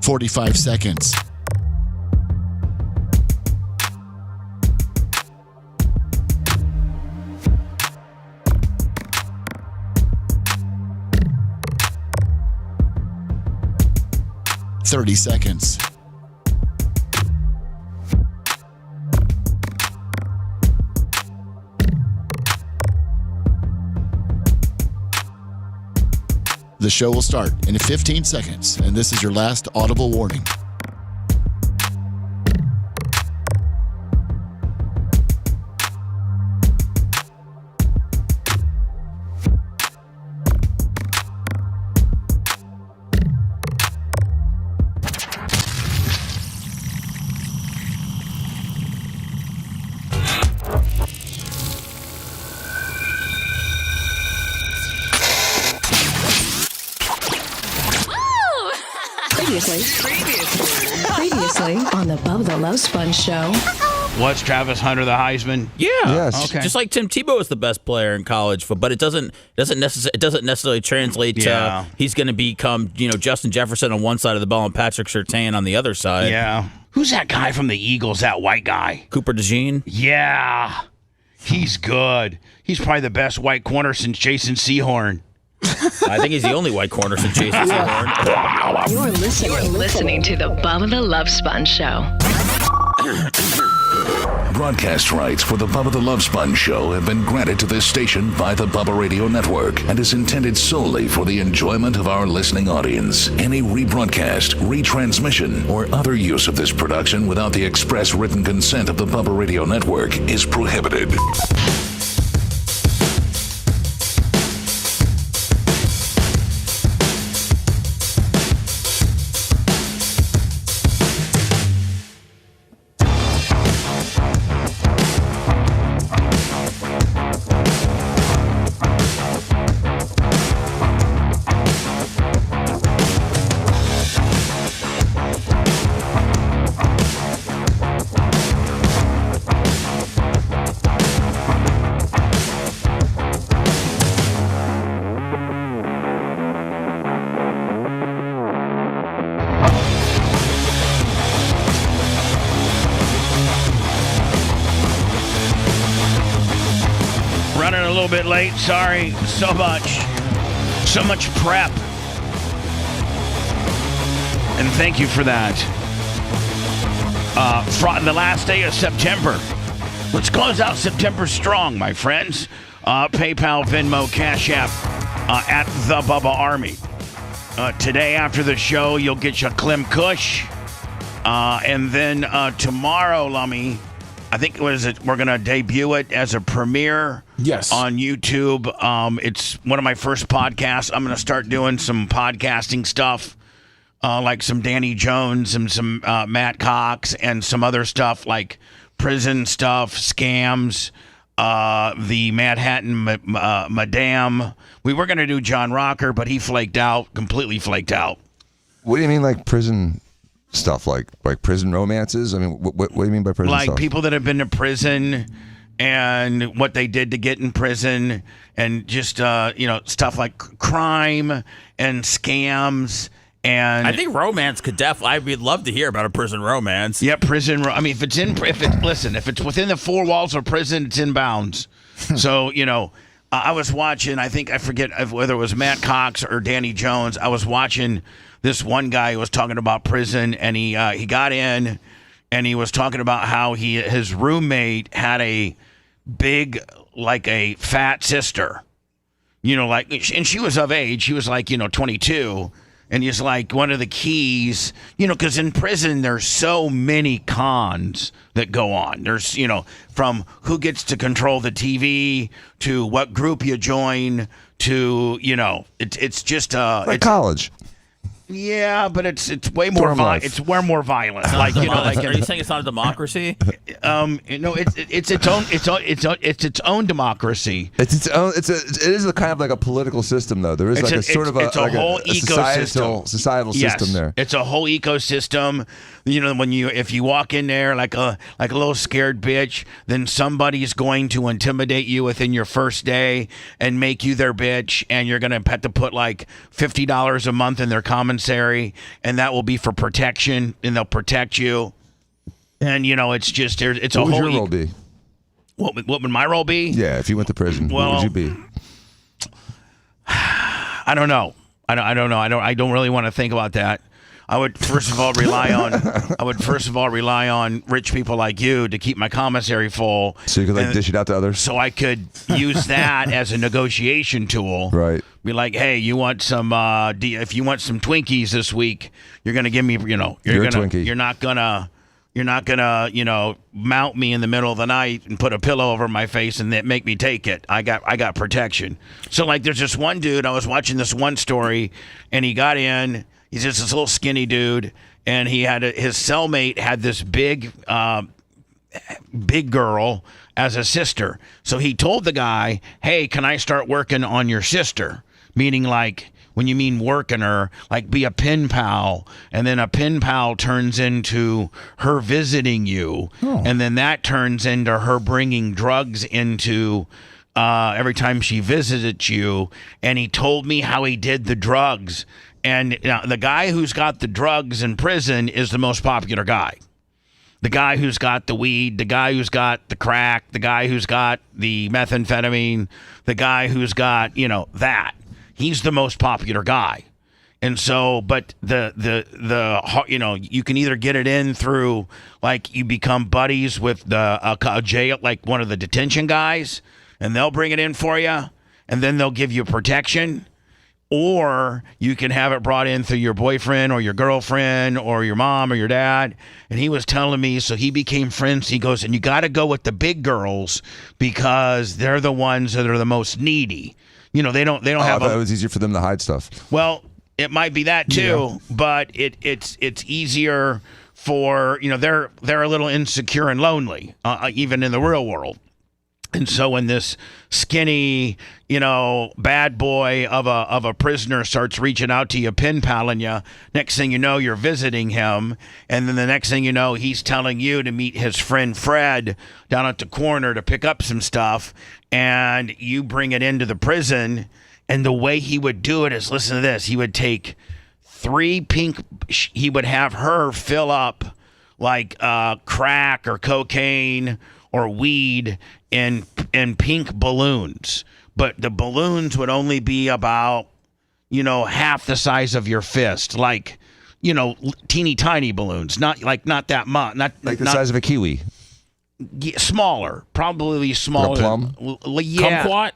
45 seconds. Seconds. The show will start in 15 seconds, and this is your last audible warning. Previously on the Bubba the Love Sponge Show. Was Travis Hunter the Heisman? Yeah. Yes. Okay. Just like Tim Tebow was the best player in college football, but it doesn't necessarily translate to he's going to become, Justin Jefferson on one side of the ball and Patrick Surtain on the other side. Yeah. Who's that guy from the Eagles, that white guy? Cooper DeJean? Yeah. He's good. He's probably the best white corner since Jason Sehorn. I think he's the only white corner since Jason Sehorn. You're listening to the Bubba the Love Sponge Show. Broadcast rights for the Bubba the Love Sponge Show have been granted to this station by the Bubba Radio Network and is intended solely for the enjoyment of our listening audience. Any rebroadcast, retransmission, or other use of this production without the express written consent of the Bubba Radio Network is prohibited. Running a little bit late. Sorry. So much prep. And thank you for that. The last day of September. Let's close out September strong, my friends. PayPal, Venmo, Cash App at the Bubba Army. Today after the show, you'll get your Clem Kush. And then tomorrow, Lummy, I think we're going to debut it as a premiere on YouTube. It's one of my first podcasts. I'm going to start doing some podcasting stuff, like some Danny Jones and some Matt Cox and some other stuff like prison stuff, scams, the Manhattan Madame. We were going to do John Rocker, but he completely flaked out. What do you mean, like prison stuff, like prison romances? I mean, what do you mean by prison stuff? Like people that have been to prison and what they did to get in prison, and just stuff like crime and scams. And I think romance could we'd love to hear about a prison romance. Yeah, I mean, if it's within the four walls of prison, it's in bounds. So, I was watching, I forget whether it was Matt Cox or Danny Jones. I was watching this one guy who was talking about prison, and he got in, and he was talking about how his roommate had a big, like a fat sister, and she was of age. She was 22. And he's like, one of the keys, because in prison there's so many cons that go on. There's, from who gets to control the TV to what group you join to, it's just like college. Yeah, but it's way more it's way more violent. Are you saying it's not a democracy? It's its own democracy. It is a kind of like a political system, though. There is a whole societal system there. It's a whole ecosystem. If you walk in there like a little scared bitch, then somebody's going to intimidate you within your first day and make you their bitch, and you're gonna have to put like $50 a month in their common commissary, and that will be for protection, and they'll protect you. And, it's just, it's a whole... What would your role be? What would my role be? Yeah, if you went to prison, what would you be? I don't know. I don't know. I don't really want to think about that. I would first of all rely on rich people like you to keep my commissary full. So you could dish it out to others. So I could use that as a negotiation tool. Right. Be like, hey, you want some? If you want some Twinkies this week, you're gonna give me. You're a Twinkie. You're not gonna mount me in the middle of the night and put a pillow over my face and then make me take it. I got protection. So there's this one dude. I was watching this one story, and he got in. He's just this little skinny dude, and he had his cellmate had this big girl as a sister. So he told the guy, "Hey, can I start working on your sister?" Meaning when you mean working her, be a pen pal, and then a pen pal turns into her visiting you, and then that turns into her bringing drugs into every time she visited you. And he told me how he did the drugs. And the guy who's got the drugs in prison is the most popular guy. The guy who's got the weed, the guy who's got the crack, the guy who's got the methamphetamine, the guy who's got, that. He's the most popular guy. And so, but you can either get it in through, you become buddies with a jail, one of the detention guys, and they'll bring it in for you, and then they'll give you protection. Or you can have it brought in through your boyfriend or your girlfriend or your mom or your dad. And he was telling me, so he became friends. He goes, and you got to go with the big girls because they're the ones that are the most needy. They don't have. I thought it was easier for them to hide stuff. Well, it might be that too, but it's easier for they're a little insecure and lonely, even in the real world. And so when this skinny, bad boy of a prisoner starts reaching out to you, pen paling you, next thing you know, you're visiting him. And then the next thing you know, he's telling you to meet his friend Fred down at the corner to pick up some stuff. And you bring it into the prison. And the way he would do it is, listen to this. He would take 3 he would have her fill up crack or cocaine or weed in pink balloons, but the balloons would only be about half the size of your fist, teeny tiny balloons, not that much, not the size of a kiwi. Smaller, probably smaller. Like a plum? Yeah, kumquat?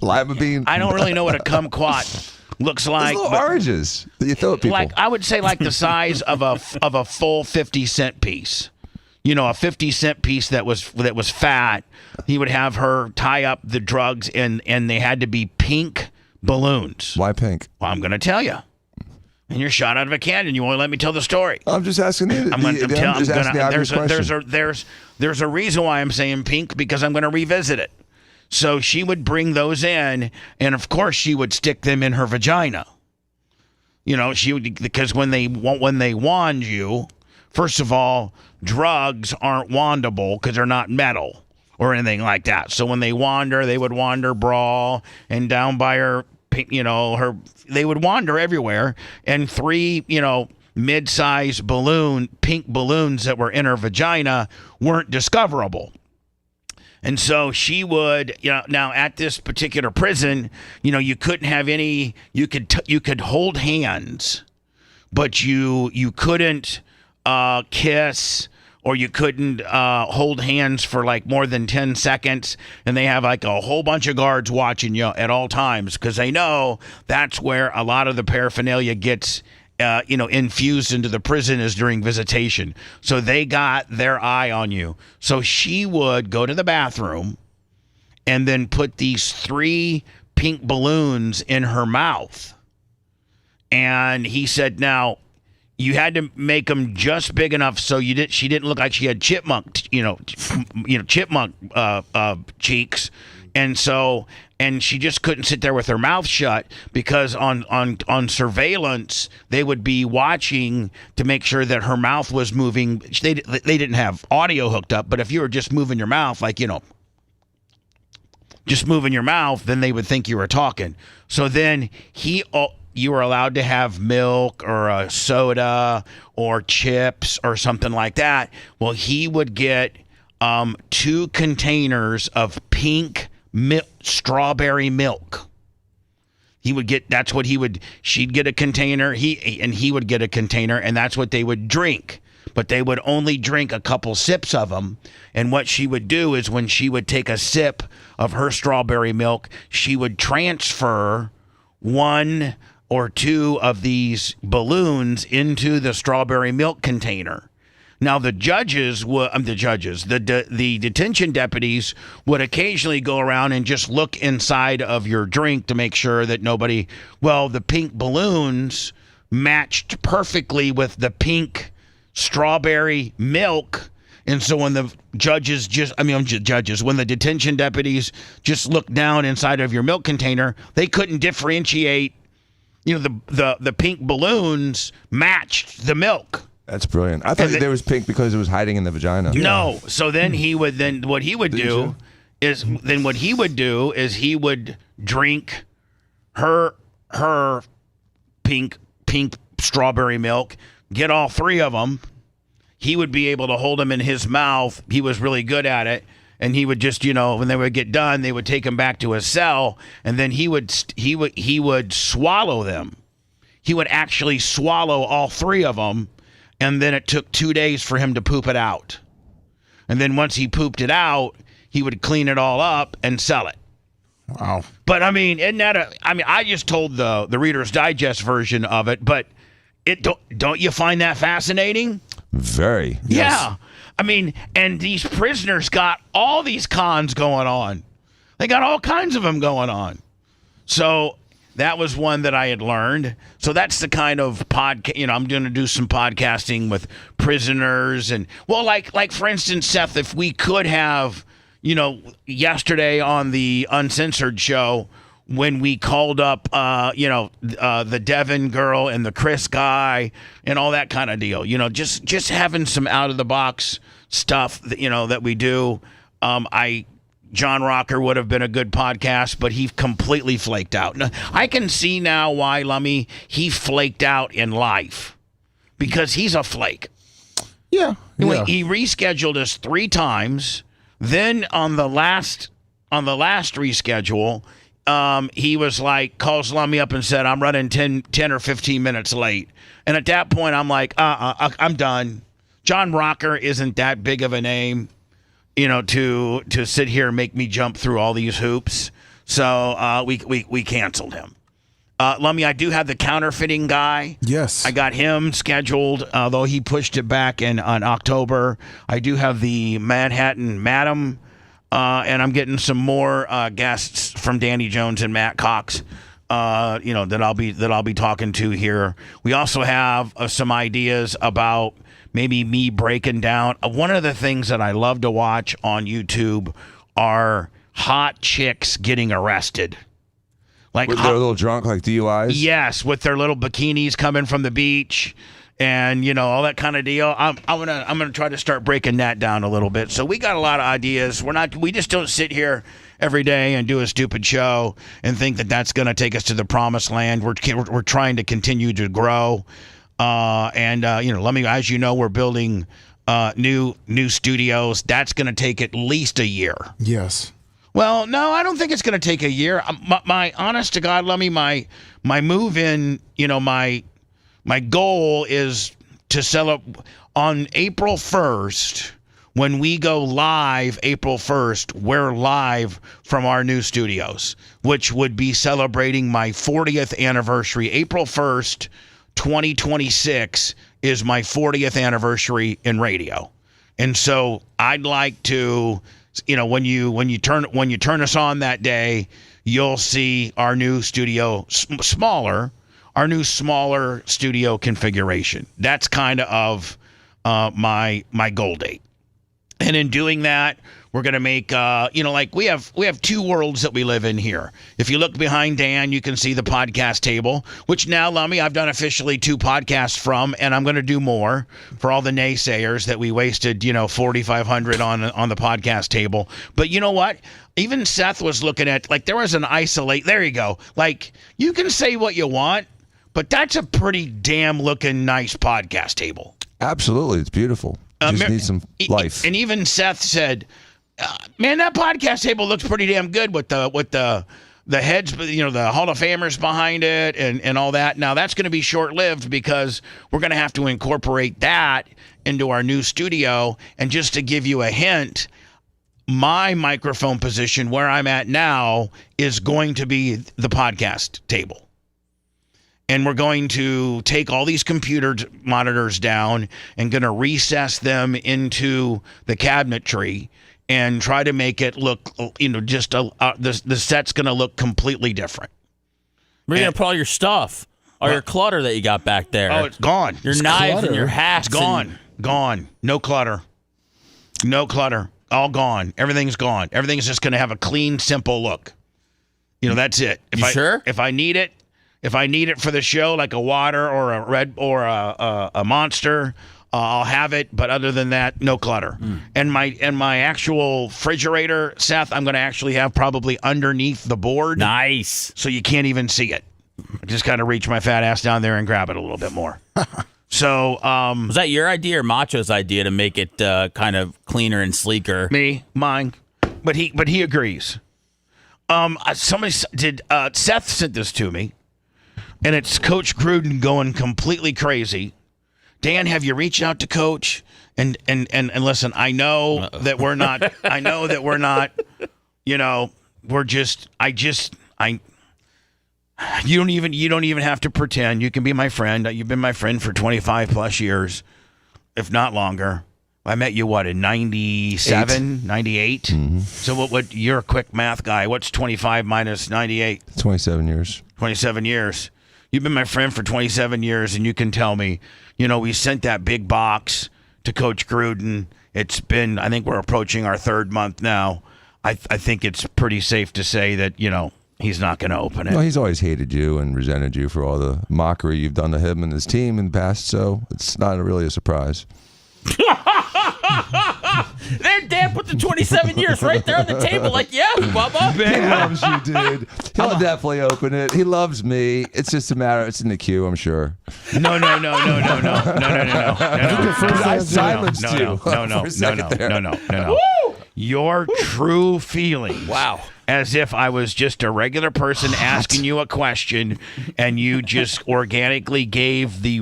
Lima bean? I don't really know what a kumquat looks like. Little oranges that you throw at people. I would say the size of a full 50-cent piece. A 50-cent piece that was fat. He would have her tie up the drugs, and they had to be pink balloons. Why pink? Well, I'm going to tell you. And you're shot out of a cannon. You won't let me tell the story. I'm just asking you. There's a reason why I'm saying pink, because I'm going to revisit it. So she would bring those in, and of course she would stick them in her vagina. She would, because when they wand you, first of all, drugs aren't wandable because they're not metal or anything like that. So when they would wander bra and down by her, they would wander everywhere. And 3, mid-size pink balloons that were in her vagina weren't discoverable. And so she would, now at this particular prison, you couldn't have any, you could hold hands, but you couldn't kiss, or you couldn't hold hands for more than 10 seconds. And they have a whole bunch of guards watching you at all times, because they know that's where a lot of the paraphernalia gets infused into the prison, is during visitation. So they got their eye on you. So she would go to the bathroom and then put these 3 pink balloons in her mouth. And he said, now, you had to make them just big enough so she didn't look like she had chipmunk cheeks. And she just couldn't sit there with her mouth shut, because on surveillance they would be watching to make sure that her mouth was moving. They didn't have audio hooked up, but if you were just moving your mouth just moving your mouth, then they would think you were talking. So then you were allowed to have milk or a soda or chips or something like that. Well, he would get 2 containers of pink strawberry milk. She'd get a container, he would get a container, and that's what they would drink. But they would only drink a couple sips of them. And what she would do is when she would take a sip of her strawberry milk, she would transfer 1 or 2 of these balloons into the strawberry milk container. Now, the detention deputies would occasionally go around and just look inside of your drink to make sure that the pink balloons matched perfectly with the pink strawberry milk. And so when the when the detention deputies just looked down inside of your milk container, they couldn't differentiate, the pink balloons matched the milk. That's brilliant. I thought there was pink because it was hiding in the vagina. No. So then what he would do is he would drink her pink strawberry milk, get all 3 of them. He would be able to hold them in his mouth. He was really good at it. And he would just, when they would get done, they would take him back to his cell, and then he would swallow them. He would actually swallow all 3 of them. And then it took 2 days for him to poop it out. And then once he pooped it out, he would clean it all up and sell it. Wow. But I just told the Reader's Digest version of it, but don't you find that fascinating? Very. Yeah. Yes. And these prisoners got all these cons going on. They got all kinds of them going on. So that was one that I had learned. So that's the kind of podcast, I'm going to do some podcasting with prisoners. And, like for instance, Seth, if we could have, yesterday on the Uncensored show, when we called up, the Devin girl and the Chris guy and all that kind of deal, just having some out of the box stuff that, that we do. John Rocker would have been a good podcast, but he completely flaked out. Now, I can see now why, Lummy, he flaked out in life, because he's a flake. Yeah. He rescheduled us 3 times. Then on the last reschedule, he was like, calls Lummy up and said, I'm running 10 or 15 minutes late. And at that point, I'm like, I'm done. John Rocker isn't that big of a name, to sit here and make me jump through all these hoops. So we canceled him. Lummy, I do have the counterfeiting guy. Yes. I got him scheduled, though he pushed it back on October. I do have the Manhattan Madam, and I'm getting some more guests from Danny Jones and Matt Cox, that I'll be talking to here. We also have some ideas about maybe me breaking down. One of the things that I love to watch on YouTube are hot chicks getting arrested. Like they're a little drunk, like DUIs? Yes, with their little bikinis coming from the beach and, all that kind of deal. I'm gonna try to start breaking that down a little bit. So we got a lot of ideas. We just don't sit here every day and do a stupid show and think that that's going to take us to the promised land. We're trying to continue to grow. As you know, we're building new studios. That's going to take at least a year. Yes. Well, no, I don't think it's going to take a year. My honest to God, Lummy, my move in, my goal is to sell up on April 1st. When we go live April 1st, we're live from our new studios, which would be celebrating my 40th anniversary. April 1st, 2026 is my 40th anniversary in radio. And so I'd like to, when you turn us on that day, you'll see our new studio smaller studio configuration. That's kind of my goal date. And in doing that, we're going to make, like we have two worlds that we live in here. If you look behind Dan, you can see the podcast table, which now, Lummy, I've done officially 2 podcasts from, and I'm going to do more for all the naysayers that we wasted, $4,500 on the podcast table. But you know what? Even Seth was looking at, there was an isolate. There you go. You can say what you want, but that's a pretty damn looking nice podcast table. Absolutely. It's beautiful. Just need some life. And even Seth said, man, that podcast table looks pretty damn good with the heads, the Hall of Famers behind it and all that. Now, that's going to be short-lived because we're going to have to incorporate that into our new studio. And just to give you a hint, my microphone position where I'm at now is going to be the podcast table. And we're going to take all these computer monitors down and going to recess them into the cabinetry and try to make it look, the set's going to look completely different. Where are you going to put all your stuff? All your clutter that you got back there? Oh, it's gone. Your knives and your hats. It's gone. Gone. No clutter. No clutter. All gone. Everything's gone. Everything's just going to have a clean, simple look. That's it. Sure? If I need it for the show, like a water or a red or a Monster, I'll have it. But other than that, no clutter. And my actual refrigerator, Seth, I'm going to actually have probably underneath the board. Nice. So you can't even see it. I just kind of reach my fat ass down there and grab it a little bit more. So, was that your idea or Macho's idea to make it kind of cleaner and sleeker? Mine. But he agrees. Somebody did. Seth sent this to me. And it's Coach Gruden going completely crazy. Dan, have you reached out to Coach? And listen, I know that we're not. You don't even have to pretend. You can be my friend. You've been my friend for 25 plus years, if not longer. I met you in 97, 98. Mm-hmm. So what? You're a quick math guy. What's 25 minus 98? 27 years. 27 years. You've been my friend for 27 years, and you can tell me, we sent that big box to Coach Gruden. It's been, I think we're approaching our 3rd month now. I think it's pretty safe to say that, he's not going to open it. Well, he's always hated you and resented you for all the mockery you've done to him and his team in the past, so it's not really a surprise. There, Dan put the 27 years right there on the table. Yes, Bubba. He loves you, dude. He'll definitely open it. He loves me. It's just a matter. It's in the queue, I'm sure. No. I silenced you. No. Your true feelings. Wow. As if I was just a regular person asking you a question, and you just organically gave the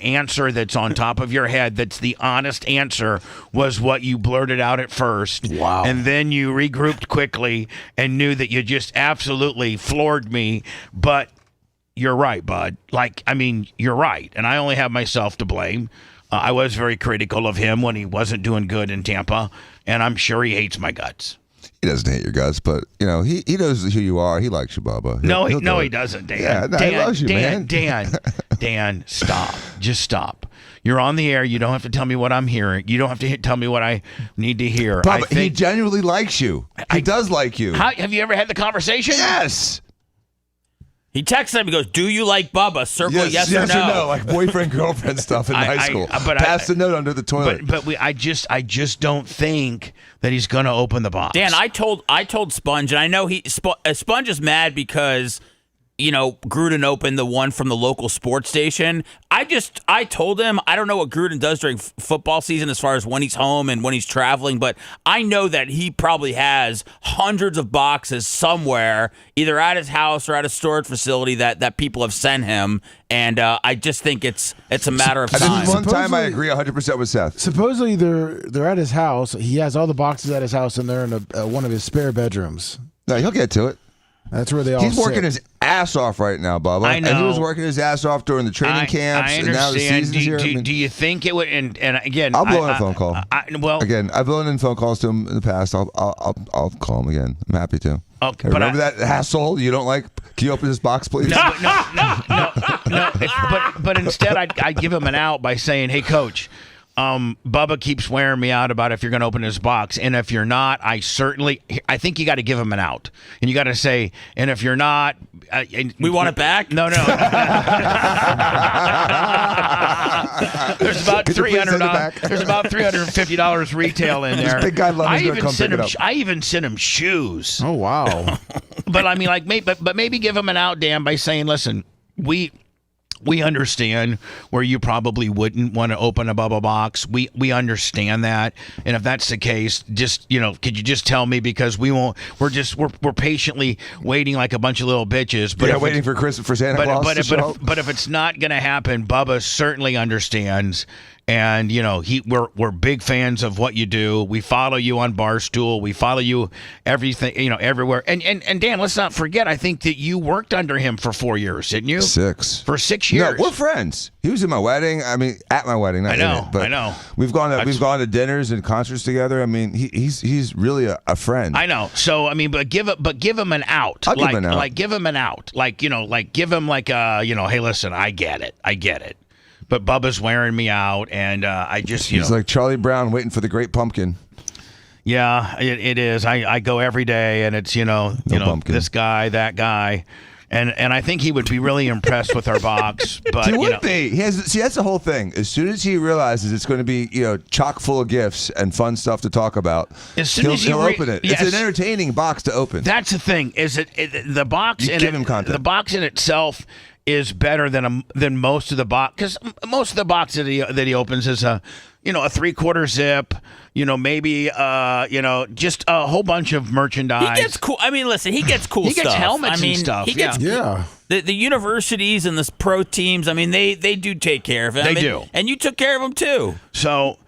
answer that's on top of your head, that's the honest answer, was what you blurted out at first. Wow. And then you regrouped quickly and knew that you just absolutely floored me. But you're right, bud. You're right. And I only have myself to blame. I was very critical of him when he wasn't doing good in Tampa, and I'm sure he hates my guts. He doesn't hate your guts, but he knows who you are. He likes you, Bubba. He doesn't, Dan. Yeah, Dan, he loves you, man. Dan, stop. Just stop. You're on the air. You don't have to tell me what I'm hearing. You don't have to tell me what I need to hear. Bubba, he genuinely likes you. He does like you. Have you ever had the conversation? Yes. He texts him. He goes, "Do you like Bubba? Circle yes or no." Like boyfriend girlfriend stuff in high school. Pass the note under the toilet. But I just don't think that he's going to open the box. Dan, I told Sponge, and I know Sponge is mad because Gruden opened the one from the local sports station. I told him I don't know what Gruden does during football season as far as when he's home and when he's traveling, but I know that he probably has hundreds of boxes somewhere, either at his house or at a storage facility that people have sent him, and I just think it's a matter of time. One time I agree 100% with Seth. Supposedly they're at his house. He has all the boxes at his house, and they're in one of his spare bedrooms. No, he'll get to it. That's where they all He's working sit. his ass off right now, Bubba. I know. And he was working his ass off during the training camps. I understand. And now the season's here. Do you think it would? And again, I'll blow in a phone call. Again, I've blown in phone calls to him in the past. I'll call him again. I'm happy to. Okay, remember that hassle you don't like? Can you open this box, please? No. But instead, I'd give him an out by saying, "Hey, Coach, Bubba keeps wearing me out about if you're going to open his box. And if you're not, I think you got to give him an out. And you got to say, and if you're not. We want it back? No. There's about $300. There's about $350 retail in there. This big guy loves to come pick it up. I even sent him shoes. Oh, wow. But I mean, like, maybe give him an out, Dan, by saying, listen, we understand where you probably wouldn't want to open a Bubba box. We understand that, and if that's the case, just could you just tell me, because we won't. We're patiently waiting like a bunch of little bitches. But waiting for Santa Claus. But if it's not going to happen, Bubba certainly understands. And we're big fans of what you do. We follow you on Barstool. We follow you everything, everywhere. And Dan, let's not forget, I think that you worked under him for 4 years, didn't you? 6. For 6 years. No, we're friends. He was in my wedding. I mean, at my wedding. Not in it, but I know. We've gone to dinners and concerts together. I mean, he's really a friend. I know. So I mean, but give him an out. I'll give him an out. Like give him an out. Like give him like hey, listen, I get it. But Bubba's wearing me out, and I just he's like Charlie Brown waiting for the great pumpkin. Yeah, it is. I go every day, and it's pumpkin. This guy, that guy, and I think he would be really impressed with our box. But he would be. That's the whole thing. As soon as he realizes it's going to be chock full of gifts and fun stuff to talk about, he'll open it. Yes. It's an entertaining box to open. That's the thing. Is the box? Give him content. The box in itself is better than most of the box, because most of the box that he opens is a 3/4 zip, maybe just a whole bunch of merchandise. He gets cool. I mean, listen, he gets cool stuff. He gets helmets and stuff. He gets, yeah. The universities and the pro teams, I mean, they do take care of him. They do. And you took care of him too. So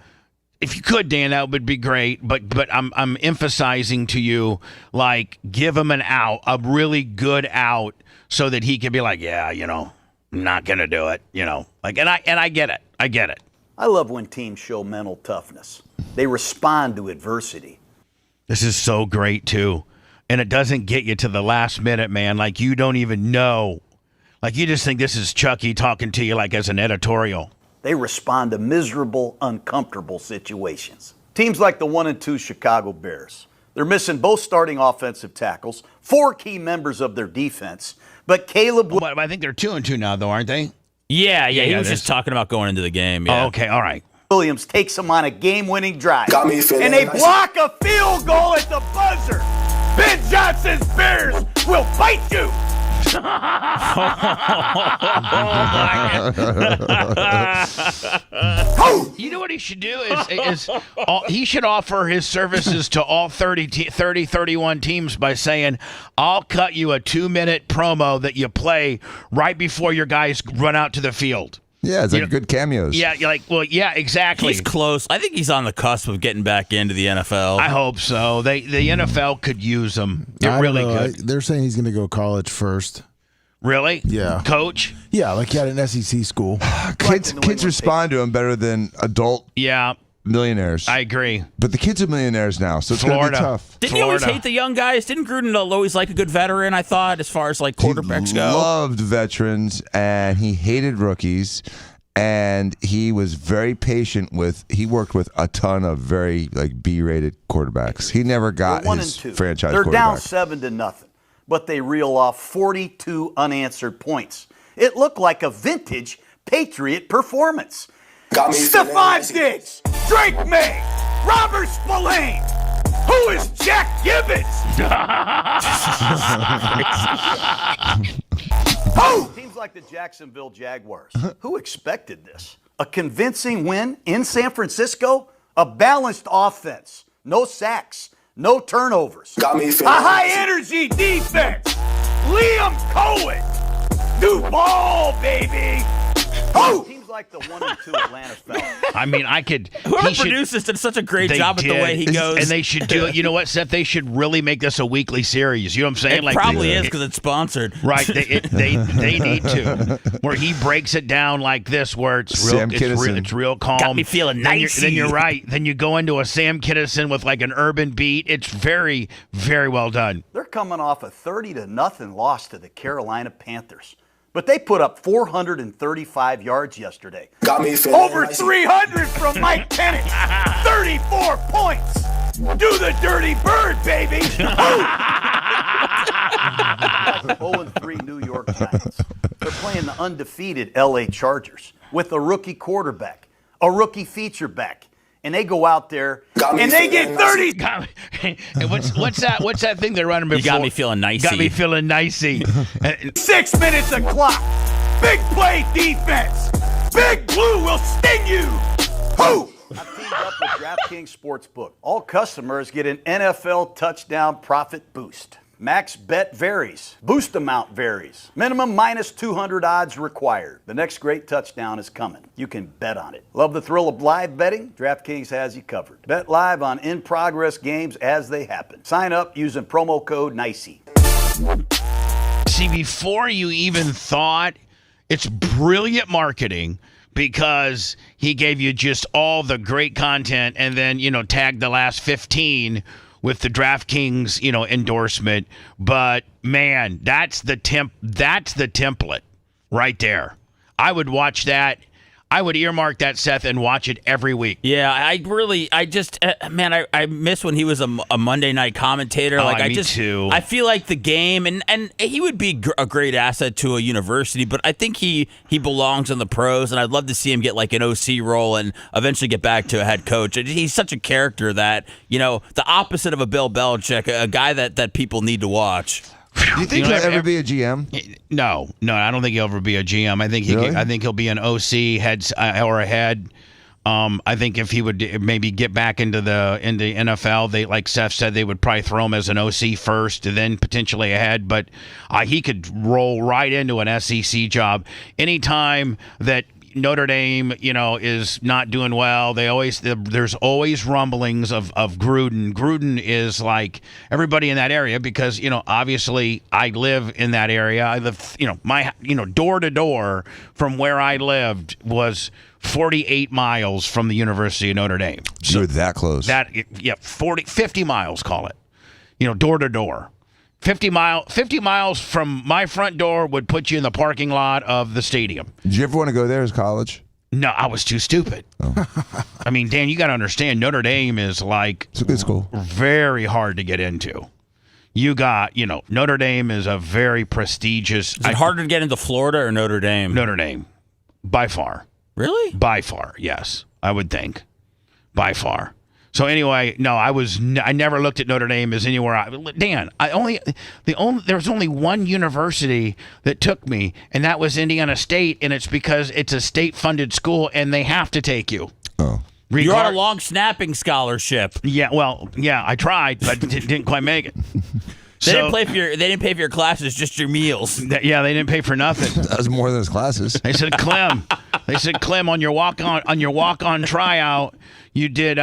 if you could, Dan, that would be great. But I'm emphasizing to you, like, give him an out, a really good out, so that he can be like, yeah, I'm not gonna do it, like, and I get it. I love when teams show mental toughness. They respond to adversity. This is so great too, and it doesn't get you to the last minute, man. Like, you don't even know, like, you just think this is Chucky talking to you, like, as an editorial. They respond to miserable, uncomfortable situations. Teams like the 1-2 Chicago Bears. They're missing both starting offensive tackles, 4 key members of their defense. But Caleb... But I think they're 2-2 now, though, aren't they? Yeah, he was just talking about going into the game. Yeah. Oh, okay, all right. Williams takes them on a game-winning drive. Got me feeling and they nice. block a field goal at the buzzer. Ben Johnson's Bears will fight you. You know what he should do is he should offer his services to all 31 teams by saying, I'll cut you a 2-minute promo that you play right before your guys run out to the field. Yeah, it's like good cameos. Yeah, you're like, well, yeah, exactly. He's close. I think he's on the cusp of getting back into the NFL. I hope so. The NFL could use him. It really could. They're saying he's going to go college first. Really? Yeah. Coach? Yeah, like he had an SEC school. Kids respond to him better than adult millionaires. I agree. But the kids are millionaires now, so it's going to be tough. Didn't he always hate the young guys? Didn't Gruden always like a good veteran, I thought, as far as like quarterbacks go? He loved veterans, and he hated rookies. And he was very patient he worked with a ton of very B-rated quarterbacks. He never got his franchise They're quarterback. down 7-0, but they reel off 42 unanswered points. It looked like a vintage Patriot performance. Stephon Diggs, Drake May, Robert Spillane. Who is Jack Gibbons? Teams like the Jacksonville Jaguars. Who expected this? A convincing win in San Francisco? A balanced offense. No sacks. No turnovers. Got me a feeling high-energy defense. Liam Cohen. New ball, baby. Teams like the 1-2 Atlanta Falcons. I mean, Whoever produces did such a great job at the way he goes. And they should do it. You know what, Seth? They should really make this a weekly series. You know what I'm saying? It probably is because it's sponsored. Right. They need to. Where he breaks it down like this, where it's real calm. Got me feeling nice. Then you're right. Then you go into a Sam Kinison with like an urban beat. It's very, very well done. They're coming off a 30-0 loss to the Carolina Panthers. But they put up 435 yards yesterday. Got me feeling Over 300 from Mike Penix. 34 points. Do the dirty bird, baby. 0-3 New York Giants. They're playing the undefeated L.A. Chargers with a rookie quarterback, a rookie feature back. And they go out there and they get 30. And what's that thing they're running before? You got me feeling nicey. Got me feeling nicey. 6 minutes of clock. Big play defense. Big Blue will sting you. Who? I've teamed up with DraftKings Sportsbook. All customers get an NFL touchdown profit boost. Max bet varies. Boost amount varies. Minimum minus 200 odds required. The next great touchdown is coming. You can bet on it. Love the thrill of live betting? DraftKings has you covered. Bet live on in-progress games as they happen. Sign up using promo code NICEY. See, before you even thought, it's brilliant marketing because he gave you just all the great content and then, tagged the last 15 with the DraftKings, endorsement. But man, that's the template right there. I would watch that. I would earmark that, Seth, and watch it every week. Yeah, I miss when he was a Monday night commentator. Me too. I feel like the game, and he would be a great asset to a university, but I think he belongs in the pros, and I'd love to see him get like an OC role and eventually get back to a head coach. He's such a character that, the opposite of a Bill Belichick, a guy that people need to watch. Do you think he'll ever be a GM? No, I don't think he'll ever be a GM. I think he'll be an OC head or a head. I think if he would maybe get back into the NFL, they, like Seth said, they would probably throw him as an OC first and then potentially a head. But he could roll right into an SEC job anytime that Notre Dame, is not doing well. There's always rumblings of Gruden. Gruden is like everybody in that area because, obviously I live in that area. I live, my, door to door from where I lived was 48 miles from the University of Notre Dame. So you're that close. 50 miles, call it, door to door. 50 miles from my front door would put you in the parking lot of the stadium. Did you ever want to go there as college? No, I was too stupid. Oh. I mean, Dan, you got to understand, Notre Dame is like it's a good school. Very hard to get into. You got, Notre Dame is a very prestigious. Is it harder to get into Florida or Notre Dame? Notre Dame, by far. Really? By far, yes, I would think, by far. So anyway, no, I never looked at Notre Dame as anywhere. Dan, there was only one university that took me, and that was Indiana State, and it's because it's a state-funded school, and they have to take you. Oh. You're on a long snapping scholarship. Yeah, I tried, but didn't quite make it. They didn't pay for your classes, just your meals. They didn't pay for nothing. That was more than his classes. They said, Clem, on your walk-on tryout, you did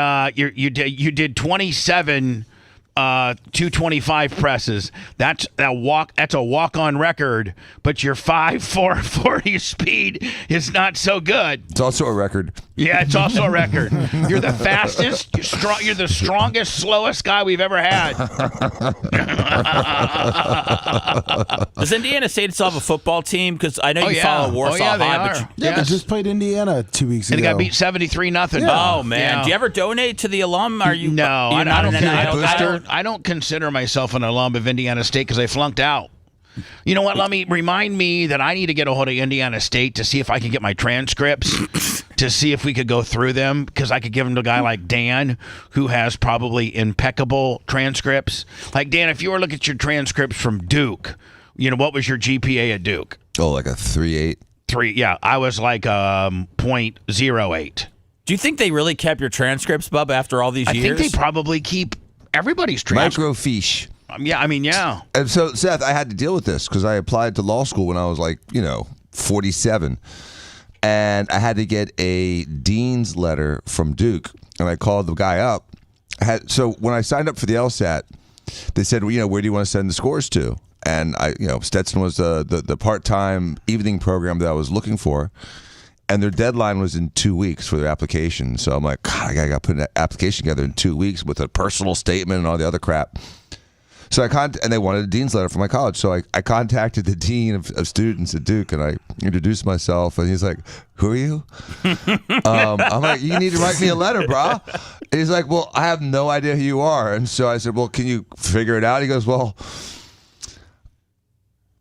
27 225 presses. That's a walk-on record, but your 5.440 speed is not so good. It's also a record. Yeah, it's also a record. You're the fastest, you're the strongest, slowest guy we've ever had. Does Indiana State still have a football team? Because I know you follow Warsaw High. But they just played Indiana 2 weeks ago. And they got beat 73-0. Yeah. Oh, man. Yeah. Do you ever donate to the alum? Are you? No, I don't consider myself an alum of Indiana State because I flunked out. You know what? Remind me that I need to get a hold of Indiana State to see if I can get my transcripts to see if we could go through them, because I could give them to a guy like Dan who has probably impeccable transcripts. Like, Dan, if you were looking at your transcripts from Duke, what was your GPA at Duke? Oh, like a 3.8. Yeah, I was like 0.08. Do you think they really kept your transcripts, Bubba, after all these years? I think they probably keep everybody's transcripts. Microfiche. Yeah. And so, Seth, I had to deal with this because I applied to law school when I was 47. And I had to get a dean's letter from Duke. And I called the guy up. So when I signed up for the LSAT, they said, well, where do you want to send the scores to? And Stetson was the part-time evening program that I was looking for. And their deadline was in 2 weeks for their application. So I'm like, God, I got to put an application together in 2 weeks with a personal statement and all the other crap. So and they wanted a dean's letter from my college. So I contacted the dean of students at Duke, and I introduced myself. And he's like, "Who are you?" I'm like, "You need to write me a letter, bro." And he's like, "Well, I have no idea who you are." And so I said, "Well, can you figure it out?" He goes, "Well,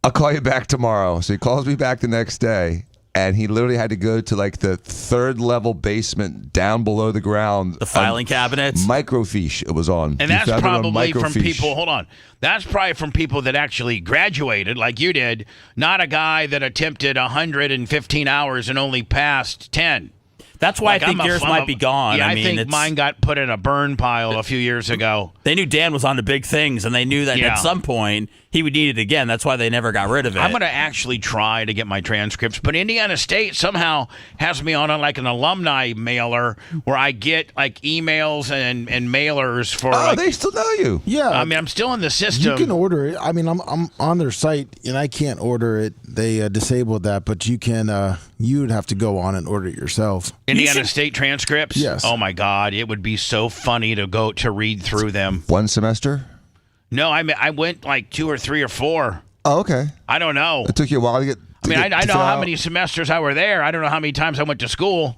I'll call you back tomorrow." So he calls me back the next day. And he literally had to go to like the 3rd level basement down below the ground. The filing cabinets? Microfiche it was on. And that's probably from people, hold on. That's probably from people that actually graduated like you did, not a guy that attempted 115 hours and only passed 10. That's why I think yours might be gone. Yeah, I mean, think mine got put in a burn pile a few years ago. They knew Dan was on to big things, and they knew that at some point he would need it again. That's why they never got rid of it. I'm going to actually try to get my transcripts, but Indiana State somehow has me on like an alumni mailer where I get like emails and mailers for. Oh, they still know you. Yeah, I mean, I'm still in the system. You can order it. I mean, I'm on their site, and I can't order it. They disabled that, but you can. You'd have to go on and order it yourself. Indiana State transcripts? Yes. Oh my God, it would be so funny to go to read through them. One semester? No, I went like 2 or 3 or 4. Oh, okay. I don't know. It took you a while to get. I know how many semesters I were there. I don't know how many times I went to school.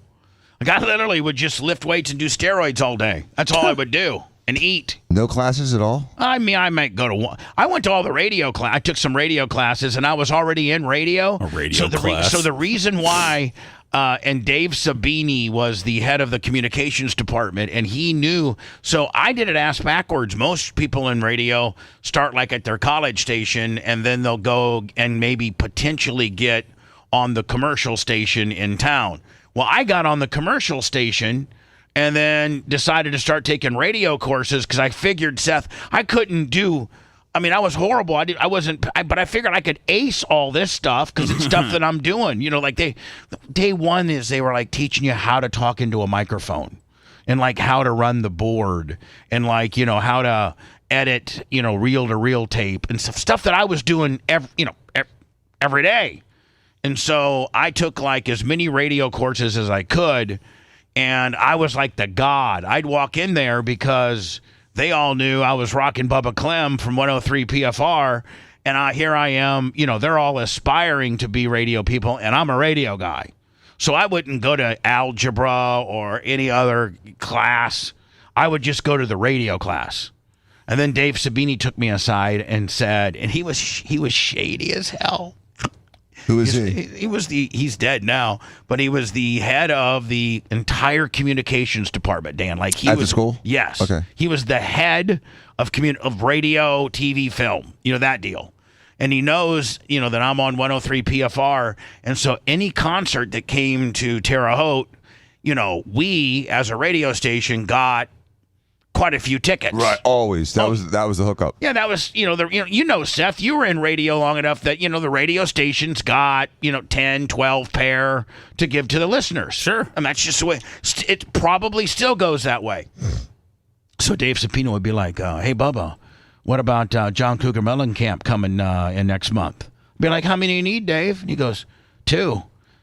Like I literally would just lift weights and do steroids all day. That's all I would do. And eat. No classes at all? I mean, I might go to one. I went to all the radio class. I took some radio classes, and I was already in radio. A radio class. So the reason why, and Dave Sabini was the head of the communications department, and he knew. So I did it ass backwards. Most people in radio start like at their college station, and then they'll go and maybe potentially get on the commercial station in town. Well, I got on the commercial station and then decided to start taking radio courses because I figured, Seth, I couldn't do. I mean, I was horrible. But I figured I could ace all this stuff because it's stuff that I'm doing. You know, like day one is they were like teaching you how to talk into a microphone and like how to run the board and like, you know, how to edit, you know, reel to reel tape and stuff that I was doing every day. And so I took like as many radio courses as I could. And I was like the god. I'd walk in there because they all knew I was rocking Bubba Clem from 103 PFR. And here I am, you know, they're all aspiring to be radio people, and I'm a radio guy. So I wouldn't go to algebra or any other class. I would just go to the radio class. And then Dave Sabini took me aside and said, and he was shady as hell. Who is he? He's dead now, but he was the head of the entire communications department, Dan. Like he At was the school? Yes. Okay. He was the head of radio, TV, film, you know, that deal. And he knows, you know, that I'm on 103 PFR. And so any concert that came to Terre Haute, you know, we as a radio station got quite a few tickets. Right, always. That was the hookup. Yeah, that was, you know, Seth, you were in radio long enough that, you know, the radio stations got, you know, 10, 12 pair to give to the listeners. Sure. And that's just the way, it probably still goes that way. So Dave Sapino would be like, hey, Bubba, what about John Cougar Mellencamp coming in next month? I'd be like, how many do you need, Dave? And he goes, 2,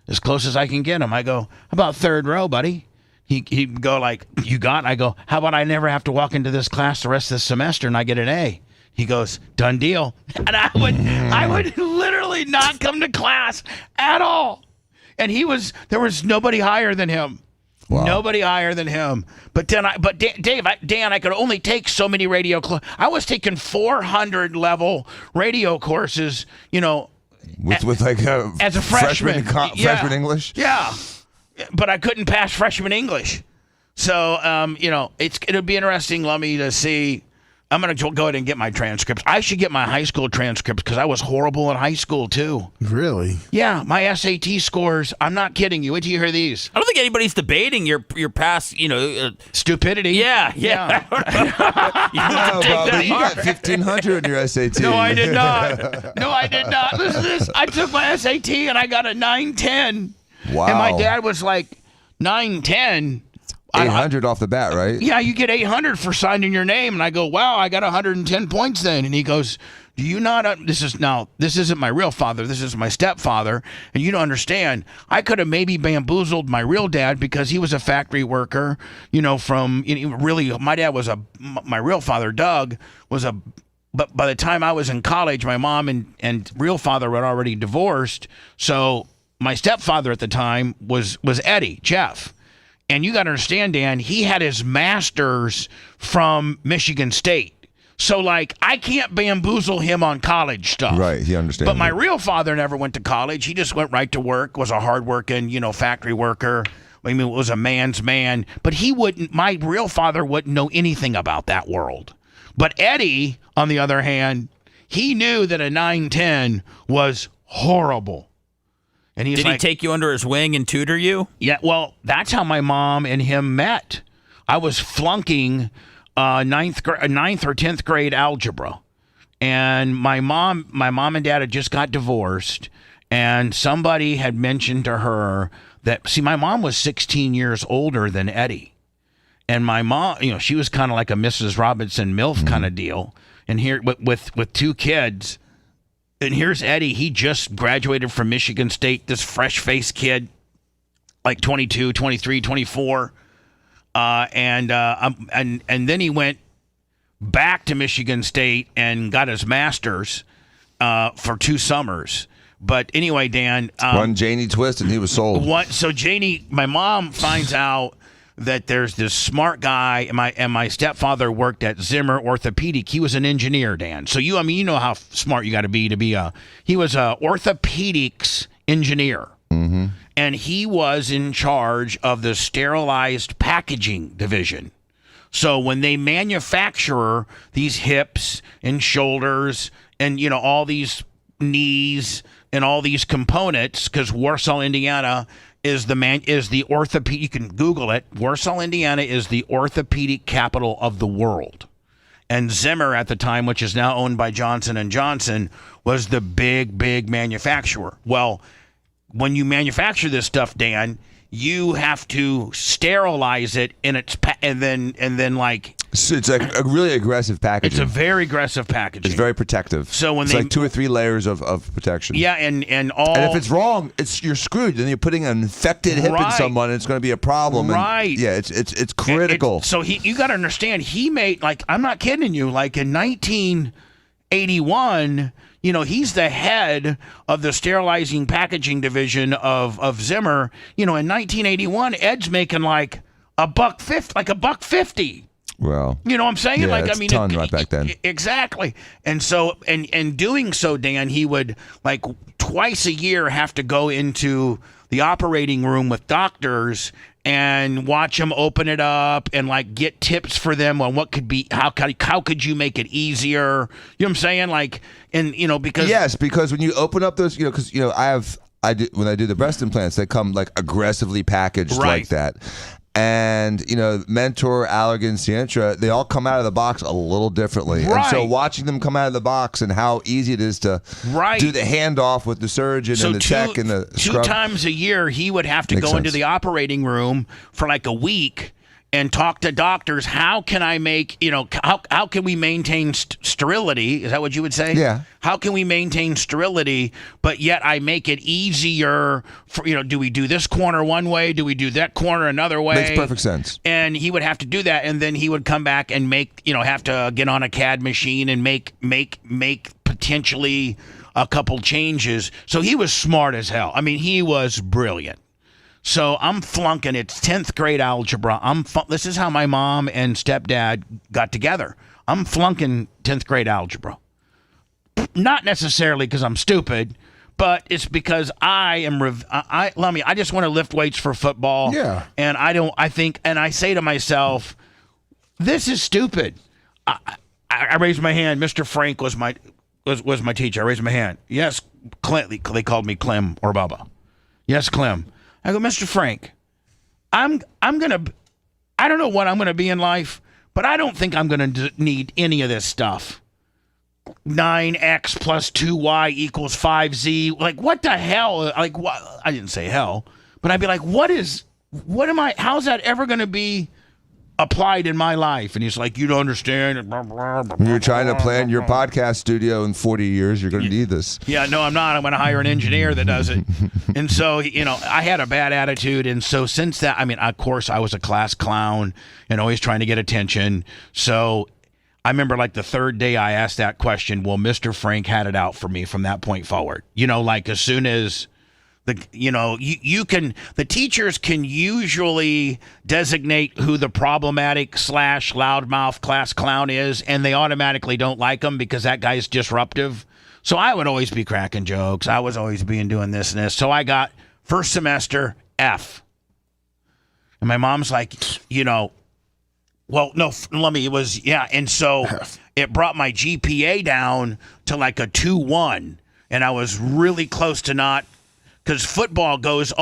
as close as I can get him. I go, about 3rd row, buddy. He'd go like, you got? I go, how about I never have to walk into this class the rest of the semester and I get an A? He goes, done deal. And I would literally not come to class at all. And there was nobody higher than him. Wow. Nobody higher than him. But Dan, I could only take so many radio I was taking 400 level radio courses, you know. With like a as a freshman. Freshman English? Yeah. But I couldn't pass freshman English. So, you know, it'll be interesting, Lummy, to see. I'm going to go ahead and get my transcripts. I should get my high school transcripts because I was horrible in high school, too. Really? Yeah, my SAT scores. I'm not kidding you. Wait till you hear these. I don't think anybody's debating your past, you know. Stupidity. Yeah. You got 1,500 in your SAT. No, I did not. Listen to this. I took my SAT and I got a 910. Wow. And my dad was like, 910. 800 off the bat, right? Yeah, you get 800 for signing your name. And I go, wow, I got 110 points then. And he goes, do you not, this isn't my real father. This is my stepfather. And you don't understand. I could have maybe bamboozled my real dad because he was a factory worker, you know, really, my dad was my real father, Doug, was a but by the time I was in college, my mom and real father had already divorced. So my stepfather at the time was Eddie, Jeff. And you got to understand, Dan, he had his master's from Michigan State. So, like, I can't bamboozle him on college stuff. Right, he understands. But my real father never went to college. He just went right to work, was a hardworking, factory worker. I mean, was a man's man. But my real father wouldn't know anything about that world. But Eddie, on the other hand, he knew that a 910 was horrible. And Did he take you under his wing and tutor you? Yeah, well, that's how my mom and him met. I was flunking ninth or 10th grade algebra, and my mom and dad had just got divorced, and somebody had mentioned to her that, see, my mom was 16 years older than Eddie, and my mom, she was kind of like a Mrs. Robinson MILF kind of deal, and here with 2 kids, and here's Eddie. He just graduated from Michigan State, this fresh-faced kid, like 22, 23, 24. And then he went back to Michigan State and got his master's for 2 summers. But anyway, Dan, one Janie twist and he was sold. So Janie, my mom finds out that there's this smart guy, and my stepfather worked at Zimmer Orthopedic. He was an engineer, Dan. So you know how smart you got to be he was a orthopedics engineer. Mm-hmm. And he was in charge of the sterilized packaging division. So when they manufacture these hips and shoulders and, all these knees and all these components, because Warsaw, Indiana is the orthopedic, you can Google it. Warsaw, Indiana is the orthopedic capital of the world. And Zimmer at the time, which is now owned by Johnson & Johnson, was the big manufacturer. Well, when you manufacture this stuff, Dan, you have to sterilize it and then like So it's like a really aggressive packaging. It's a very aggressive packaging. It's very protective. So when it's like 2 or 3 layers of protection. Yeah, and if it's wrong, you're screwed. Then you're putting an infected hip in someone, and it's going to be a problem. Right. And yeah, it's critical. So you got to understand, he made, like, I'm not kidding you, like in 1981, he's the head of the sterilizing packaging division of Zimmer. In 1981, Ed's making like $1.50. Well, you know what I'm saying? Yeah, like, it's I mean, a ton right back then. Exactly. And so, and doing so, Dan, he would like twice a year have to go into the operating room with doctors and watch them open it up and like get tips for them on what could be, how could you make it easier? You know what I'm saying? Like, and because because when you open up those, because when I do the breast implants, they come like aggressively packaged like that. And, Mentor, Allergan, Sientra, they all come out of the box a little differently. Right. And so watching them come out of the box and how easy it is to do the handoff with the surgeon and the tech and the scrub. 2 times a year, he would have to go into the operating room for like a week and talk to doctors. How can I make, how can we maintain sterility? Is that what you would say? Yeah. How can we maintain sterility, but yet I make it easier for, do we do this corner one way? Do we do that corner another way? Makes perfect sense. And he would have to do that. And then he would come back and make, have to get on a CAD machine and make potentially a couple changes. So he was smart as hell. I mean, he was brilliant. So I'm flunking. It's 10th grade algebra. This is how my mom and stepdad got together. I'm flunking 10th grade algebra. Not necessarily because I'm stupid, but it's because I just want to lift weights for football. Yeah. And I say to myself, this is stupid. I raised my hand. Mr. Frank was my teacher. I raised my hand. Yes, Clint. They called me Clem or Bubba. Yes, Clem. I go, Mr. Frank, I don't know what I'm gonna be in life, but I don't think I'm gonna need any of this stuff. 9x plus 2y equals 5z. Like, what the hell? Like, what? I didn't say hell, but I'd be like, how's that ever gonna be applied in my life? And he's like, you don't understand. When you're trying to plan your podcast studio in 40 years, you're going to need this. Yeah, no, I'm not. I'm going to hire an engineer that does it. And so, I had a bad attitude. And so since that, of course, I was a class clown and always trying to get attention. So I remember like the third day I asked that question, well, Mr. Frank had it out for me from that point forward. Like as soon as the teachers can usually designate who the problematic / loudmouth class clown is, and they automatically don't like him because that guy's disruptive. So I would always be cracking jokes. I was always doing this and this. So I got first semester F. And my mom's like, well, no, and so it brought my GPA down to like a 2.1, and I was really close to not, because football covers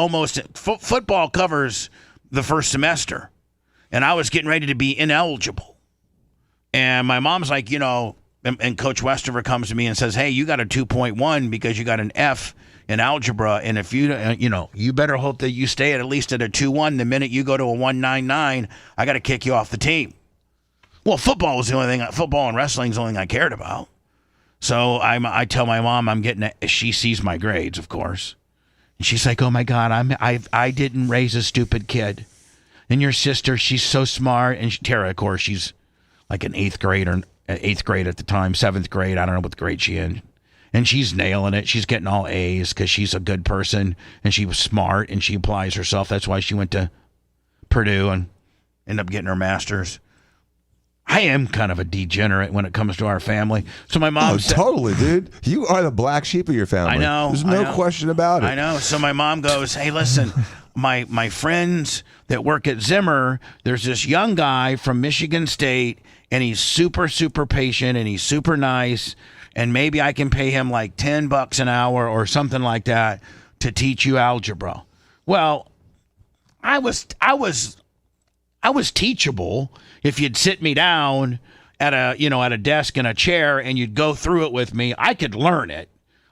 the first semester, and I was getting ready to be ineligible. And my mom's like, and Coach Westover comes to me and says, hey, you got a 2.1 because you got an F in algebra, and if you better hope that you stay at least at a 2.1. The minute you go to a 1.99, I got to kick you off the team. Well, football and wrestling is the only thing I cared about. So I tell my mom she sees my grades, of course, and she's like, oh my God, I didn't raise a stupid kid, and your sister, she's so smart, and Tara, of course, she's like an eighth grade at the time, 7th grade, I don't know what grade she in. And she's nailing it. She's getting all A's because she's a good person and she was smart and she applies herself. That's why she went to Purdue and ended up getting her master's. I am kind of a degenerate when it comes to our family. So my mom said, totally, dude. You are the black sheep of your family. I know. There's no question about it. I know. So my mom goes, hey, listen, my friends that work at Zimmer, there's this young guy from Michigan State, and he's super, super patient and he's super nice. And maybe I can pay him like $10 an hour or something like that to teach you algebra. Well, I was teachable if you'd sit me down at a desk in a chair and you'd go through it with me. I could learn it.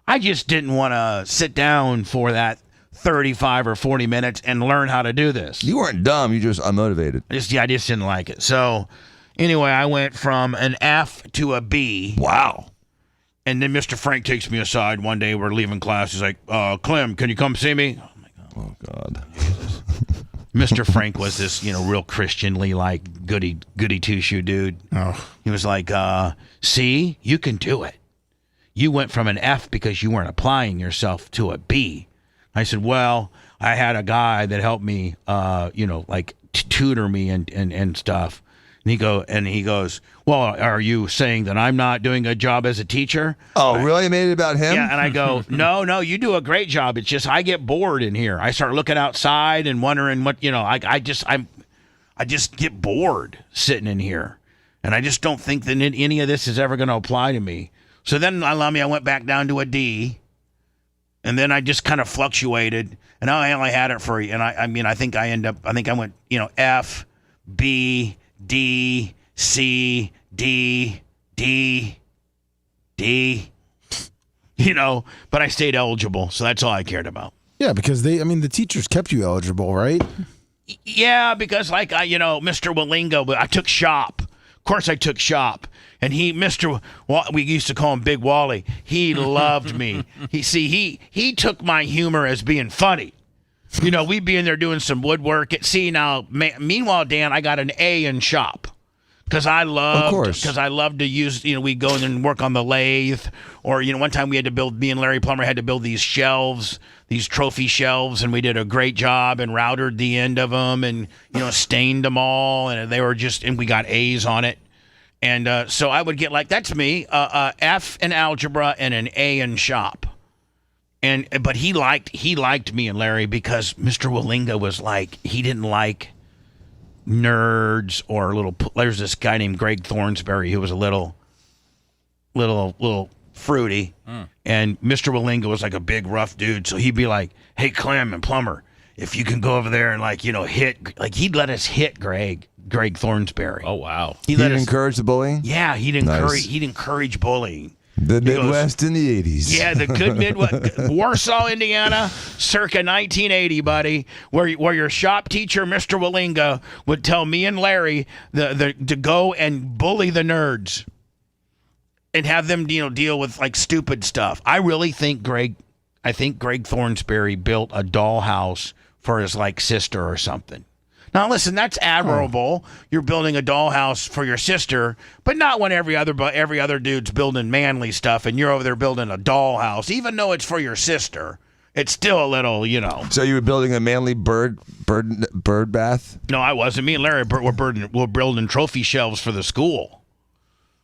I just didn't want to sit down for that 35 or 40 minutes and learn how to do this. You weren't dumb. You just unmotivated. I just didn't like it. So anyway, I went from an F to a B. Wow. And then Mr. Frank takes me aside one day. We're leaving class. He's like, Clem, can you come see me? Oh, my God. Oh, God. Jesus. Mr. Frank was this, real Christianly, like, goody two-shoe dude. Oh. He was like, see, you can do it. You went from an F because you weren't applying yourself to a B. I said, well, I had a guy that helped me, tutor me and stuff. And he goes, well, are you saying that I'm not doing a job as a teacher? Oh, really? You made it about him? Yeah, and I go, no, you do a great job. It's just I get bored in here. I start looking outside and wondering what, I just get bored sitting in here. And I just don't think that any of this is ever going to apply to me. So then I went back down to a D. And then I just kind of fluctuated. And I only had it for, and I think I went, F, B, D, C, D, D, D, but I stayed eligible, so that's all I cared about. Yeah, because the teachers kept you eligible, right? Yeah, because Mr. Wallingo, I took shop. Of course I took shop. And we used to call him Big Wally. He loved me. He took my humor as being funny. We'd be in there doing some woodwork. Meanwhile, Dan, I got an A in shop because I loved to use, we'd go in and work on the lathe, or, one time me and Larry Plummer had to build these shelves, these trophy shelves, and we did a great job and routed the end of them and, stained them all, and they were and we got A's on it. And so I would get that's me, F in algebra and an A in shop. But he liked me and Larry because Mr. Wallinga was he didn't like nerds or there's this guy named Greg Thornsberry who was a little fruity. And Mr. Wallinga was like a big rough dude. So he'd be like, hey, Clem and Plummer, if you can go over there and hit, he'd let us hit Greg Thornsberry. Oh, wow. He'd encourage the bullying? Yeah, he'd encourage bullying. The Midwest in the 80s. Yeah, the good Midwest. Warsaw, Indiana, circa 1980, buddy, where your shop teacher, Mr. Wallinga, would tell me and Larry to go and bully the nerds and have them deal with stupid stuff. I really think Greg Thornsberry built a dollhouse for his sister or something. Now, listen, that's admirable. You're building a dollhouse for your sister, but not when every other dude's building manly stuff and you're over there building a dollhouse. Even though it's for your sister, it's still a little, So you were building a manly bird bath? No, I wasn't. Me and Larry were building trophy shelves for the school.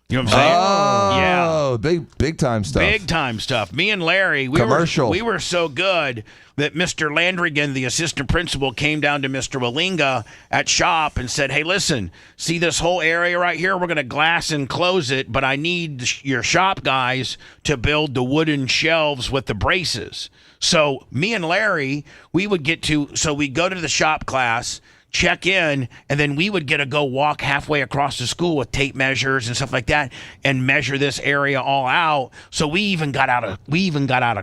You know what I'm saying? Oh, yeah. Big time stuff. Big time stuff. Me and Larry, we were so good that Mr. Landrigan, the assistant principal, came down to Mr. Wallinga at shop and said, hey, listen, see this whole area right here? We're going to glass enclose it, but I need your shop guys to build the wooden shelves with the braces. So me and Larry, we'd go to the shop class, check in, and then we would get to go walk halfway across the school with tape measures and stuff like that and measure this area all out. So we even got out of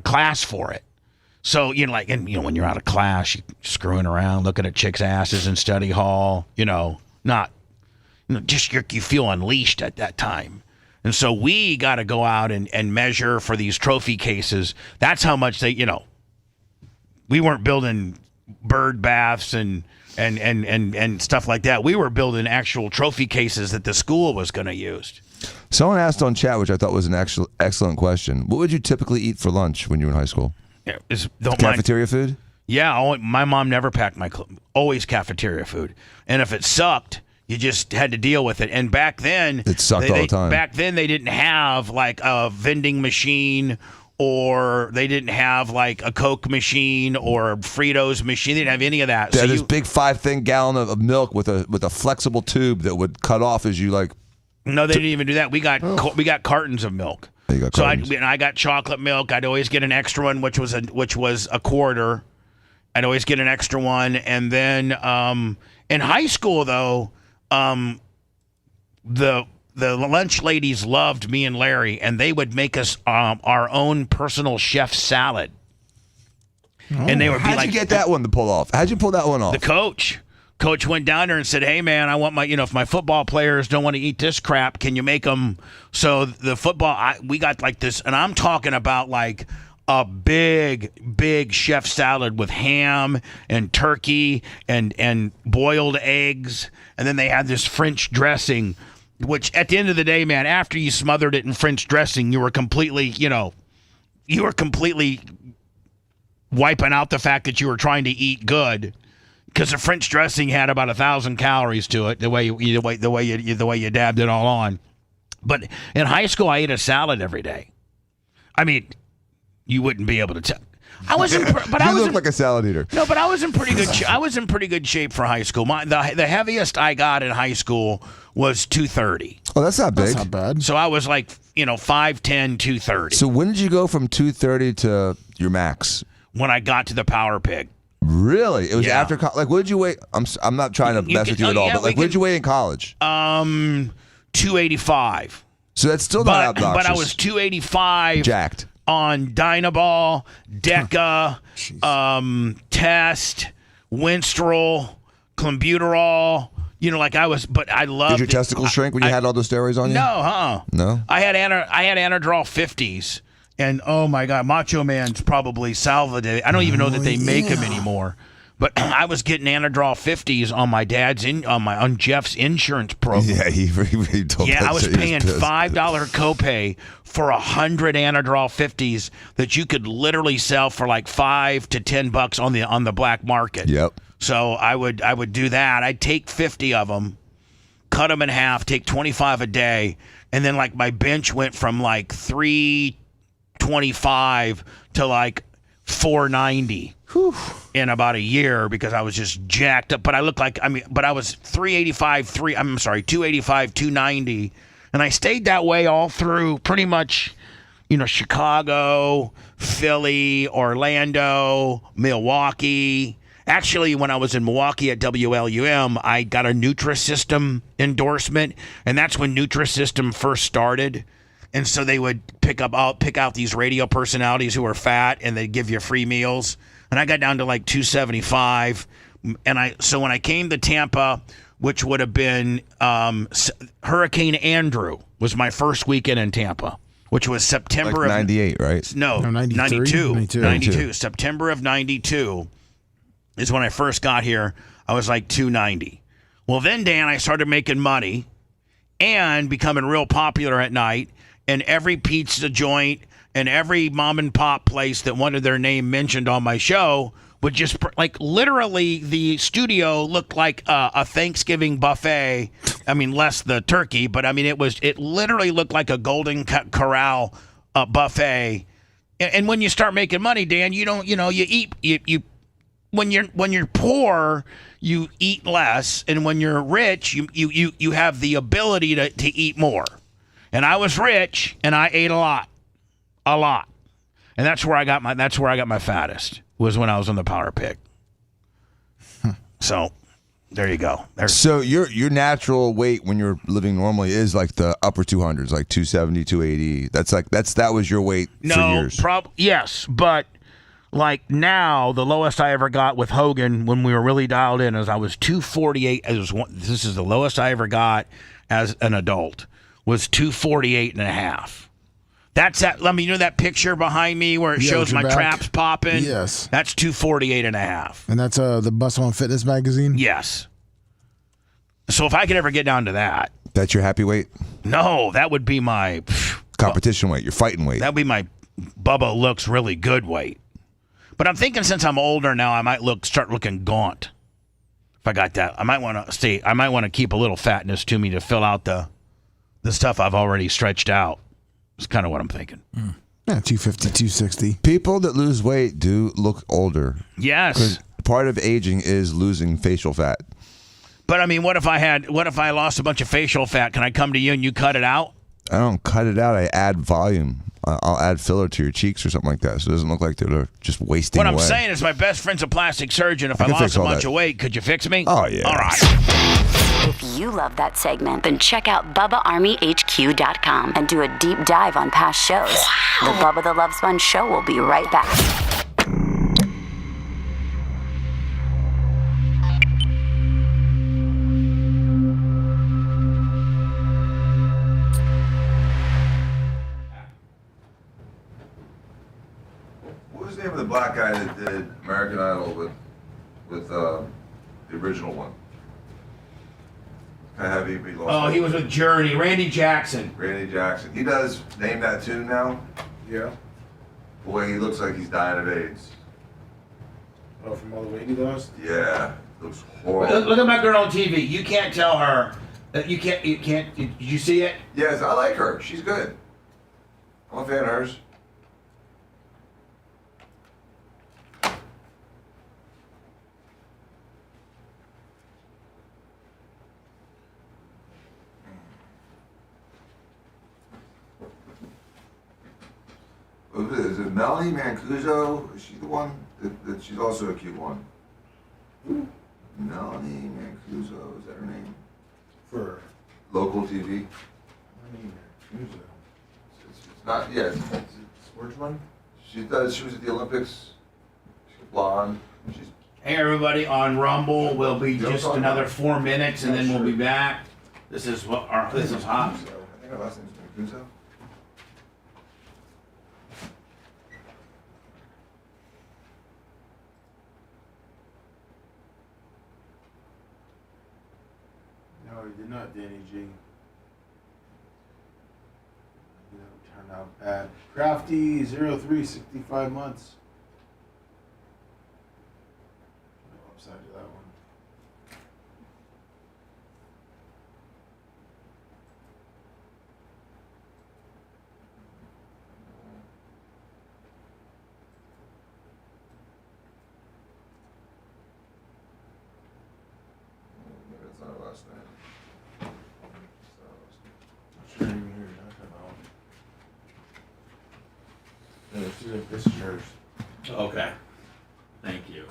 class for it. So, when you're out of class, you're screwing around, looking at chicks' asses in study hall, you feel unleashed at that time. And so we got to go out and measure for these trophy cases. That's how much we weren't building bird baths and stuff like that. We were building actual trophy cases that the school was going to use. Someone asked on chat, which I thought was an excellent question. What would you typically eat for lunch when you were in high school? Cafeteria food? Yeah, my mom never packed always cafeteria food. And if it sucked, you just had to deal with it. And back then, it sucked all the time. Back then, they didn't have like a vending machine, or they didn't have like a Coke machine or a Fritos machine. They didn't have any of that. Yeah, this big 5 gallon of milk with a flexible tube that would cut off as you like. No, they didn't even do that. We got cartons of milk. So I got chocolate milk. I'd always get an extra one, which was a quarter. I'd always get an extra one, and then in high school though, the lunch ladies loved me and Larry, and they would make us our own personal chef salad. And they would be How'd like, you get that one to pull off? How'd you pull that one off? The coach went down there and said, hey, man, I want if my football players don't want to eat this crap, can you make them? So the football, we got like this, and I'm talking about like a big chef salad with ham and turkey and boiled eggs. And then they had this French dressing, which at the end of the day, man, after you smothered it in French dressing, you were completely wiping out the fact that you were trying to eat good. Because the French dressing had about 1,000 calories to it, the way you dabbed it all on. But in high school, I ate a salad every day. I mean, you wouldn't be able to tell. I wasn't. You look like a salad eater. No, but I was in pretty good. I was in pretty good shape for high school. The heaviest I got in high school was 230. Oh, that's not big. That's not bad. So I was like 5'10", 230. So when did you go from 230 to your max? When I got to the Power Pig. Really? It was after college? Like, what did you weigh? I'm not trying to mess with you at all, but like, what did you weigh in college? 285. So that's still not obnoxious. But I was 285. Jacked. On Dynaball, Deca, Test, Winstrol, Clenbuterol. Like I was, but I loved. Did your testicles shrink when you had all those steroids on you? No, No. I had Anadrol 50s. And oh my God, Macho Man's probably salvaged. I don't even know that they make them anymore. But I was getting Anadrol 50s on my on Jeff's insurance program. Yeah, he told Yeah, that I was paying pissed. $5 copay for 100 Anadrol 50s that you could literally sell for like $5 to $10 on the black market. Yep. So I would do that. I'd take 50 of them, cut them in half, take 25 a day, and then like my bench went from like 325 to like 490 in about a year because I was just jacked up. But I looked like, but I was 285, 290. And I stayed that way all through pretty much, Chicago, Philly, Orlando, Milwaukee. Actually, when I was in Milwaukee at WLUM, I got a Nutrisystem endorsement. And that's when Nutrisystem first started. And so they would pick out these radio personalities who are fat, and they'd give you free meals. And I got down to like 275. So when I came to Tampa, which would have been Hurricane Andrew was my first weekend in Tampa, which was September like of 98, right? No, 92. September of 92 is when I first got here. I was like 290. Well, then, Dan, I started making money and becoming real popular at night. And every pizza joint and every mom and pop place that wanted their name mentioned on my show would just, like, literally the studio looked like a Thanksgiving buffet. I mean, less the turkey, but I mean, it literally looked like a Golden Corral buffet. And when you start making money, Dan, you eat, when you're poor, you eat less, and when you're rich, you have the ability to eat more. And I was rich, and I ate a lot, and that's where I got my fattest, was when I was on the Power Pick. So there you go. So your natural weight when you're living normally is like the upper 200s, like 270, 280. That was your weight for years. Yes, but like now, the lowest I ever got with Hogan when we were really dialed in is I was 248. This is the lowest I ever got as an adult, was 248 and a half. That's that. Let me know that picture behind me where it shows my traps popping. Yes. That's 248 and a half. And that's the Bustle and Fitness magazine? Yes. So if I could ever get down to that. That's your happy weight? No, that would be my competition weight, your fighting weight. That would be my Bubba looks really good weight. But I'm thinking since I'm older now, I might start looking gaunt. If I got that, I might want to keep a little fatness to me to fill out the stuff I've already stretched out. That's kind of what I'm thinking. Yeah, 250, 260. People that lose weight do look older. Yes. Because part of aging is losing facial fat. But I mean, what if I lost a bunch of facial fat? Can I come to you and you cut it out? I don't cut it out. I add volume. I'll add filler to your cheeks or something like that, so it doesn't look like they're just wasting away. What I'm saying is my best friend's a plastic surgeon. If I lost a bunch of weight, could you fix me? Oh, yeah. All right. If you love that segment, then check out BubbaArmyHQ.com and do a deep dive on past shows. The Bubba the Love Sponge Show will be right back. Name of the black guy that did American Idol with the original one? Kind of heavy. He was with Journey. Randy Jackson. He does Name That Tune now. Yeah. Boy, he looks like he's dying of AIDS. Oh, from all the weight he lost? Yeah. Looks horrible. Look at my girl on TV. You can't tell her. You can't. Did you see it? Yes, I like her. She's good. I'm a fan of hers. Is it Melanie Mancuso? Is she the one that she's also a cute one? Melanie Mancuso, is that her name? For local TV? Melanie Mancuso. It's not, yeah, it's sportsman? She was at the Olympics. She's blonde. Hey everybody, on Rumble will be just another 4 minutes and then we'll be back. This is Hobbs. I think her last name is Mancuso. No, he did not, Danny G. Turned out bad. Crafty 03, 65 months. No upside to that one. That's not her last name. I'm not sure even who you're talking about. No, she's a visitors. Okay. Thank you.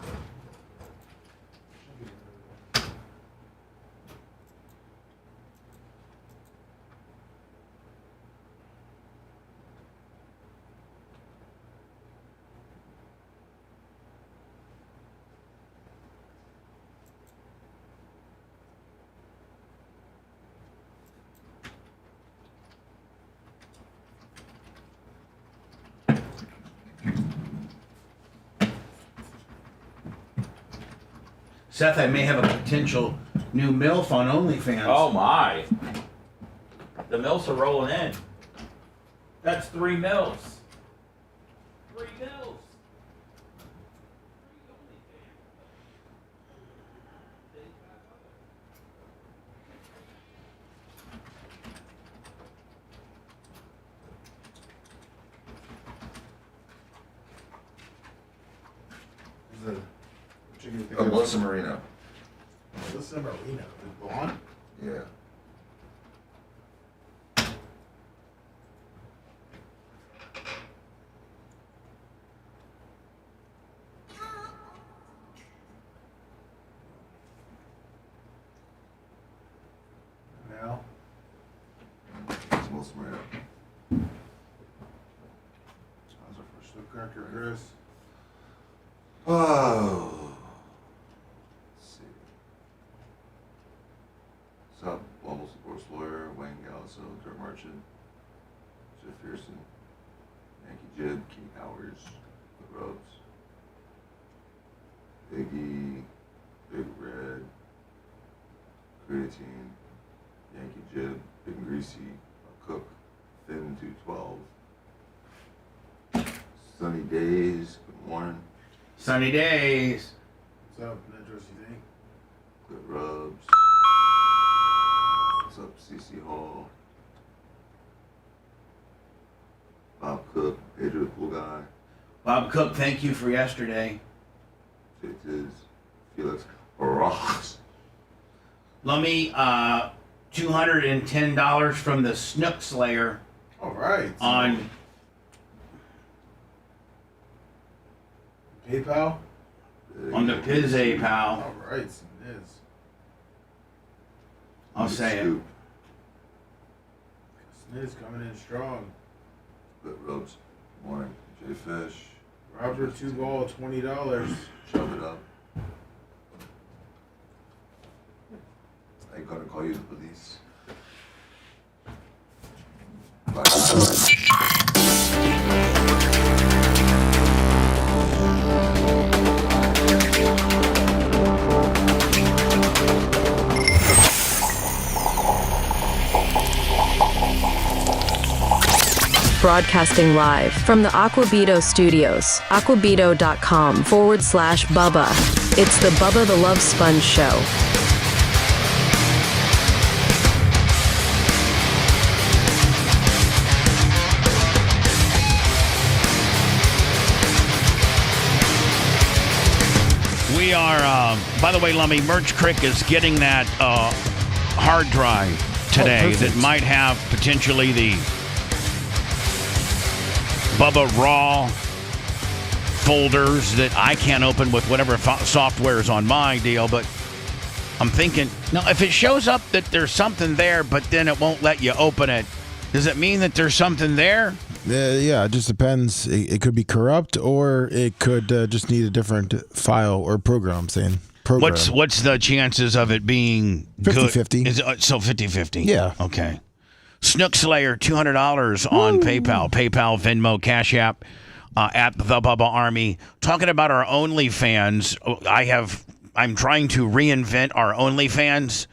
Seth, I may have a potential new MILF on OnlyFans. Oh my. The mills are rolling in. That's 3 mils. 3 mils. Melissa Marino. Melissa Marino. The blonde? Yeah. Now? It's Melissa Marino. How's our first look cracker, Chris? Oh. Let's see. Sub, Global Sports Lawyer, Wayne Galliso, Dirt Merchant, Jeff Pearson, Yankee Jib, King Powers, The Ropes, Biggie, Big Red, Creatine, Yankee Jib, Big and Greasy, Cook, Thin 212, Sunny Days, Good Morning. Sunny days. What's up, Nedros, you think? Good Rubs. What's up, CC Hall? Bob Cook, Pedro the Cool Guy. Bob Cook, thank you for yesterday. Fittiz, Felix Ross. Lummy, $210 from the Snook Slayer All right. on PayPal? the Pizza pal. All right, some Niz. I'll say it. Niz coming in strong. Good Rubs. Morning. Jay Fish. Robert, 2 ball, $20. Shove it up. I ain't gonna call you the police. Broadcasting live from the Aquabito Studios, aquabito.com/Bubba. It's the Bubba the Love Sponge Show. We are, by the way, Lummy, Merch Crick is getting that hard drive today that might have potentially the Bubba Raw folders that I can't open with whatever software is on my deal, but I'm thinking, no, if it shows up that there's something there, but then it won't let you open it, does it mean that there's something there? Yeah, it just depends. It could be corrupt, or it could just need a different file or program. What's the chances of it being 50-50. Good? So 50-50. Yeah. Okay. Snook Slayer, $200 on PayPal, Venmo, Cash App, at the Bubba Army. Talking about our OnlyFans, I'm trying to reinvent our OnlyFans,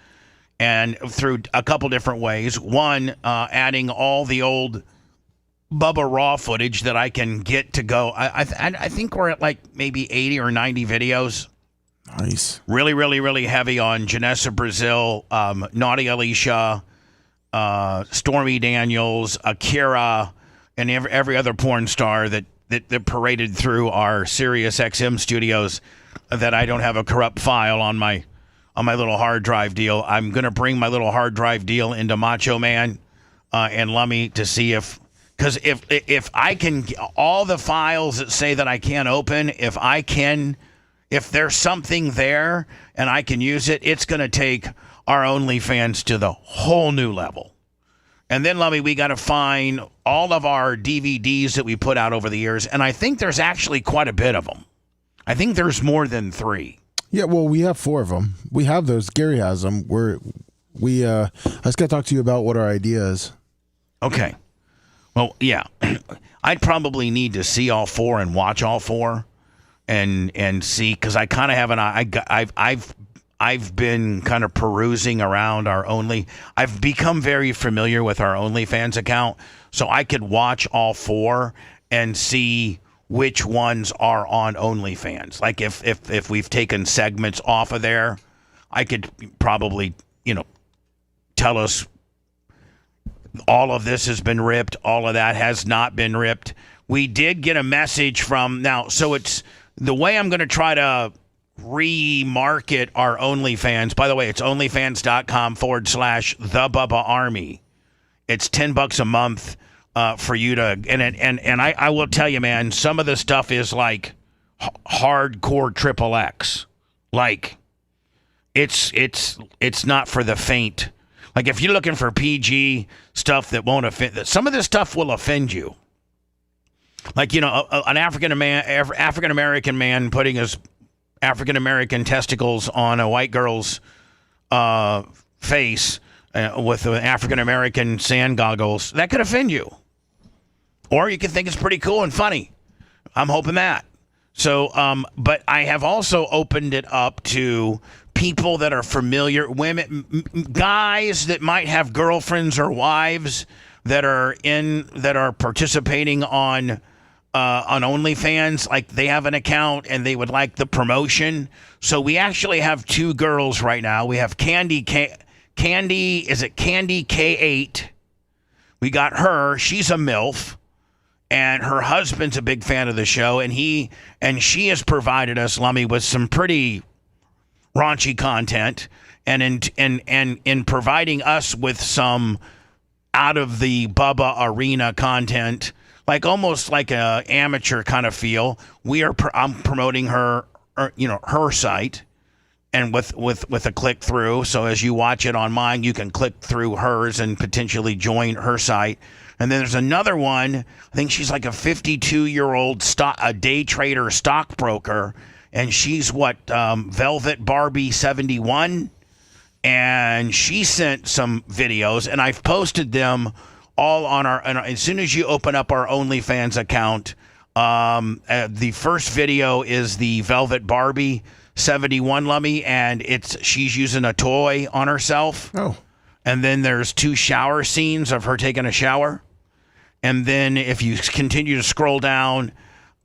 and through a couple different ways. One, adding all the old Bubba Raw footage that I can get to go. I think we're at like maybe 80 or 90 videos. Nice. Really, really, really heavy on Janessa Brazil, Naughty Alicia, Stormy Daniels, Akira, and every other porn star that paraded through our Sirius XM studios that I don't have a corrupt file on my little hard drive deal. I'm going to bring my little hard drive deal into Macho Man and Lummy to see because if I can, all the files that say that I can't open, if there's something there and I can use it, it's going to take our OnlyFans to the whole new level. And then, Lummy, we got to find all of our DVDs that we put out over the years, and I think there's actually quite a bit of them. I think there's more than 3. Yeah, well, we have 4 of them. We have those. Gary has them. I just got to talk to you about what our idea is. Okay. Well, yeah. I'd probably need to see all 4 and watch all 4 and see, because I kind of have I've been kind of perusing around I've become very familiar with our OnlyFans account, so I could watch all 4 and see which ones are on OnlyFans. Like if we've taken segments off of there, I could probably, tell us all of this has been ripped, all of that has not been ripped. We did get a message so it's the way I'm going to try to remarket our OnlyFans. By the way, it's onlyfans.com/the Bubba Army. It's $10 a month for you to, and I will tell you, man, some of the stuff is like hardcore XXX. Like it's not for the faint. Like if you're looking for PG stuff that won't offend, some of this stuff will offend you. Like, an African American man putting his African American testicles on a white girl's face with African American sand goggles, that could offend you. Or you could think it's pretty cool and funny. I'm hoping that. So, but I have also opened it up to people that are familiar, women, guys that might have girlfriends or wives that are participating on OnlyFans. Like they have an account and they would like the promotion. So we actually have 2 girls right now. We have Candy K8. We got her. She's a MILF. And her husband's a big fan of the show, and she has provided us, Lummy, with some pretty raunchy content, and in providing us with some out of the Bubba arena content, like almost like a amateur kind of feel. I'm promoting her site, and with a click through. So as you watch it on mine, you can click through hers and potentially join her site. And then there's another one. I think she's like a 52-year-old a day trader stockbroker, and she's Velvet Barbie 71, and she sent some videos, and I've posted them all on as soon as you open up our OnlyFans account. The first video is the Velvet Barbie 71, Lummy, and she's using a toy on herself. Oh. And then there's 2 shower scenes of her taking a shower. And then if you continue to scroll down,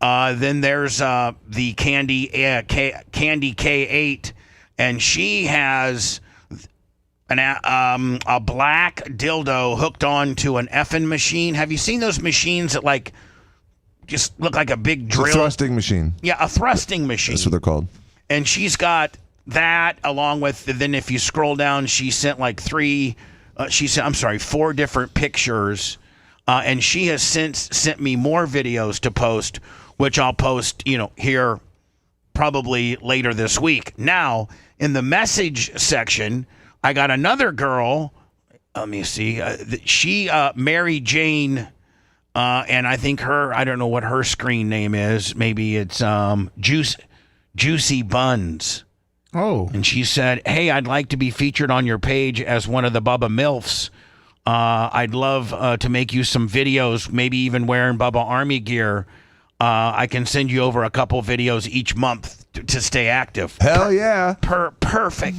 then there's the Candy K8, and she has a black dildo hooked onto an effing machine. Have you seen those machines that just look like a big drill? It's a thrusting machine. Yeah, a thrusting machine. That's what they're called. And she's got that along with. Then if you scroll down, she sent 4 different pictures. And she has since sent me more videos to post, which I'll post, here probably later this week. Now, in the message section, I got another girl. Let me see. She, Mary Jane, and I think I don't know what her screen name is. Maybe it's Juicy Buns. Oh. And she said, "Hey, I'd like to be featured on your page as one of the Bubba MILFs. I'd love to make you some videos, maybe even wearing Bubba Army gear. I can send you over a couple videos each month to stay active." Hell yeah. Perfect.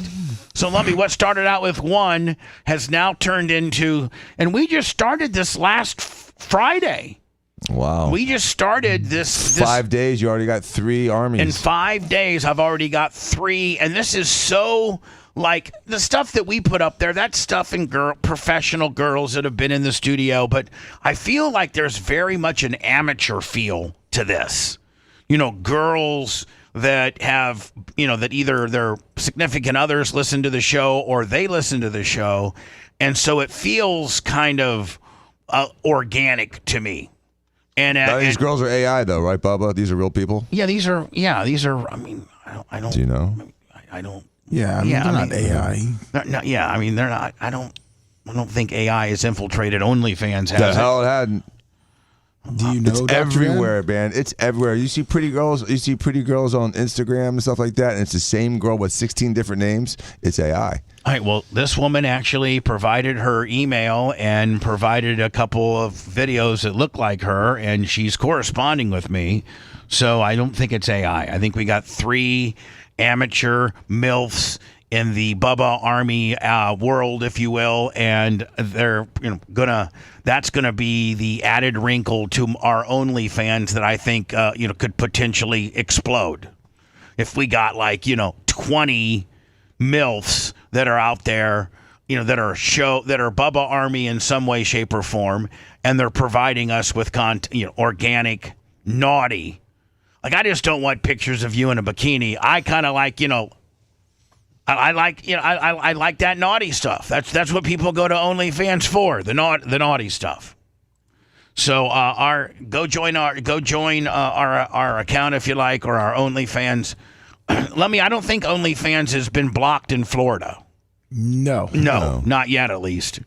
So, Lumpy, what started out with 1 has now turned into, and we just started this last Friday. Wow. We just started this 5 days, you already got 3 armies. In 5 days, I've already got 3, and this is so... Like the stuff that we put up there, that's stuff in professional girls that have been in the studio. But I feel like there's very much an amateur feel to this. Girls that have, that either their significant others listen to the show or they listen to the show. And so it feels kind of organic to me. And these girls are AI though, right, Bubba? These are real people? Yeah, these are, I mean, I don't. Do you know? I don't. Yeah, they're not AI. Yeah, I mean, they're not. I don't think AI has infiltrated OnlyFans. The hell it hadn't. Do you know? It's Dr. everywhere, Dan? man. It's everywhere. You see pretty girls. You see pretty girls on Instagram and stuff like that, and it's the same girl with 16 different names. It's AI. All right. Well, this woman actually provided her email and provided a couple of videos that look like her, and she's corresponding with me. So I don't think it's AI. I think we got 3 amateur MILFs in the Bubba Army world, if you will, and they're that's gonna be the added wrinkle to our OnlyFans that I think could potentially explode. If we got 20 MILFs that are out there, that are Bubba Army in some way, shape, or form, and they're providing us with organic, naughty. I just don't want pictures of you in a bikini. I kind of like, I like that naughty stuff. That's what people go to OnlyFans for, the naughty stuff. So go join our account if you like, or our OnlyFans. I don't think OnlyFans has been blocked in Florida. No, not yet at least.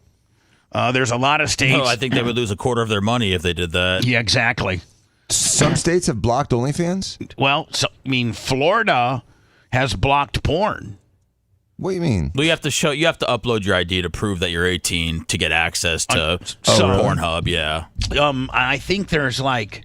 There's a lot of states. No, I think they would lose a quarter of their money if they did that. Yeah, exactly. Some states have blocked OnlyFans? Well, Florida has blocked porn. What do you mean? Well, you have to upload your ID to prove that you're 18 to get access to Pornhub. Yeah. I think there's the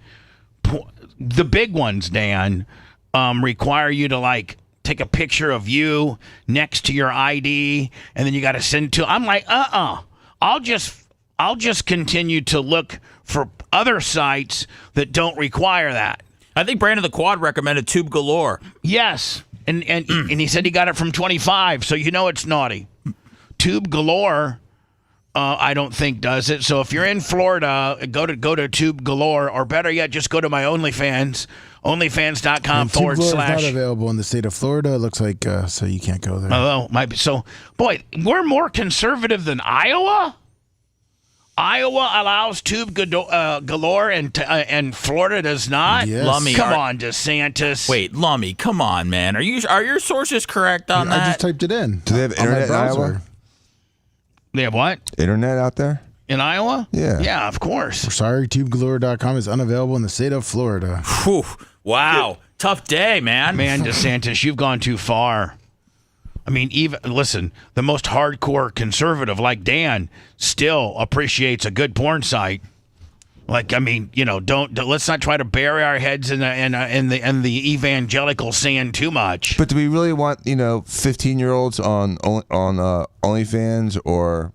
big ones, Dan, require you to take a picture of you next to your ID, and then you got to send it to. I'm like, I'll just continue to look for other sites that don't require that. I think Brandon the Quad recommended Tube Galore. Yes. And he said he got it from 25, so it's naughty. Tube Galore, I don't think does it. So if you're in Florida, go to Tube Galore, or better yet, just go to my OnlyFans, onlyfans.com / Tube Galore is not available in the state of Florida. It looks like so you can't go there. Oh, might be. So, boy, we're more conservative than Iowa. Iowa allows Tube Galore, and Florida does not. Yes. Lummy, come on, DeSantis. Wait, Lummy, come on, man. Are your sources correct on that? I just typed it in. Do they have internet in Iowa? They have what? Internet out there? In Iowa? Yeah. Yeah, of course. We're sorry, TubeGalore.com is unavailable in the state of Florida. Whew. Wow. Tough day, man. Man, DeSantis, you've gone too far. I mean, listen, the most hardcore conservative like Dan still appreciates a good porn site. Don't let's not try to bury our heads in the evangelical sand too much. But do we really want 15-year-olds on OnlyFans or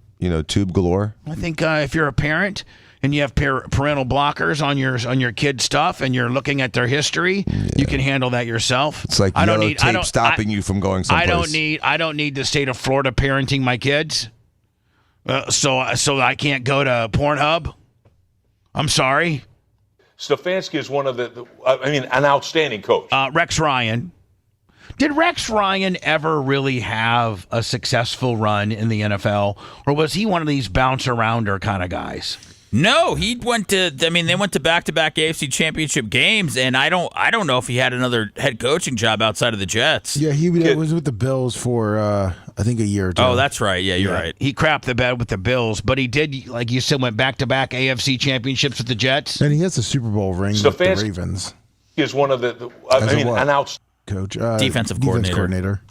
Tube Galore? I think if you're a parent and you have parental blockers on your kid's stuff and you're looking at their history, you can handle that yourself. It's like yellow tape stopping you from going someplace. I don't need the state of Florida parenting my kids, so I can't go to Pornhub. I'm sorry. Stefanski is one of an outstanding coach. Rex Ryan. Did Rex Ryan ever really have a successful run in the NFL, or was he one of these bounce-arounder kind of guys? No, they went to back-to-back AFC Championship games, and I don't know if he had another head coaching job outside of the Jets. Yeah, he was with the Bills for I think a year or two. Oh, that's right. Yeah, you're right. He crapped the bed with the Bills, but he did, like you said, went back-to-back AFC Championships with the Jets. And he has a Super Bowl ring with the Ravens. He is one of an outstanding coordinator.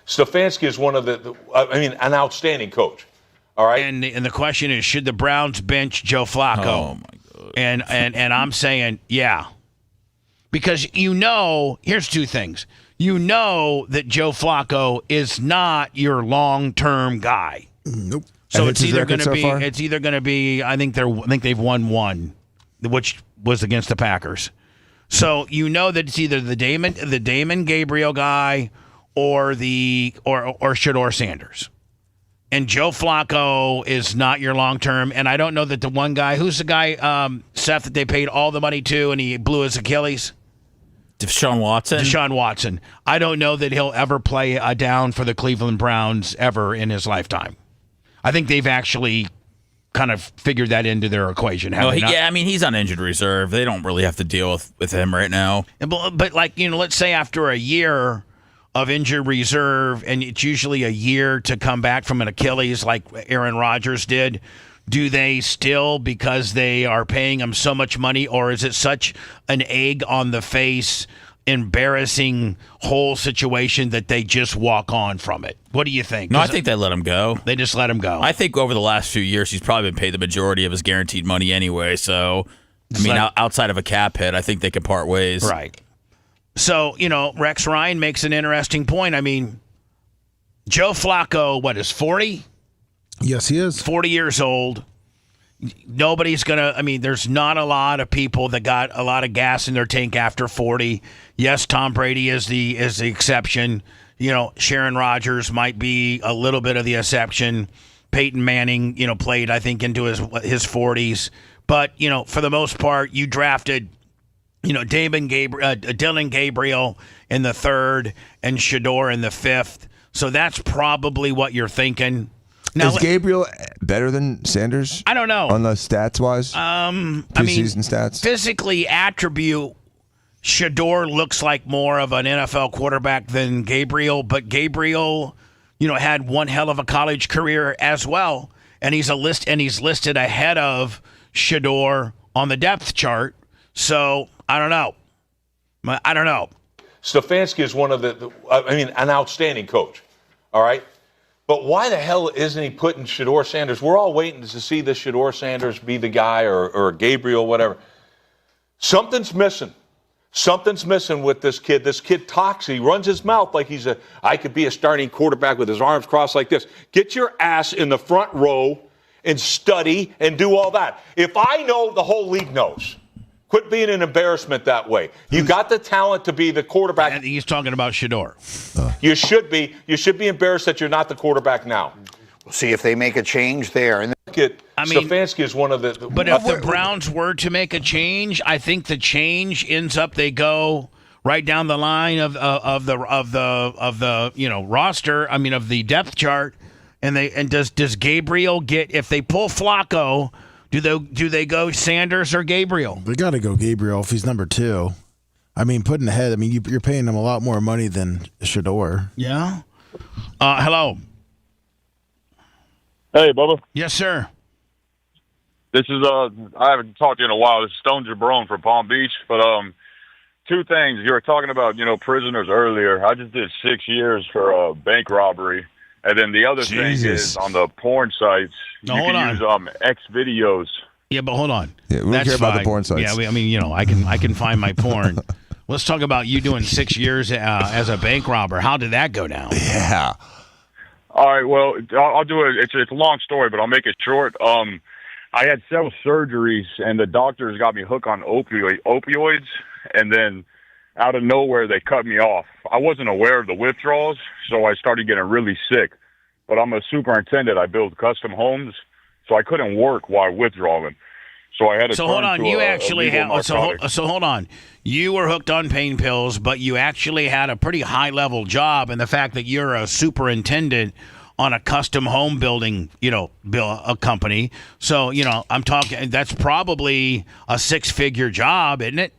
Stefanski is one of an outstanding coach. All right. And the question is, should the Browns bench Joe Flacco? Oh my God. And I'm saying, yeah. Because here's two things. That Joe Flacco is not your long-term guy. Nope. So it's either going to be I think they've won one, which was against the Packers. So that it's either the Damon Gabriel guy or Shedeur Sanders. And Joe Flacco is not your long-term. And I don't know that the one guy, who's the guy, Seth, that they paid all the money to and he blew his Achilles? Deshaun Watson. I don't know that he'll ever play a down for the Cleveland Browns ever in his lifetime. I think they've actually kind of figured that into their equation. He's on injured reserve. They don't really have to deal with him right now. But let's say after a year of injured reserve, and it's usually a year to come back from an Achilles like Aaron Rodgers did, do they still, because they are paying him so much money, or is it such an egg on the face, embarrassing whole situation that they just walk on from it? What do you think? No, I think they let him go. They just let him go. I think over the last few years, he's probably been paid the majority of his guaranteed money anyway. So, outside of a cap hit, I think they can part ways. Right. So, Rex Ryan makes an interesting point. I mean, Joe Flacco, is 40? Yes, he is. 40 years old. Nobody's going to, there's not a lot of people that got a lot of gas in their tank after 40. Yes, Tom Brady is the exception. Sharon Rodgers might be a little bit of the exception. Peyton Manning, played, I think, into his 40s. But, for the most part, you drafted, Dylan Gabriel in the 3rd and Shador in the 5th. So that's probably what you're thinking. Now, is Gabriel better than Sanders? I don't know. On the stats-wise? Preseason stats? Physically, attribute, Shador looks like more of an NFL quarterback than Gabriel, but Gabriel, had one hell of a college career as well, and he's listed ahead of Shador on the depth chart. So I don't know. Stefanski is one of an outstanding coach. All right. But why the hell isn't he putting Shador Sanders? We're all waiting to see the Shador Sanders be the guy or Gabriel, whatever. Something's missing. Something's missing with this kid. This kid talks. He runs his mouth like I could be a starting quarterback with his arms crossed like this. Get your ass in the front row and study and do all that. If I know, the whole league knows. Quit being an embarrassment that way. You got the talent to be the quarterback. And he's talking about Shador. You should be. You should be embarrassed that you're not the quarterback now. We'll see if they make a change there. And Stefanski is one of the. But if the Browns were to make a change, I think the change ends up they go right down the line of the roster. Of the depth chart, and does Gabriel get, if they pull Flacco? Do they go Sanders or Gabriel? They got to go Gabriel if he's number 2. Putting ahead. You're paying him a lot more money than Shador. Yeah. Hello. Hey, Bubba. Yes, sir. This is I haven't talked to you in a while. This is Stone Jabrone from Palm Beach. But 2 things. You were talking about prisoners earlier. I just did 6 years for bank robbery. And then the other thing is on the porn sites, you can use X videos. Yeah, but hold on. Yeah, we don't care about the porn sites. Yeah, I can find my porn. Let's talk about you doing 6 years as a bank robber. How did that go down? Yeah. All right, well, I'll do it. It's a long story, but I'll make it short. I had several surgeries, and the doctors got me hooked on opioids, and then out of nowhere, they cut me off. I wasn't aware of the withdrawals, so I started getting really sick. But I'm a superintendent. I build custom homes, so I couldn't work while withdrawing. So I had to. So hold on, you actually had. So hold on, you were hooked on pain pills, but you actually had a pretty high level job, and the fact that you're a superintendent on a custom home building, a company. So I'm talking. That's probably a 6-figure job, isn't it?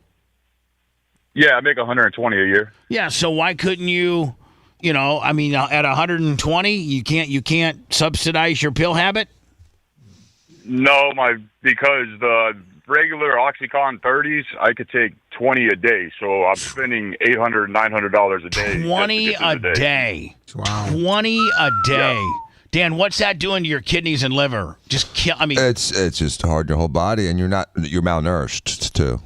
Yeah, I make $120 a year. Yeah, so why couldn't you? At 120, you can't subsidize your pill habit. No, because the regular OxyContin 30s, I could take 20 a day. So I'm spending $800, $900 a day. 20 a day. Wow. 20 a day. Yeah. Dan, what's that doing to your kidneys and liver? Just kill. It's just hard on your whole body, and you're malnourished too.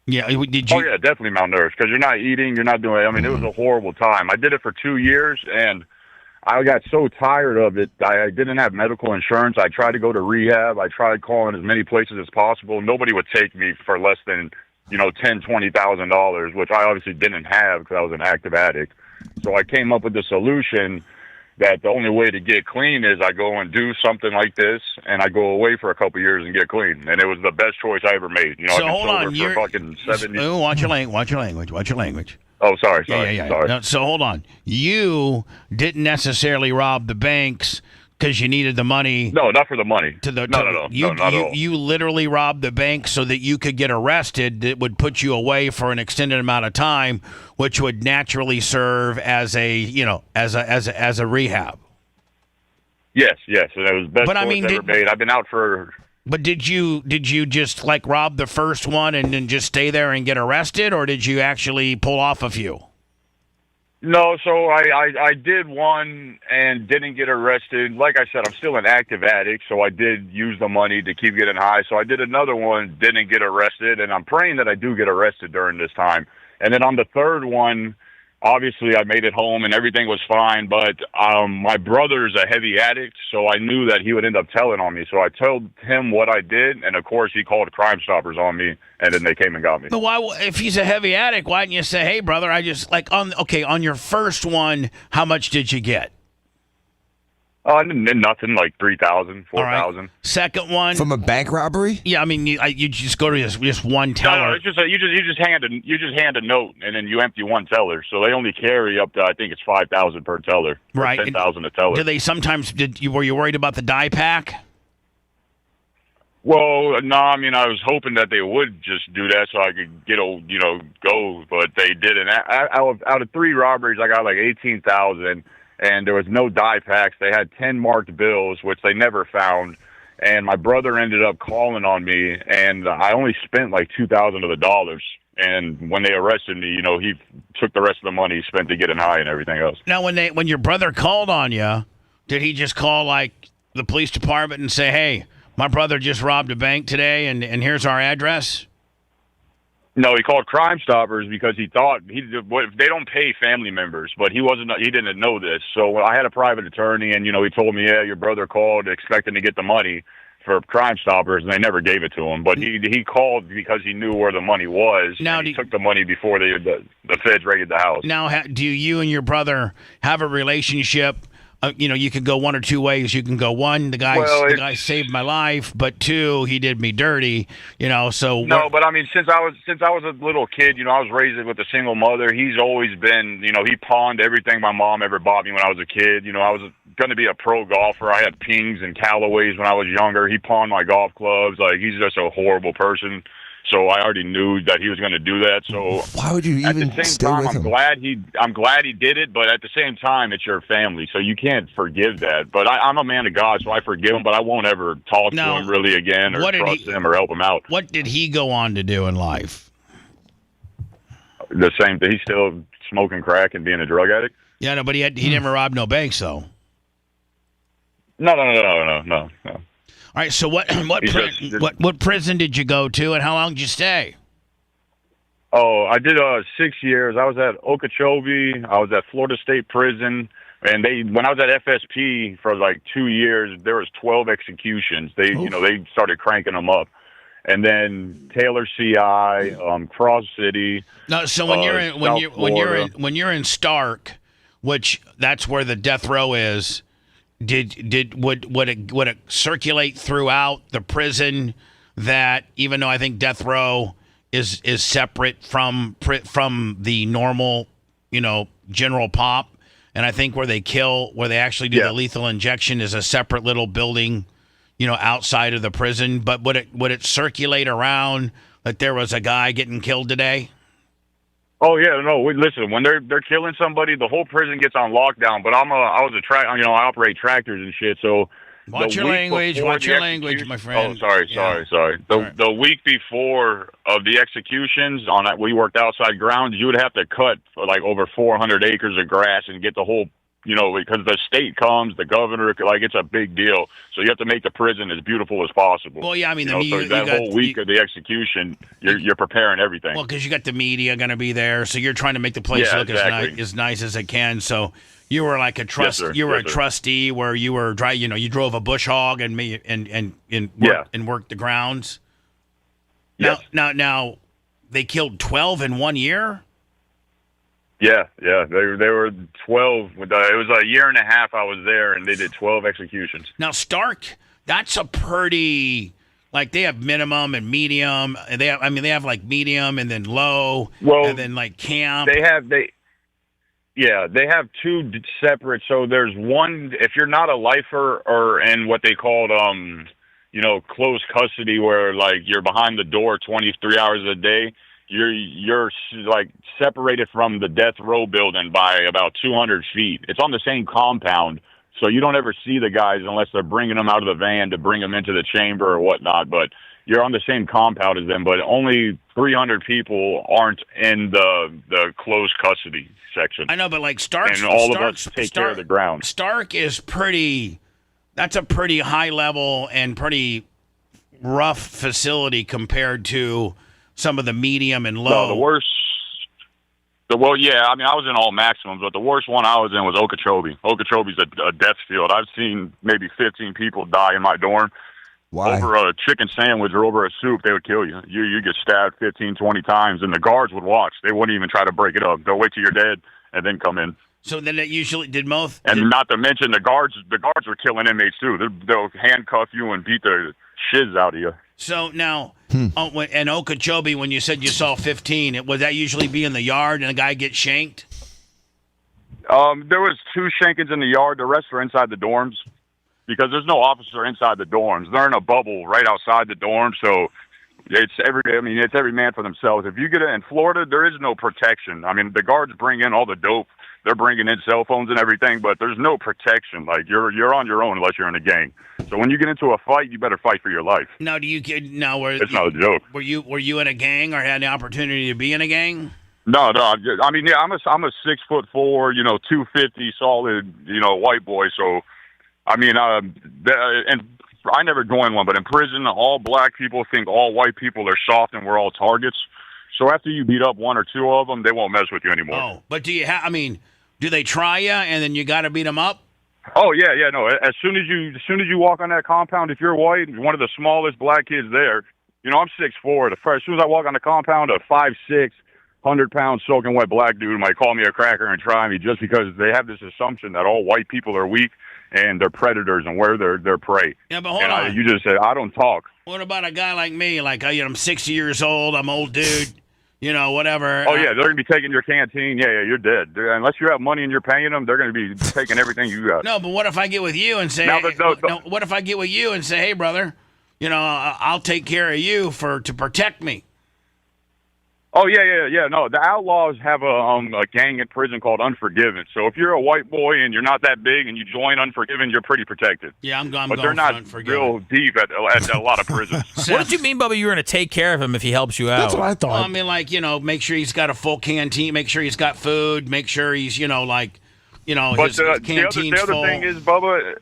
Yeah, did you? Oh yeah, definitely malnourished because you're not eating, you're not doing. It was a horrible time. I did it for 2 years, and I got so tired of it. I didn't have medical insurance. I tried to go to rehab. I tried calling as many places as possible. Nobody would take me for less than $10,000-$20,000, which I obviously didn't have because I was an active addict. So I came up with the solution that the only way to get clean is I go and do something like this, and I go away for a couple of years and get clean. And it was the best choice I ever made. So hold on, you're fucking 70. Watch your language. Oh, sorry. Yeah. Sorry. No, so hold on. You didn't necessarily rob the banks because you needed the money. No, not for the money. No. Not at all. You literally robbed the bank so that you could get arrested. That would put you away for an extended amount of time, which would naturally serve as a rehab. Yes, and it was the best choice ever made. I've been out for. But did you just rob the first one and then just stay there and get arrested, or did you actually pull off a few? No, so I did one and didn't get arrested. Like I said, I'm still an active addict, so I did use the money to keep getting high. So I did another one, didn't get arrested, and I'm praying that I do get arrested during this time. And then on the third one, obviously I made it home and everything was fine, but my brother's a heavy addict, so I knew that he would end up telling on me. So I told him what I did, and of course he called Crime Stoppers on me, and then they came and got me. But why, if he's a heavy addict, why didn't you say, hey, brother, I just, like, on your first one, how much did you get? Nothing, like 3,000, 4,000. Right. Second one from a bank robbery. Yeah, I mean, you just go to just one teller. No, it's just you just hand a note and then you empty one teller. So they only carry up to, I think it's 5,000 per teller, right? 10,000 a teller. Do they sometimes? Were you worried about the die pack? Well, no, I mean, I was hoping that they would just do that so I could go, but they didn't. Out of 3 robberies, I got like 18,000. And there was no die packs. They had 10 marked bills, which they never found. And my brother ended up calling on me, and I only spent like $2,000 of the dollars. And when they arrested me, he took the rest of the money he spent to get high and everything else. Now, when your brother called on you, did he just call like the police department and say, "Hey, my brother just robbed a bank today, and here's our address"? No, he called Crime Stoppers because he thought they don't pay family members, but he didn't know this. So I had a private attorney, and he told me, yeah, your brother called expecting to get the money for Crime Stoppers, and they never gave it to him. But he called because he knew where the money was. Now he took the money before the feds raided the house. Now, do you and your brother have a relationship? You can go one or two ways. You can go, one, the guy saved my life, but 2, he did me dirty. So no, but I mean, since I was a little kid, I was raised with a single mother. He's always been, he pawned everything my mom ever bought me when I was a kid. I was going to be a pro golfer. I had pings and Callaways when I was younger. He pawned my golf clubs. Like, he's just a horrible person. So I already knew that he was going to do that. So why would you even at the same stay time, with him? I'm glad he did it, but at the same time, it's your family, so you can't forgive that. But I'm a man of God, so I forgive him, but I won't ever talk to him really again or trust him or help him out. What did he go on to do in life? The same thing. He's still smoking crack and being a drug addict. Yeah, no, but he never robbed no banks, though. No. All right, so what prison did you go to, and how long did you stay? Oh, I did 6 years. I was at Okeechobee. I was at Florida State Prison, and when I was at FSP for like 2 years, there was 12 executions. They started cranking them up, and then Taylor CI, Cross City. No, so when you're in Stark, which that's where the death row is. Would it circulate throughout the prison that even though I think death row is separate from the normal, general pop, and I think where they actually do the lethal injection is a separate little building, outside of the prison. But would it circulate around that there was a guy getting killed today? Oh yeah, no. Listen, when they're killing somebody, the whole prison gets on lockdown. But I operate tractors and shit. So watch your language, my friend. Oh, sorry. The week before of the executions, we worked outside grounds. You would have to cut like over 400 acres of grass and get the whole. Because the state comes, the governor, it's a big deal. So you have to make the prison as beautiful as possible. Well, yeah, I mean, so that whole week of the execution, you're preparing everything. Well, because you got the media going to be there, so you're trying to make the place look as nice as it can. So you were like a trustee where you were you drove a bush hog and worked the grounds. Now they killed 12 in 1 year. Yeah. They were 12. It was a year and a half I was there, and they did 12 executions. Now, Stark, that's a pretty, they have minimum and medium. They have like medium and then low, and then like camp. They have 2 separate. So there's one, if you're not a lifer or in what they called, close custody, where like you're behind the door 23 hours a day. You're like separated from the death row building by about 200 feet. It's on the same compound, so you don't ever see the guys unless they're bringing them out of the van to bring them into the chamber or whatnot. But you're on the same compound as them. But only 300 people aren't in the closed custody section. I know, but like Stark, and all of us take care of the ground. Stark is pretty. That's a pretty high level and pretty rough facility compared to some of the medium and low. No, Well, yeah, I mean, I was in all maximums, but the worst one I was in was Okeechobee. Okeechobee's a death field. I've seen maybe 15 people die in my dorm. Why? Over a chicken sandwich or over a soup, they would kill you. You get stabbed 15, 20 times, and the guards would watch. They wouldn't even try to break it up. They'll wait till you're dead and then come in. So then it usually did most. And not to mention the guards were killing inmates too. They'll handcuff you and beat the shiz out of you. So now, in Okeechobee, when you said you saw 15, would that usually be in the yard and a guy get shanked? There was 2 shankings in the yard. The rest are inside the dorms because there's no officer inside the dorms. They're in a bubble right outside the dorm, so it's every man for themselves. If you get it in Florida, there is no protection. I mean, the guards bring in all the dope. They're bringing in cell phones and everything, but there's no protection. Like you're on your own unless you're in a gang. So when you get into a fight, you better fight for your life. Now, it's not a joke. Were you in a gang or had the opportunity to be in a gang? No. I mean, yeah, I'm a 6'4", 250 solid, white boy. So, I mean, and I never joined one, but in prison, all black people think all white people are soft and we're all targets. So after you beat up 1 or 2 of them, they won't mess with you anymore. Oh, but do they try you and then you got to beat them up? Oh yeah, no. As soon as you walk on that compound, if you're white, one of the smallest black kids there, I'm 6'4". As soon as I walk on the compound, a 5'6", 100-pound soaking wet black dude might call me a cracker and try me just because they have this assumption that all white people are weak and they're predators and we're their prey. Yeah, but hold on. You just said I don't talk. What about a guy like me? Like I'm 60 years old. I'm an old dude. Whatever. Oh, yeah, they're going to be taking your canteen. Yeah, you're dead. Unless you have money and you're paying them, they're going to be taking everything you got. No, but what if I get with you and say, what if I get with you and say, hey, brother, I'll take care of you to protect me? Oh, yeah. No, the Outlaws have a gang in prison called Unforgiven. So if you're a white boy and you're not that big and you join Unforgiven, you're pretty protected. Yeah, I'm going But they're not real deep at a lot of prisons. What did you mean, Bubba? You were going to take care of him if he helps you out? That's what I thought. Well, I mean, make sure he's got a full canteen, make sure he's got food, make sure he's, his canteen's the other thing is, Bubba,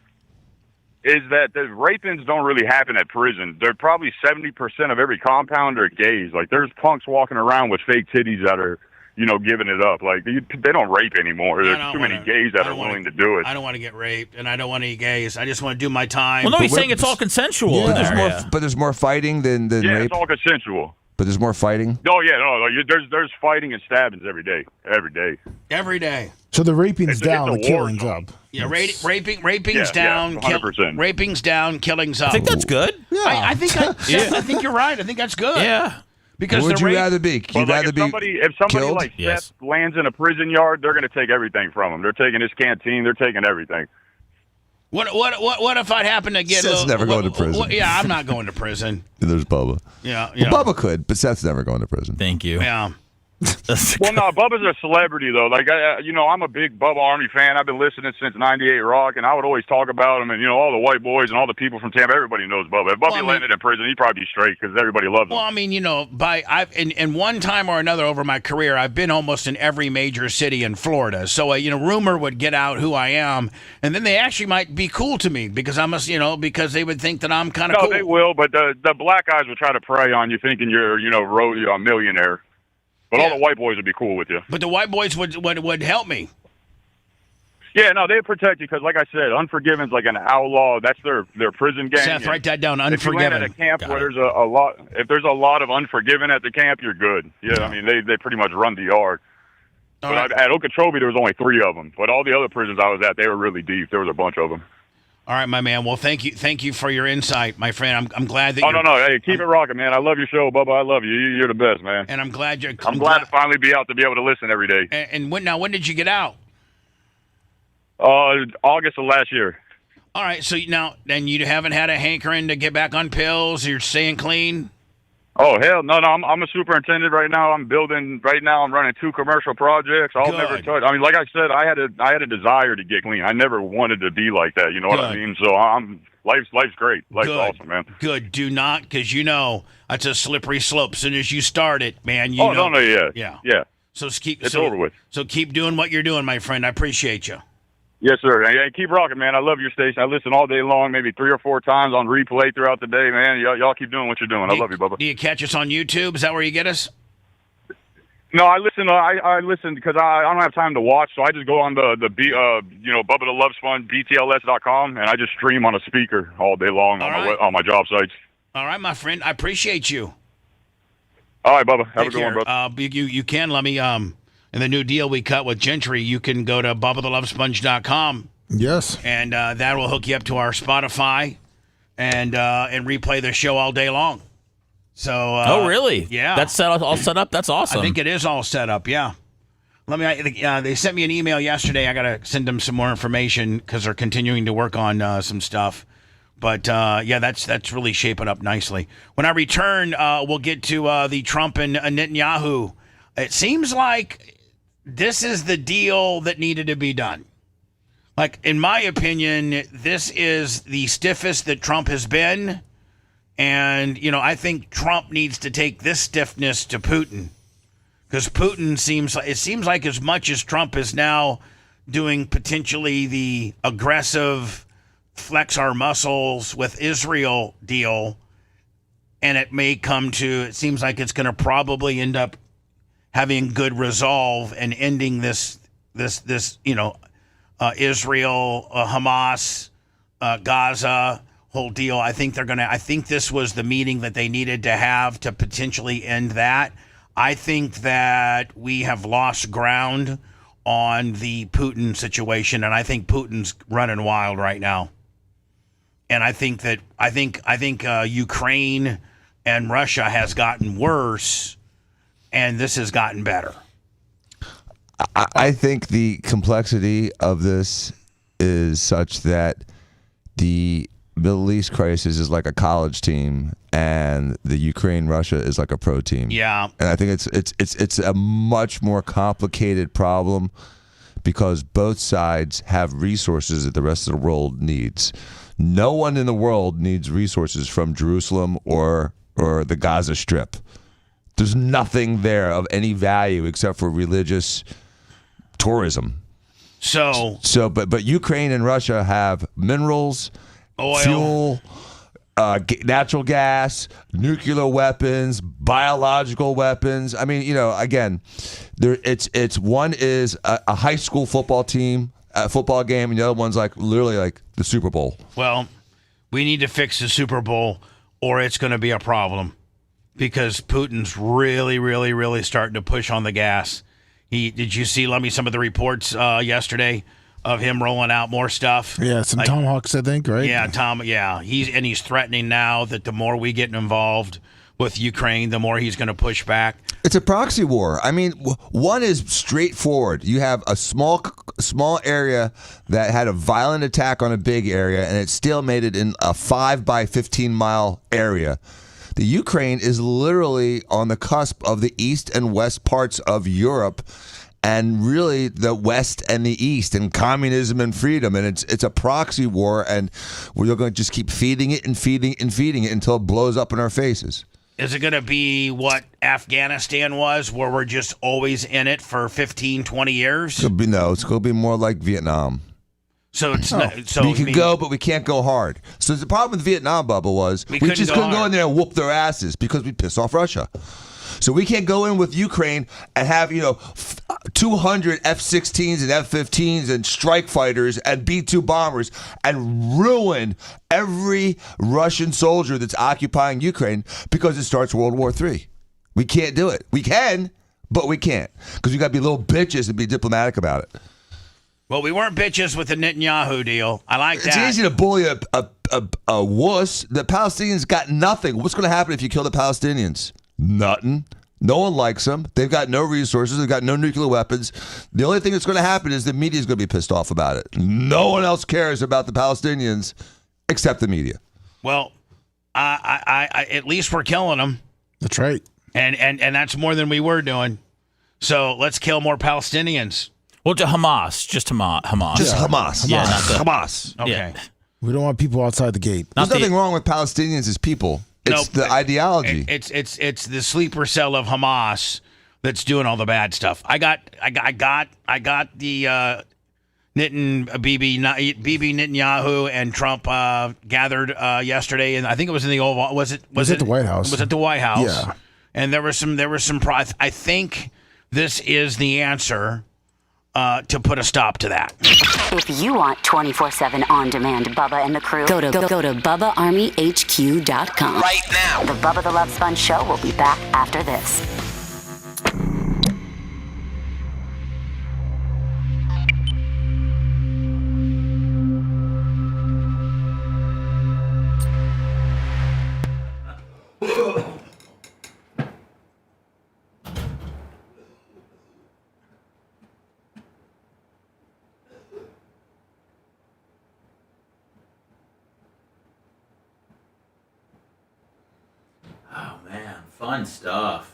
is that the rape-ins don't really happen at prison. They're probably 70% of every compound are gays. Like, there's punks walking around with fake titties that are, giving it up. Like, they don't rape anymore. There's too many gays that are willing to do it. I don't want to get raped, and I don't want any gays. I just want to do my time. Well, no, he's saying it's all consensual. Yeah, but there's more fighting than rape. It's all consensual. But there's more fighting? Oh, yeah, no. There's fighting and stabbings every day. Every day. So the raping's down, the killing's up. Yeah, raping's down. 100%. Raping's down, killing's up. I think that's good. Yeah. I think you're right. I think that's good. Yeah. Because would you rather be? If somebody killed? like Seth lands in a prison yard, they're going to take everything from him. They're taking his canteen. They're taking everything. What if I happen to get? Seth's never going to prison. Yeah, I'm not going to prison. There's Bubba. Yeah. Well, Bubba could, but Seth's never going to prison. Thank you. Yeah. Well, no, Bubba's a celebrity, though. Like, I'm a big Bubba Army fan. I've been listening since 98 Rock, and I would always talk about him. And, all the white boys and all the people from Tampa, everybody knows Bubba. If Bubba landed in prison, he'd probably be straight because everybody loves him. Well, I mean, in one time or another over my career, I've been almost in every major city in Florida. So, rumor would get out who I am, and then they actually might be cool to me because because they would think that I'm kind of cool. No, they will, but the black guys would try to prey on you thinking you're, a millionaire. But all the white boys would be cool with you. But the white boys would help me. Yeah, no, they protect you because, like I said, Unforgiven's like an outlaw. That's their prison gang. Seth, write that down. Unforgiven. If you land at a camp where there's a lot, if there's a lot of Unforgiven at the camp, you're good. Yeah, I mean they pretty much run the yard. But at Okeechobee, there was only 3 of them. But all the other prisons I was at, they were really deep. There was a bunch of them. All right, my man. Well, thank you for your insight, my friend. I'm glad that. Oh no, hey, keep it rocking, man. I love your show, Bubba. I love you. You're the best, man. And I'm glad you're. I'm glad to finally be out to be able to listen every day. And when did you get out? August of last year. All right, so now then you haven't had a hankering to get back on pills. You're staying clean. Oh hell no! I'm a superintendent right now. I'm building right now. I'm running 2 commercial projects. I'll never touch. I mean, like I said, I had a desire to get clean. I never wanted to be like that. You know what I mean? So life's great. Life's awesome, man. Good. Do not, because that's a slippery slope. As soon as you start it, man, yeah. So it's over with. So keep doing what you're doing, my friend. I appreciate you. Yes, sir. Hey, keep rocking, man. I love your station. I listen all day long, maybe 3 or 4 times on replay throughout the day, man. Y'all keep doing what you're doing. I love you, Bubba. Do you catch us on YouTube? Is that where you get us? No, I listen. I listen because I don't have time to watch, so I just go on the Bubba the Love Sponge, BTLS.com, and I just stream on a speaker all day long on my job sites. All right, my friend. I appreciate you. All right, Bubba. Have Take a good care. one, brother. You can let me in the new deal we cut with Gentry. You can go to BubbaTheLoveSponge.com. Yes, and that will hook you up to our Spotify and replay the show all day long. So, oh really? Yeah, that's all set up. That's awesome. I think it is all set up. Yeah. They sent me an email yesterday. I gotta send them some more information because they're continuing to work on some stuff. But that's really shaping up nicely. When I return, we'll get to the Trump and Netanyahu. It seems like this is the deal that needed to be done. Like, in my opinion, this is the stiffest that Trump has been. And, I think Trump needs to take this stiffness to Putin. Because Putin seems like as much as Trump is now doing potentially the aggressive flex our muscles with Israel deal, and it seems like it's going to probably end up having good resolve and ending this Israel, Hamas, Gaza whole deal. I think this was the meeting that they needed to have to potentially end that. I think that we have lost ground on the Putin situation, and I think Putin's running wild right now. And I think Ukraine and Russia has gotten worse, and this has gotten better. I think the complexity of this is such that the Middle East crisis is like a college team, and the Ukraine-Russia is like a pro team. Yeah, and I think it's a much more complicated problem because both sides have resources that the rest of the world needs. No one in the world needs resources from Jerusalem or the Gaza Strip. There's nothing there of any value except for religious tourism. But Ukraine and Russia have minerals, oil, fuel, natural gas, nuclear weapons, biological weapons. I mean, again, one is a high school football team, a football game, and the other one's literally like the Super Bowl. Well, we need to fix the Super Bowl, or it's going to be a problem because Putin's really, really, really starting to push on the gas. Did you see, some of the reports yesterday of him rolling out more stuff? Yeah, some Tomahawks, I think, right? Yeah, he's threatening now that the more we get involved with Ukraine, the more he's going to push back. It's a proxy war. I mean, one is straightforward. You have a small area that had a violent attack on a big area, and it still made it in a 5 by 15 mile area. The Ukraine is literally on the cusp of the east and west parts of Europe, and really the west and the east, and communism and freedom. And it's a proxy war, and we're going to just keep feeding it and feeding it and feeding it until it blows up in our faces. Is it going to be what Afghanistan was, where we're just always in it for 15, 20 years? It's going to be more like Vietnam. So it's we can go, but we can't go hard. So the problem with Vietnam, Bubba, was we just couldn't go in there and whoop their asses because we pissed off Russia. So we can't go in with Ukraine and have 200 F-16s and F-15s and strike fighters and B-2 bombers and ruin every Russian soldier that's occupying Ukraine because it starts World War III. We can't do it. We can, but we can't because we got to be little bitches and be diplomatic about it. Well, we weren't bitches with the Netanyahu deal. I like that. It's easy to bully a wuss. The Palestinians got nothing. What's going to happen if you kill the Palestinians? Nothing. No one likes them. They've got no resources. They've got no nuclear weapons. The only thing that's going to happen is the media is going to be pissed off about it. No one else cares about the Palestinians except the media. Well, I at least we're killing them. That's right. And that's more than we were doing. So let's kill more Palestinians. Well, just Hamas. Just Hamas. Just Hamas. Yeah, Hamas. Okay. Yeah. We don't want people outside the gate. There's nothing wrong with Palestinians as people. It's the ideology. It's the sleeper cell of Hamas that's doing all the bad stuff. I got the Bibi Netanyahu and Trump gathered yesterday, and I think it was in the Oval. Was it at the White House? It was at the White House. Yeah. And there was some. I think this is the answer to put a stop to that. If you want 24/7 on-demand Bubba and the crew, go to BubbaArmyHQ.com. Right now. The Bubba the Love Sponge Show will be back after this. Oh man, fun stuff.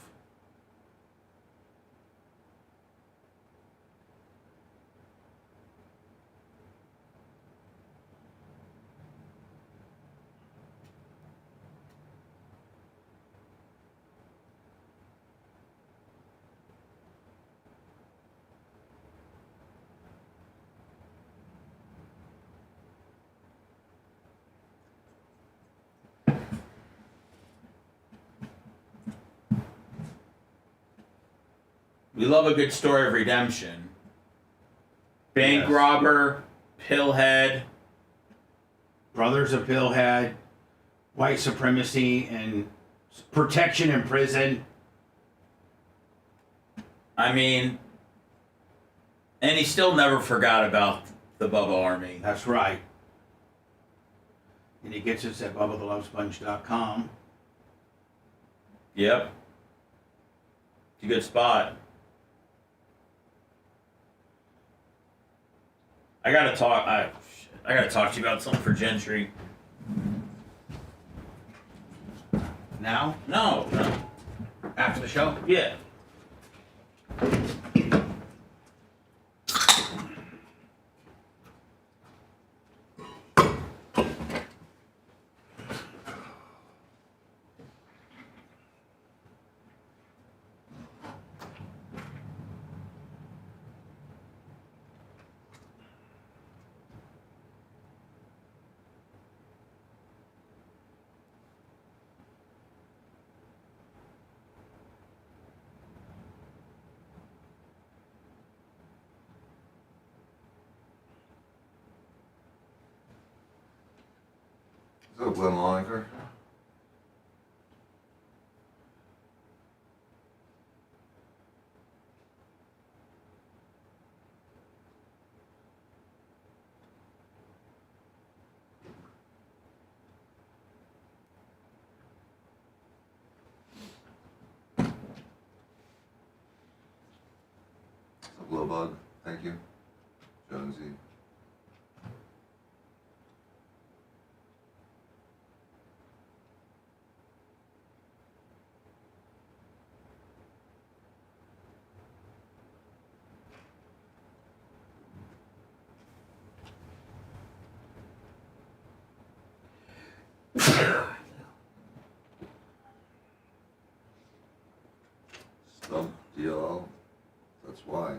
We love a good story of redemption. Bank robber, pillhead, Brothers of Pillhead, white supremacy, and protection in prison. I mean, and he still never forgot about the Bubba Army. That's right. And he gets us at BubbaTheLoveSponge.com. Yep. It's a good spot. I gotta talk to you about something for Gentry. Now? No. After the show? Yeah. Is that a Glen Longer? Glow bug, thank you. Jonesy. Stump DLL. That's why.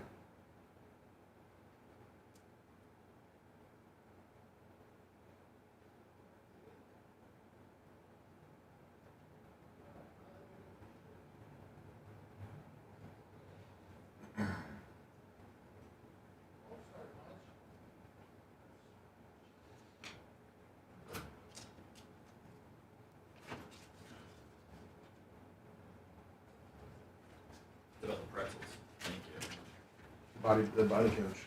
About the pretzels. Thank you. The body coach.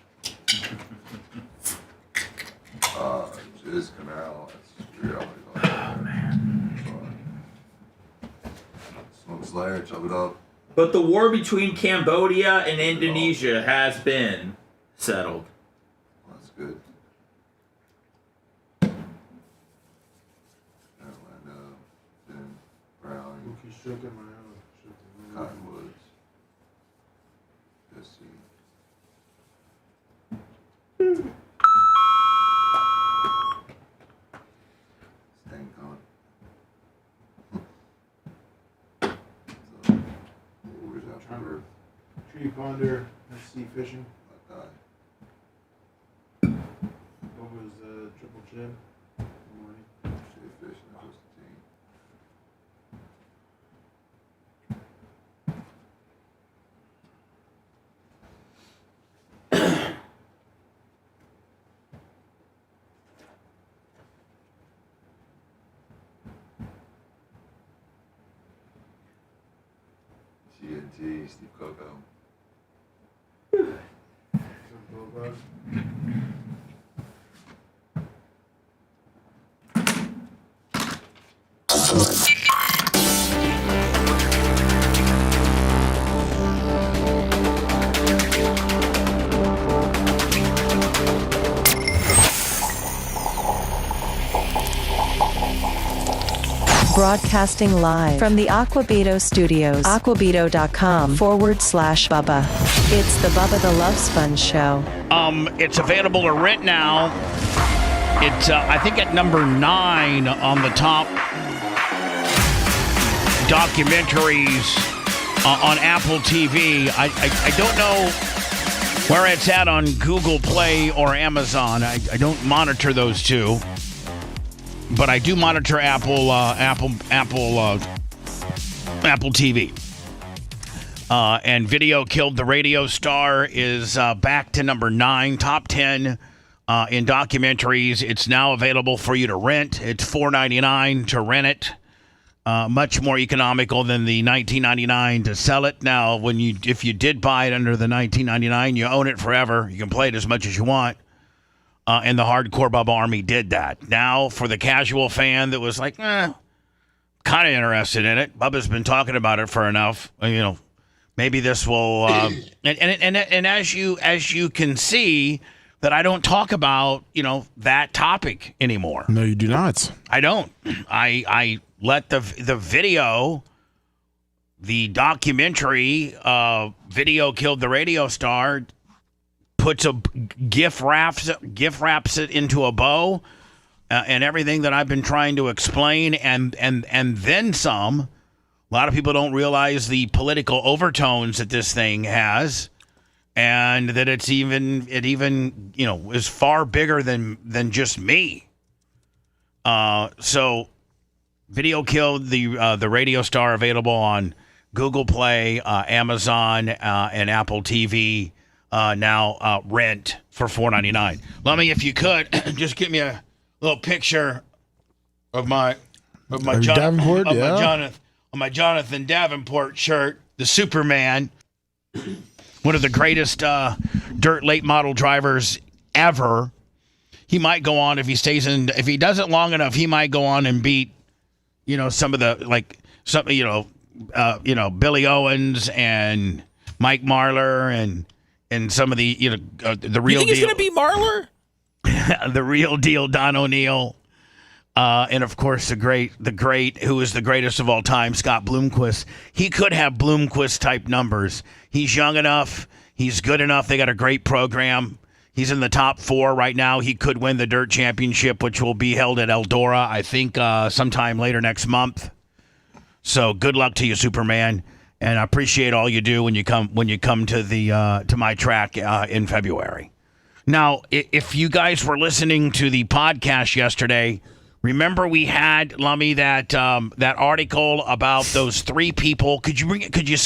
Jizz Canal. That's real. Oh man. Smoke Slayer, chop it up. But the war between Cambodia and Indonesia has been settled. That's good. Atlanta, Finn, Brown, Cottonwoods, Jesse. Stancon. So, where's after Tree Ponder, SC Fishing. Black What was Triple Chin? Good morning. Shea Fish and just a team. TNT, Steve Coco. Broadcasting live from the Aquabito Studios. Aquabito.com/Bubba. It's the Bubba the Love Sponge Show. It's available to rent now. It's, I think, at number 9 on the top documentaries on Apple TV. I don't know where it's at on Google Play or Amazon. I don't monitor those two. But I do monitor Apple TV. And Video Killed the Radio Star is back to number 9, top 10 in documentaries. It's now available for you to rent. It's $4.99 to rent it. Much more economical than the $19.99 to sell it. Now, if you did buy it under the $19.99, you own it forever. You can play it as much as you want. And the hardcore Bubba Army did that. Now, for the casual fan that was like, kind of interested in it, Bubba's been talking about it for enough. Maybe this will. And as you can see, that I don't talk about that topic anymore. No, you do not. I don't. I let the video, the documentary, Video Killed the Radio Star. Puts gift wraps it into a bow, and everything that I've been trying to explain, and then some. A lot of people don't realize the political overtones that this thing has, and that it even is far bigger than just me. So, Video Killed the Radio Star, available on Google Play, Amazon, and Apple TV. Now rent for $4.99. Let me, if you could, just give me a little picture of my Davenport, my Jonathan Davenport shirt, the Superman, one of the greatest dirt late model drivers ever. He might go on, if he does it long enough, he might go on and beat some of the Billy Owens and Mike Marlar and some of the the real deal. You think he's going to be Marlar? The real deal, Don O'Neill, and of course the great, who is the greatest of all time, Scott Bloomquist. He could have Bloomquist type numbers. He's young enough. He's good enough. They got a great program. He's in the top 4 right now. He could win the Dirt Championship, which will be held at Eldora, I think, sometime later next month. So good luck to you, Superman. And I appreciate all you do when you come to the to my track in February. Now, if you guys were listening to the podcast yesterday, remember we had, Lummy, that article about those 3 people. Could you bring it? Could you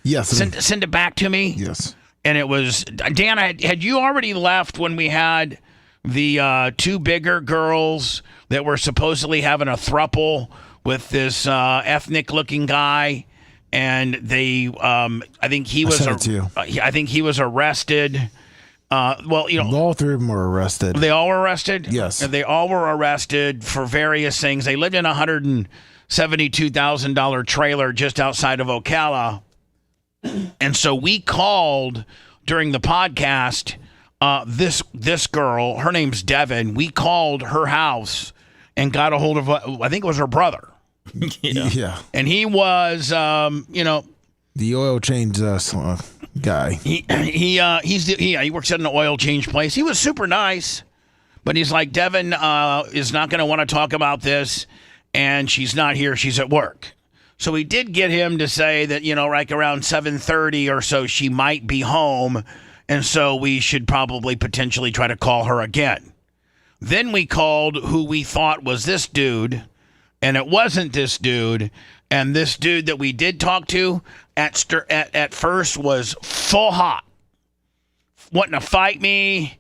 yes, send it back to me? Yes. And it was Dan. Had you already left when we had the 2 bigger girls that were supposedly having a throuple with this ethnic-looking guy? And they, I think he was arrested. All 3 of them were arrested. They all were arrested? Yes. And they all were arrested for various things. They lived in a $172,000 trailer just outside of Ocala. And so we called during the podcast this girl. Her name's Devin. We called her house and got a hold of, I think it was her brother. Yeah. And he was, the oil change guy. He works at an oil change place. He was super nice, but he's like, Devin is not going to want to talk about this, and she's not here. She's at work. So we did get him to say that, like around 7:30 or so, she might be home, and so we should probably potentially try to call her again. Then we called who we thought was this dude, and it wasn't this dude. And this dude that we did talk to at first was full hot, wanting to fight me.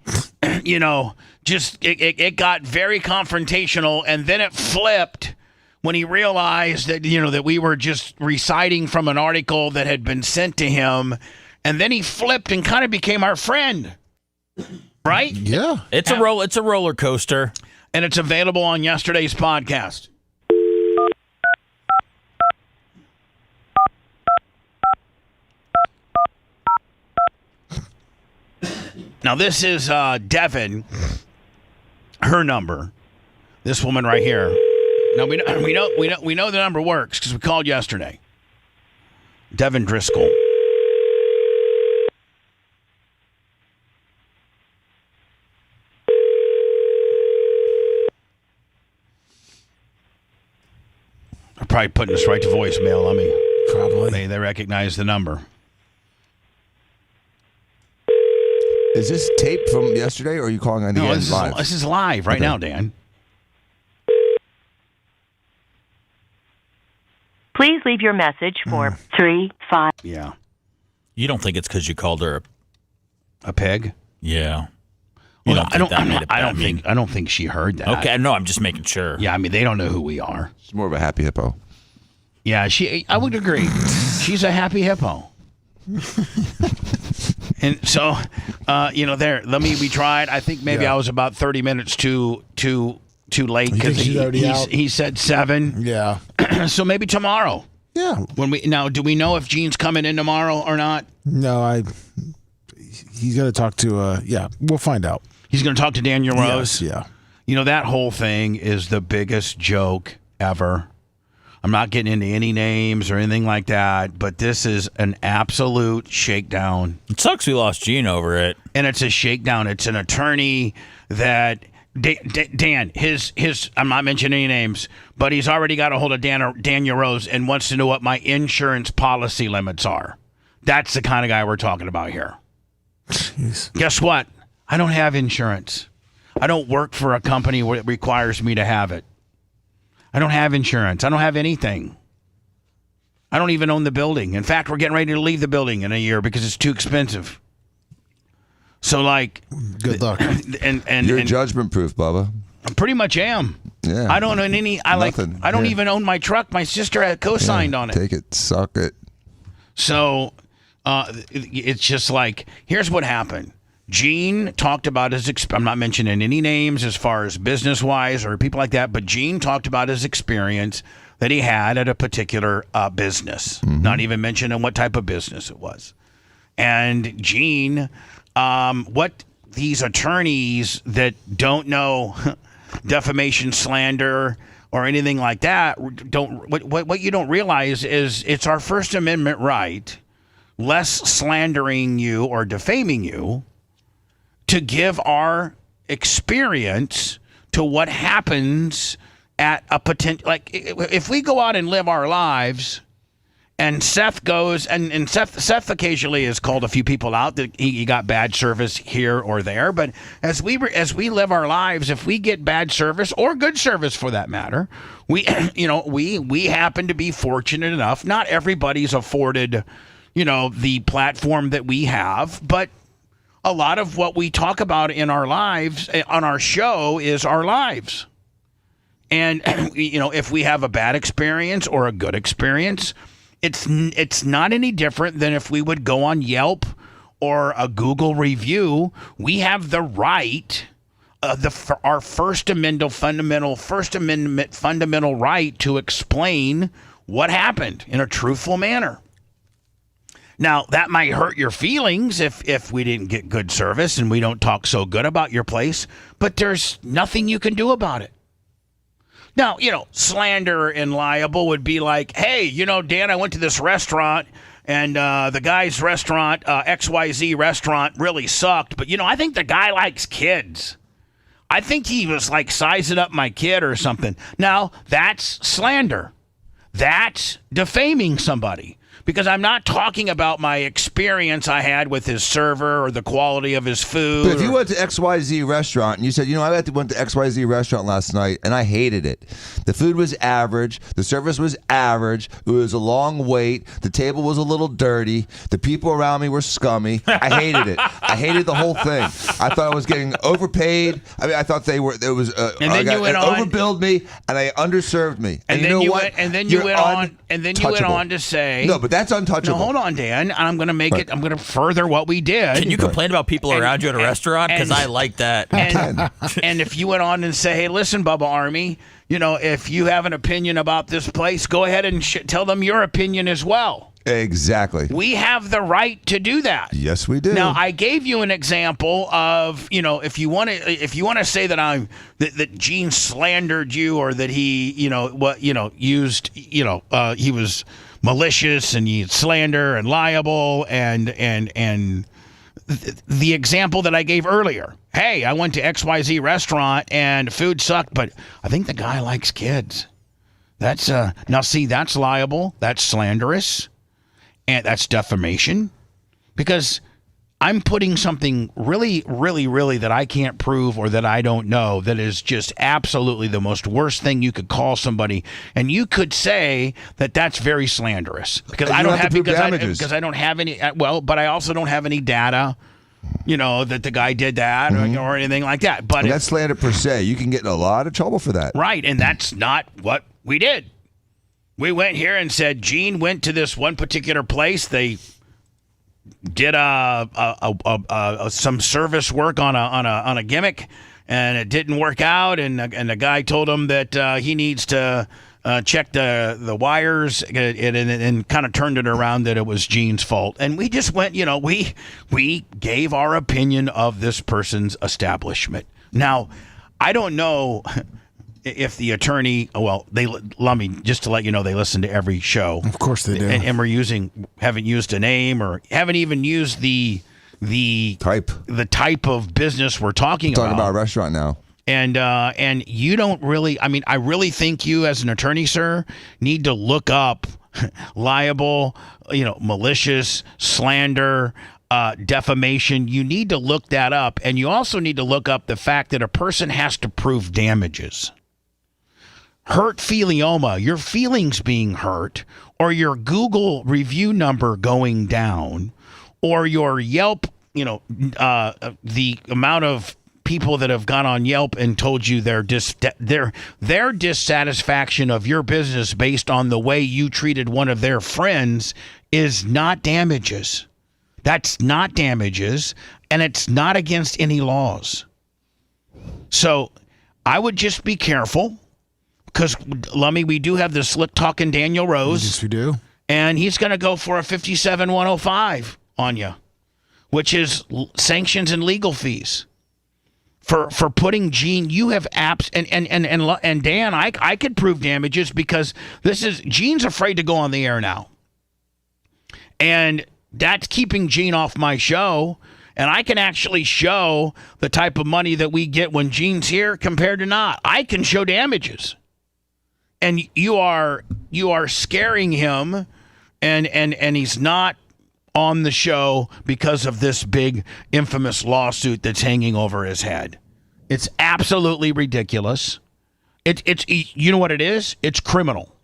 Just it got very confrontational, and then it flipped when he realized that, that we were just reciting from an article that had been sent to him, and then he flipped and kind of became our friend. Right? Yeah. It's a roller coaster. And it's available on yesterday's podcast. Now this is Devin, her number. This woman right here. Now we know the number works because we called yesterday. Devin Driscoll. They're probably putting us right to voicemail. Probably. They recognize the number. Is this tape from yesterday, or are you calling on the end live? This is live right now, Dan. Please leave your message for 3-5. Yeah. You don't think it's because you called her a peg? Yeah. I don't think she heard that. Okay, no, I'm just making sure. Yeah, I mean, they don't know who we are. She's more of a happy hippo. Yeah, I would agree. She's a happy hippo. And so, we tried. I think maybe I was about 30 minutes too late because he said 7. Yeah. So maybe tomorrow. Yeah. Do we know if Gene's coming in tomorrow or not? No, he's going to talk to. We'll find out. He's going to talk to Daniel Rose. Yes, yeah. That whole thing is the biggest joke ever. I'm not getting into any names or anything like that, but this is an absolute shakedown. It sucks we lost Gene over it. And it's a shakedown. It's an attorney that, Dan, I'm not mentioning any names, but he's already got a hold of Daniel Rose and wants to know what my insurance policy limits are. That's the kind of guy we're talking about here. Jeez. Guess what? I don't have insurance. I don't work for a company where it requires me to have it. I don't have insurance. I don't have anything. I don't even own the building. In fact, we're getting ready to leave the building in a year because it's too expensive. So, good luck. And you're judgment proof, Bubba. I pretty much am. Yeah. I don't own any. I don't even own my truck. My sister had co-signed on it. Take it, suck it. So, it's just here's what happened. Gene talked about I'm not mentioning any names as far as business-wise or people like that, but Gene talked about his experience that he had at a particular business, not even mentioning what type of business it was. And Gene, what these attorneys that don't know defamation, slander, or anything like that, what you don't realize is it's our First Amendment right, less slandering you or defaming you, to give our experience to what happens at a potential, if we go out and live our lives, and Seth goes, and Seth occasionally has called a few people out that he got bad service here or there, but as we live our lives, if we get bad service or good service for that matter, we happen to be fortunate enough. Not everybody's afforded, the platform that we have, but a lot of what we talk about in our lives, on our show, is our lives. And, if we have a bad experience or a good experience, it's not any different than if we would go on Yelp or a Google review. We have the right, our First Amendment fundamental right to explain what happened in a truthful manner. Now, that might hurt your feelings if we didn't get good service and we don't talk so good about your place, but there's nothing you can do about it. Now, slander and liable would be like, hey, Dan, I went to this restaurant and the guy's restaurant, XYZ restaurant, really sucked. But, I think the guy likes kids. I think he was sizing up my kid or something. Now, that's slander. That's defaming somebody. Because I'm not talking about my experience I had with his server or the quality of his food. But if you went to XYZ restaurant and you said, I went to XYZ restaurant last night and I hated it. The food was average. The service was average. It was a long wait. The table was a little dirty. The people around me were scummy. I hated it. I hated the whole thing. I thought I was getting overpaid. I mean, I thought overbilled me and they underserved me. And then you went on to say, no, but that's untouchable. No, hold on, Dan. I'm going to make it. I'm going to further what we did. Can you complain about people around you at a restaurant? Because I like that. And if you went on and say, hey, listen, Bubba Army, if you have an opinion about this place, go ahead and tell them your opinion as well. Exactly. We have the right to do that. Yes, we do. Now, I gave you an example of, if you want to say that that Gene slandered you or that he, used, he was malicious and he slander and liable and the example that I gave earlier. Hey, I went to XYZ restaurant and food sucked, but I think the guy likes kids. That's that's liable. That's slanderous. And that's defamation, because I'm putting something really, really, really that I can't prove or that I don't know that is just absolutely the most worst thing you could call somebody, and you could say that that's very slanderous because I don't have because I don't have any. But I also don't have any data, that the guy did that or anything like that. But that's slander per se. You can get in a lot of trouble for that, right? And that's not what we did. We went here and said Gene went to this one particular place. They did some service work on a gimmick, and it didn't work out. And the guy told him that he needs to check the wires, and kind of turned it around that it was Gene's fault. And we just went, we gave our opinion of this person's establishment. Now, I don't know if the attorney, just to let you know, they listen to every show. Of course they do. And we're haven't used a name or haven't even used the type of business we're talking about. Talking about a restaurant now. And you don't really, I really think you as an attorney, sir, need to look up liable, malicious, slander, defamation. You need to look that up. And you also need to look up the fact that a person has to prove damages. Hurt feelioma, your feelings being hurt, or your Google review number going down, or your Yelp, the amount of people that have gone on Yelp and told you their dissatisfaction of your business based on the way you treated one of their friends is not damages. That's not damages, and it's not against any laws. So I would just be careful, because, Lummy, we do have the slick-talking Daniel Rose. Yes, we do. And he's going to go for a 57-105 on you, which is sanctions and legal fees. For putting Gene, you have apps, and Dan, I could prove damages because Gene's afraid to go on the air now. And that's keeping Gene off my show, and I can actually show the type of money that we get when Gene's here compared to not. I can show damages. And you are scaring him, and he's not on the show because of this big infamous lawsuit that's hanging over his head. It's absolutely ridiculous. It's you know what it is? It's criminal.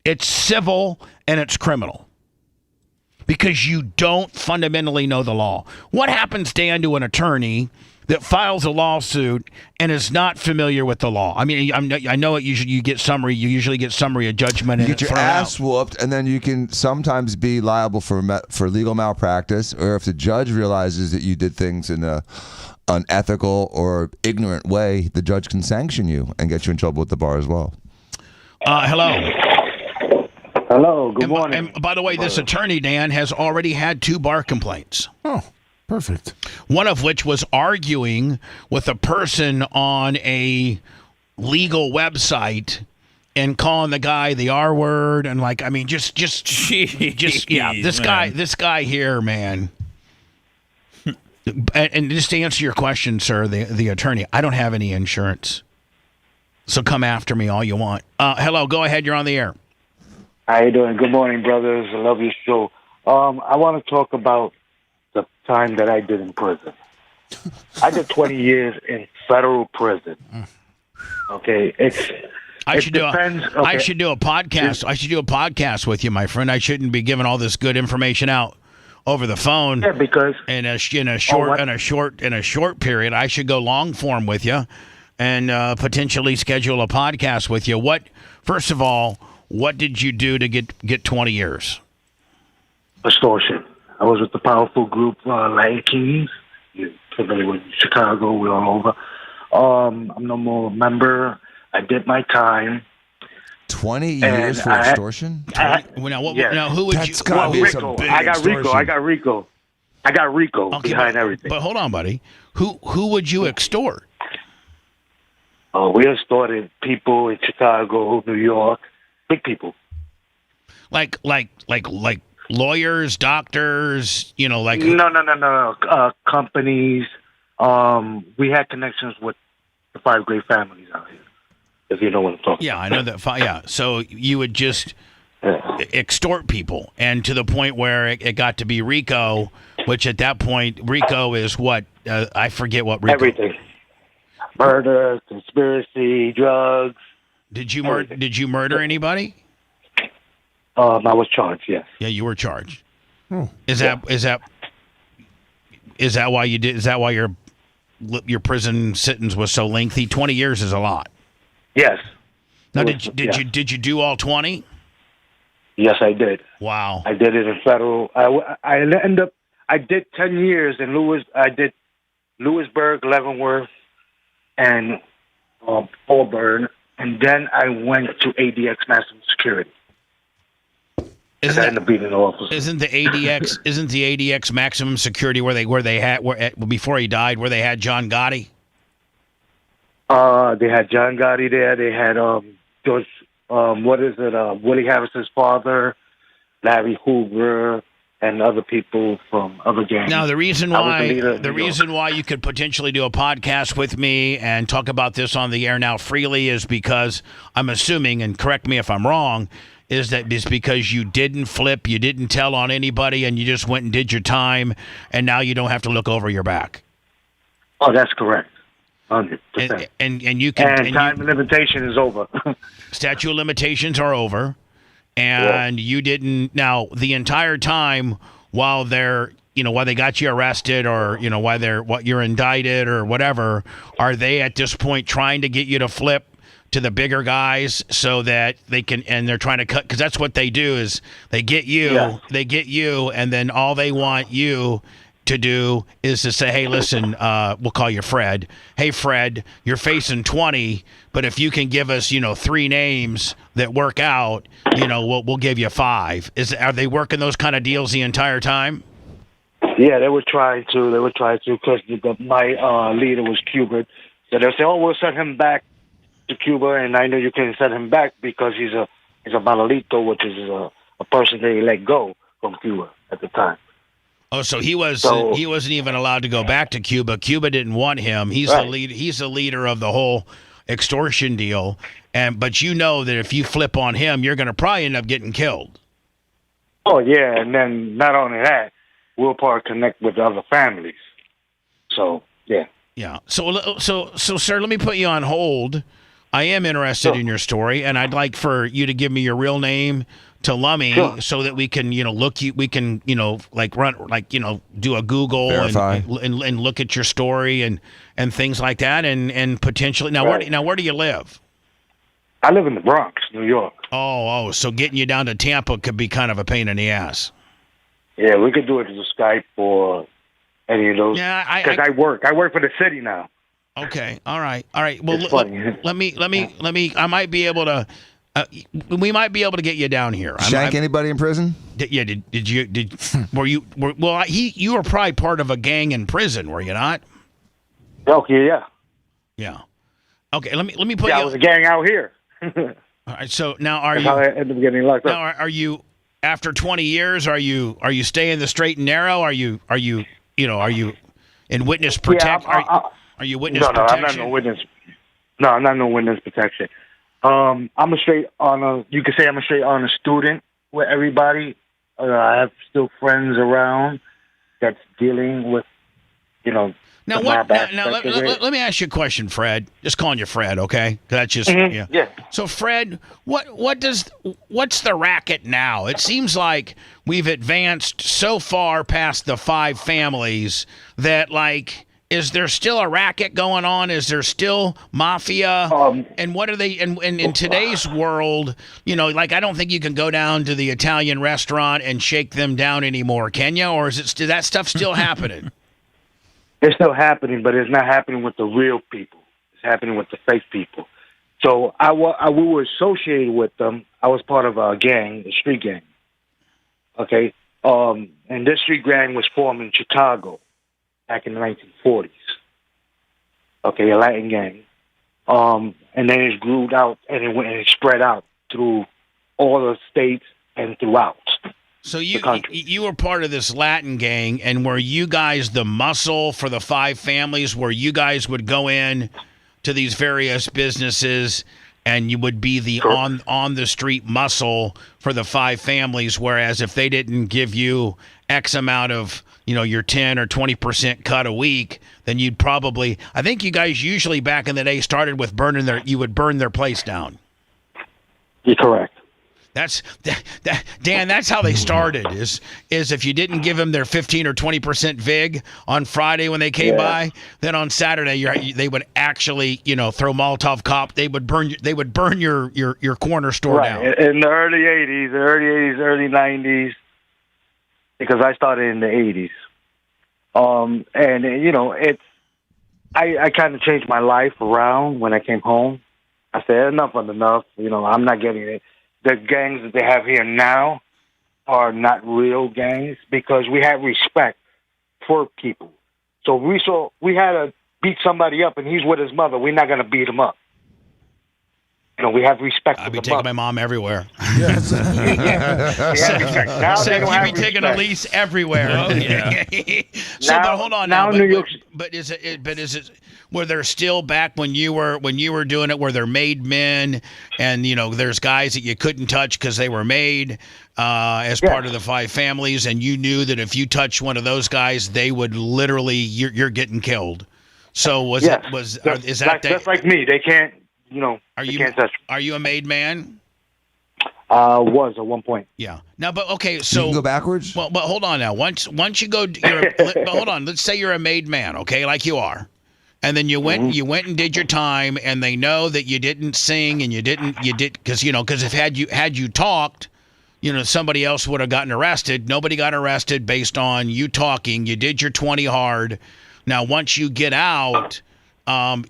It's civil and it's criminal. Because you don't fundamentally know the law. What happens, Dan, to an attorney that files a lawsuit and is not familiar with the law? I mean, I know it usually you usually get summary of judgment. You get your ass whooped, and then you can sometimes be liable for legal malpractice, or if the judge realizes that you did things in an unethical or ignorant way, the judge can sanction you and get you in trouble with the bar as well. Hello. Hello, good morning. And by the way, this attorney, Dan, has already had 2 bar complaints. Oh, perfect. One of which was arguing with a person on a legal website and calling the guy the R word and just this guy here, man. And just to answer your question, sir, the attorney, I don't have any insurance. So come after me all you want. Hello, go ahead, you're on the air. How you doing? Good morning, brothers. I love your show. I want to talk about the time that I did in prison. I did 20 years in federal prison. Okay, I should do a podcast. I should do a podcast with you, my friend. I shouldn't be giving all this good information out over the phone. Yeah, because in a short period, I should go long form with you, and potentially schedule a podcast with you. First of all, what did you do to get 20 years? Extortion. I was with the powerful group Lion Kings. You're familiar with Chicago. We're all over. I'm no more a member. I did my time. 20 years for extortion? Now, who would That's you? gotta be Rico. some big I got extortion. Rico. I got Rico behind everything. But hold on, buddy. Who would you extort? We extorted people in Chicago, New York, big people. Like lawyers, doctors, like No. Companies. We had connections with the 5 great families out here, if you know what I'm talking about. Yeah, I know that. Yeah, so you would just extort people, and to the point where it got to be RICO, which at that point, RICO is what? I forget what RICO. Everything. Murder, conspiracy, drugs. Did you murder anybody? I was charged, yes. Yeah, you were charged. Is that why you did? Is that why your prison sentence was so lengthy? 20 years is a lot. Yes. Now, did you do all 20? Yes, I did. Wow. I did it in federal. I did 10 years in I did Lewisburg, Leavenworth, and Auburn, and then I went to ADX Maximum Security. Isn't I ended up being an officer. Isn't the ADX Maximum Security where they had before he died, where they had John Gotti? They had John Gotti there. They had George. Willie Harrison's father, Larry Hoover, and other people from other gangs. Now, the reason why you could potentially do a podcast with me and talk about this on the air now freely is because I'm assuming, and correct me if I'm wrong, is because you didn't flip, you didn't tell on anybody, and you just went and did your time, and now you don't have to look over your back. Oh, that's correct. 100%. And you can. And time limitation is over. Statute of limitations are over. And you didn't. Now, the entire time while they got you arrested, or while you're indicted or whatever, are they at this point trying to get you to flip to the bigger guys so that they can? And they're trying to cut, because that's what they do is they get you, and then all they want you to do is to say, hey, listen, we'll call you Fred. Hey, Fred, you're facing 20, but if you can give us, 3 names that work out, we'll give you 5. Are they working those kind of deals the entire time? Yeah, they were trying to because my leader was Cuban. So they'll say, oh, we'll send him back to Cuba, and I know you can send him back because he's a Manolito, which is a person they let go from Cuba at the time. Oh, so he wasn't even allowed to go back to Cuba. Cuba didn't want him. He's the lead. He's the leader of the whole extortion deal. But you know that if you flip on him, you're going to probably end up getting killed. Oh yeah, and then not only that, we'll probably connect with the other families. So yeah. Yeah. So sir, let me put you on hold. I am interested in your story, and I'd like for you to give me your real name to Lummy, so that we can, we can, do a Google and look at your story and things like that, and potentially where do you live? I live in the Bronx, New York. Oh, so getting you down to Tampa could be kind of a pain in the ass. Yeah, we could do it through Skype or any of those. Yeah, because I work for the city now. Okay, all right. Well, let me. I might be able to. We might be able to get you down here. Shank anybody in prison? Yeah. You were probably part of a gang in prison, were you not? Okay. Yeah. Yeah. Okay. Let me put you. I was a gang out here. All right. So now That's how I ended up getting locked up. Now are you after 20 years? Are you staying the straight and narrow? Are you in witness protection? Yeah, are you witness protection? I'm not no witness. No, I'm not no witness protection. I'm a straight honor. You could say I'm a straight honor student with everybody. I have still friends around that's dealing with, Now, let me ask you a question, Fred. Just calling you Fred, okay? That's just yeah. So, Fred, what's the racket now? It seems like we've advanced so far past the 5 families that, like, is there still a racket going on? Is there still mafia? And what are they? And in today's world, like, I don't think you can go down to the Italian restaurant and shake them down anymore, can you? Or is that stuff still happening? It's still happening, but it's not happening with the real people. It's happening with the fake people. So we were associated with them. I was part of a gang, a street gang. Okay, and this street gang was formed in Chicago back in the 1940s. Okay, a Latin gang. And then it grew out and it spread out through all the states and throughout. So you were part of this Latin gang, and were you guys the muscle for the 5 families where you guys would go in to these various businesses and you would be the on the street muscle for the 5 families, whereas if they didn't give you X amount of, your 10 or 20% cut a week, then you'd probably, I think you guys usually back in the day started with you would burn their place down. You're correct. Dan, that's how they started, is if you didn't give them their 15 or 20% VIG on Friday when they came by, then on Saturday they would actually, throw Molotov cop. They would burn your corner store down. In the early 80s, early 90s, because I started in the 80s. I kind of changed my life around when I came home. I said, enough is enough. I'm not getting it. The gangs that they have here now are not real gangs because we have respect for people. So we had to beat somebody up and he's with his mother. We're not going to beat him up. We have respect. I'd be taking my mom everywhere. Yes. Now so you'd be taking Elise everywhere. Oh, yeah. But hold on now. New York. But is it? Were there still back when you were doing it? Were there made men, and there's guys that you couldn't touch because they were made as part of the 5 families, and you knew that if you touched one of those guys, they would literally you're getting killed. So is that that's like me? They can't. Can't touch me. Are you a made man? Was at one point. Yeah. Now, but okay, so you can go backwards. Well, but hold on now. Once you go, but hold on. Let's say you're a made man, okay, like you are, and then you went and did your time, and they know that you didn't sing and you did because if had you talked, somebody else would have gotten arrested. Nobody got arrested based on you talking. You did your 20 hard. Now, once you get out.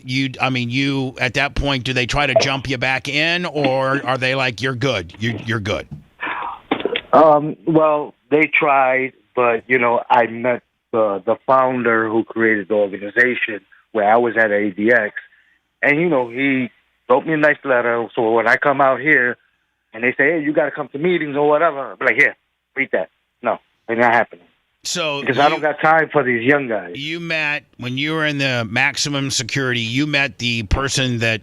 You at that point, do they try to jump you back in, or are they like, you're good, you're good? Well, they tried, but I met the founder who created the organization where I was at ADX, and he wrote me a nice letter. So when I come out here, and they say, hey, you got to come to meetings or whatever, I'll be like, here, read that. No, it's not happening. So because I don't got time for these young guys. You met, when you were in the maximum security, you met the person that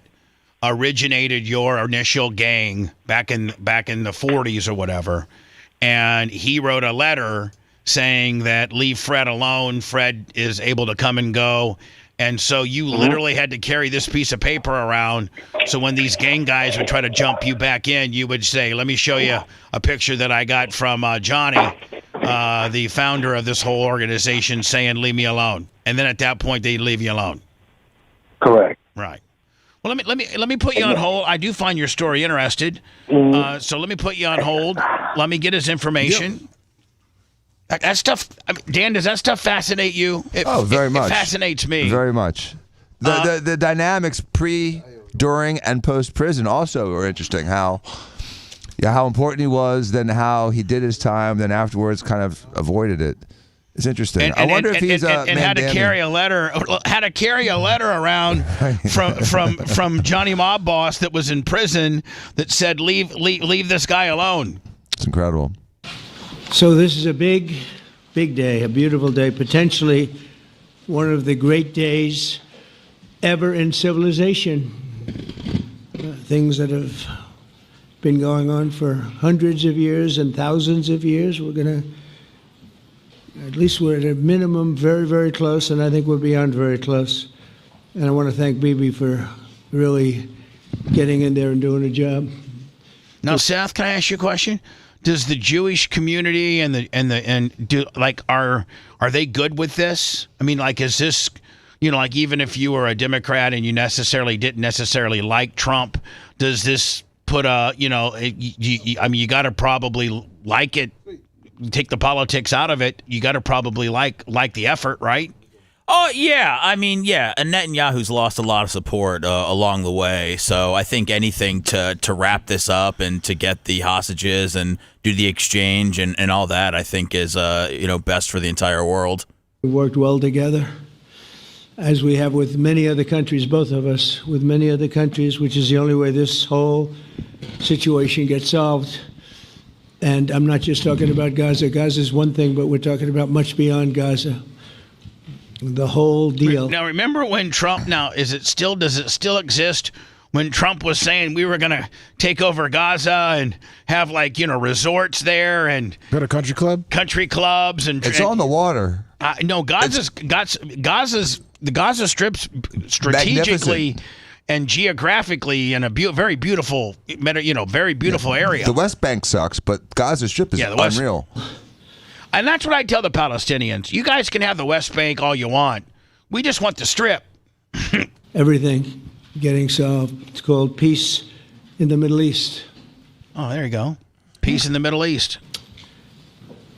originated your initial gang back in the 40s or whatever, and he wrote a letter saying that leave Fred alone. Fred is able to come and go. And so you literally had to carry this piece of paper around. So when these gang guys would try to jump you back in, you would say, let me show you a picture that I got from Johnny, the founder of this whole organization, saying, leave me alone. And then at that point, they'd leave you alone. Correct. Right. Well, let me put you on hold. I do find your story interested. So let me put you on hold. Let me get his information. Yep. That stuff, Dan, does that stuff fascinate you? Very much. It fascinates me. Very much. The dynamics pre, during, and post-prison also are interesting. How important he was, then how he did his time, then afterwards kind of avoided it. It's interesting. I wonder if he's had to carry a letter around from Johnny Mob Boss that was in prison that said leave this guy alone. It's incredible. So this is a big day, a beautiful day, potentially one of the great days ever in civilization. things that have been going on for hundreds of years and thousands of years. We're going to, at least we're at a minimum very, very close, and I think we're beyond very close. And I want to thank Bibi for really getting in there and doing a job. Now, Seth, can I ask you a question? Does the Jewish community are they good with this? I mean, like, is this, like, even if you were a Democrat and you didn't necessarily like Trump, does this put you got to probably like it. Take the politics out of it. You got to probably like the effort, right? Oh, yeah. I mean, yeah. And Netanyahu's lost a lot of support along the way. So I think anything to wrap this up and to get the hostages and do the exchange and all that, I think is, best for the entire world. We worked well together, as we have with many other countries, both of us, with many other countries, which is the only way this whole situation gets solved. And I'm not just talking about Gaza. Gaza is one thing, but we're talking about much beyond Gaza. The whole deal. Now, remember when Trump, does it still exist when Trump was saying we were going to take over Gaza and have resorts there and go to country clubs and it's on the water. No, the Gaza Strip's strategically and geographically in a very beautiful, area. The West Bank sucks, but Gaza Strip is unreal. And that's what I tell the Palestinians. You guys can have the West Bank all you want. We just want the Strip. Everything getting solved. It's called peace in the Middle East. Oh, there you go. Peace in the Middle East.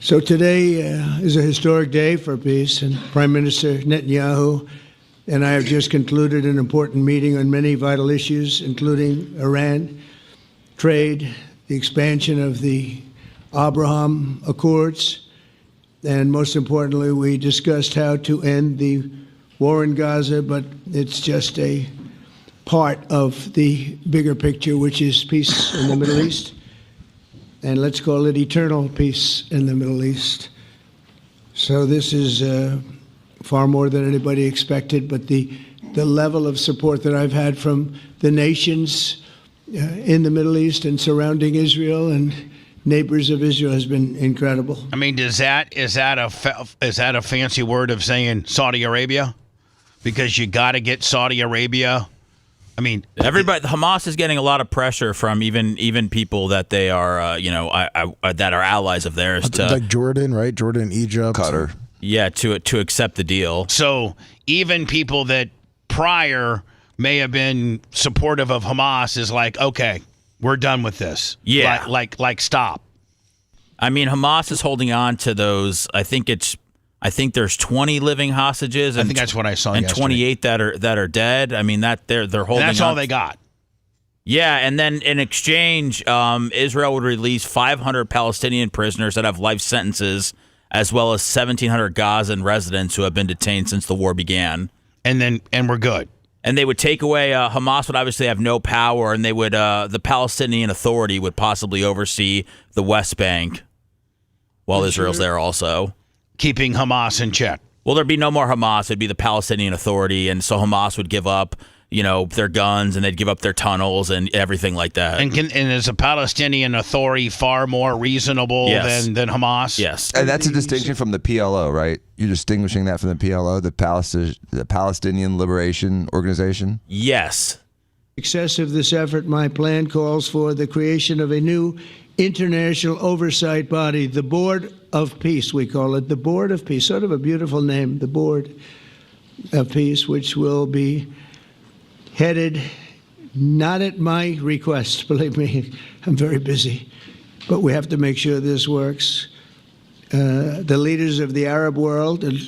So today is a historic day for peace, and Prime Minister Netanyahu and I have just concluded an important meeting on many vital issues, including Iran, trade, the expansion of the Abraham Accords, and most importantly, we discussed how to end the war in Gaza, but it's just a part of the bigger picture, which is peace in the Middle East. And let's call it eternal peace in the Middle East. So this is far more than anybody expected, but the level of support that I've had from the nations in the Middle East and surrounding Israel and neighbors of Israel has been incredible. I mean, is that a fancy word of saying Saudi Arabia? Because you got to get Saudi Arabia. I mean, everybody. Hamas is getting a lot of pressure from even people that they are, that are allies of theirs. Like Jordan, right? Jordan, Egypt, Qatar. Yeah, to accept the deal. So even people that prior may have been supportive of Hamas is like, okay, we're done with this. Yeah, like stop. I mean, Hamas is holding on to those. I think there's 20 living hostages. And I think that's what I saw. And yesterday. 28 that are dead. I mean, that they're holding. And that's all they got. Yeah, and then in exchange, Israel would release 500 Palestinian prisoners that have life sentences, as well as 1,700 Gazan residents who have been detained since the war began. And we're good. And they would take away. Hamas would obviously have no power, and they would. The Palestinian Authority would possibly oversee the West Bank, while Israel's there also, keeping Hamas in check. Well, there'd be no more Hamas. It'd be the Palestinian Authority, and so Hamas would give up, their guns, and they'd give up their tunnels and everything like that. And is a Palestinian Authority far more reasonable than Hamas? Yes. And that's a distinction from the PLO, right? You're distinguishing that from the PLO, the Palestinian Liberation Organization? Yes. Success of this effort, my plan calls for the creation of a new international oversight body, the Board of Peace, we call it, the Board of Peace, sort of a beautiful name, the Board of Peace, which will be headed, not at my request, believe me, I'm very busy, but we have to make sure this works. The leaders of the Arab world and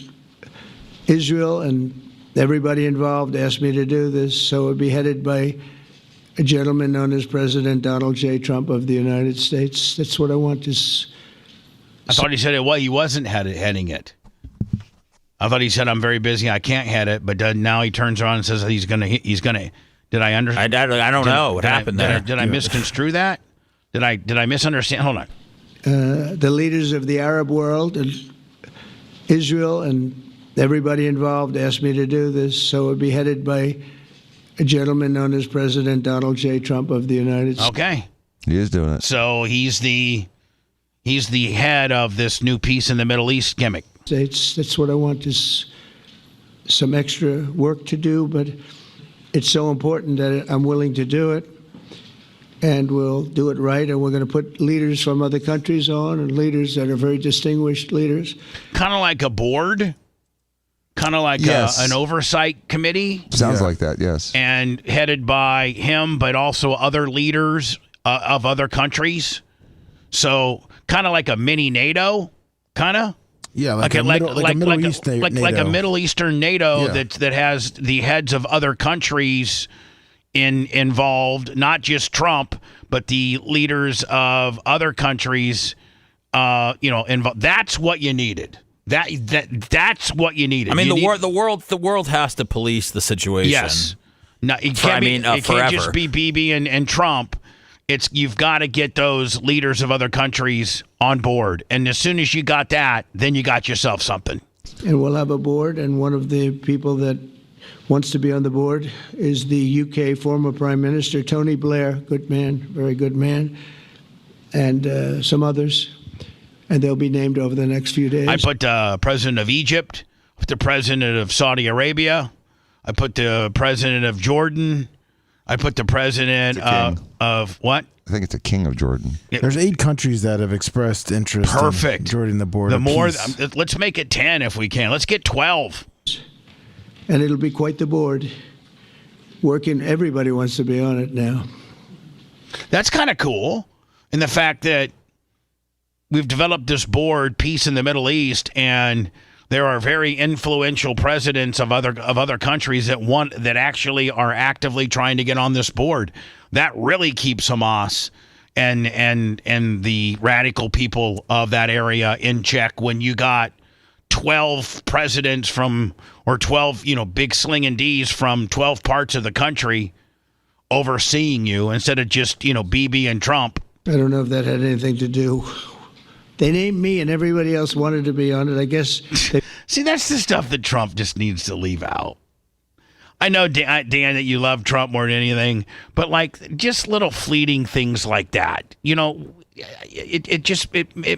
Israel and everybody involved asked me to do this, so it would be headed by a gentleman known as President Donald J. Trump of the United States. That's what I want to. I thought he said it. Well, he wasn't heading it. I thought he said, "I'm very busy. I can't head it." But now he turns around and says he's gonna. Did I understand? I don't know what happened there. Did I misconstrue that? Did I misunderstand? Hold on. The leaders of the Arab world and Israel and everybody involved asked me to do this, so it would be headed by a gentleman known as President Donald J. Trump of the United States. Okay. He is doing it. So he's the head of this new peace in the Middle East gimmick. That's what I want, is some extra work to do, but it's so important that I'm willing to do it, and we'll do it right, and we're going to put leaders from other countries on, and leaders that are very distinguished leaders. Kind of like a board? Kind of like an oversight committee? Sounds like that, yes. And headed by him, but also other leaders of other countries. So kind of like a mini NATO, kind of? Yeah, like a Middle East NATO. Like a Middle Eastern NATO that has the heads of other countries involved, not just Trump, but the leaders of other countries. Involved. That's what you needed. That's what you needed. I mean, the world has to police the situation. Yes. No, it can't just be Bibi and Trump. You've got to get those leaders of other countries on board. And as soon as you got that, then you got yourself something. And we'll have a board, and one of the people that wants to be on the board is the UK former Prime Minister, Tony Blair. Good man, very good man. And some others. And they'll be named over the next few days. I put the president of Egypt, the president of Saudi Arabia. I put the president of Jordan. I put the president of what? I think it's the king of Jordan. There's 8 countries that have expressed interest in joining the board. Let's make it 10 if we can. Let's get 12. And it'll be quite the board. Everybody wants to be on it now. That's kind of cool. And the fact that we've developed this board, Peace in the Middle East, and there are very influential presidents of other countries that actually are actively trying to get on this board. That really keeps Hamas and the radical people of that area in check when you got 12 presidents or 12, big slinging D's from 12 parts of the country overseeing you instead of just, Bibi and Trump. I don't know if that had anything to do. They named me, and everybody else wanted to be on it. I guess. See, that's the stuff that Trump just needs to leave out. I know, Dan, that you love Trump more than anything, but just little fleeting things like that. It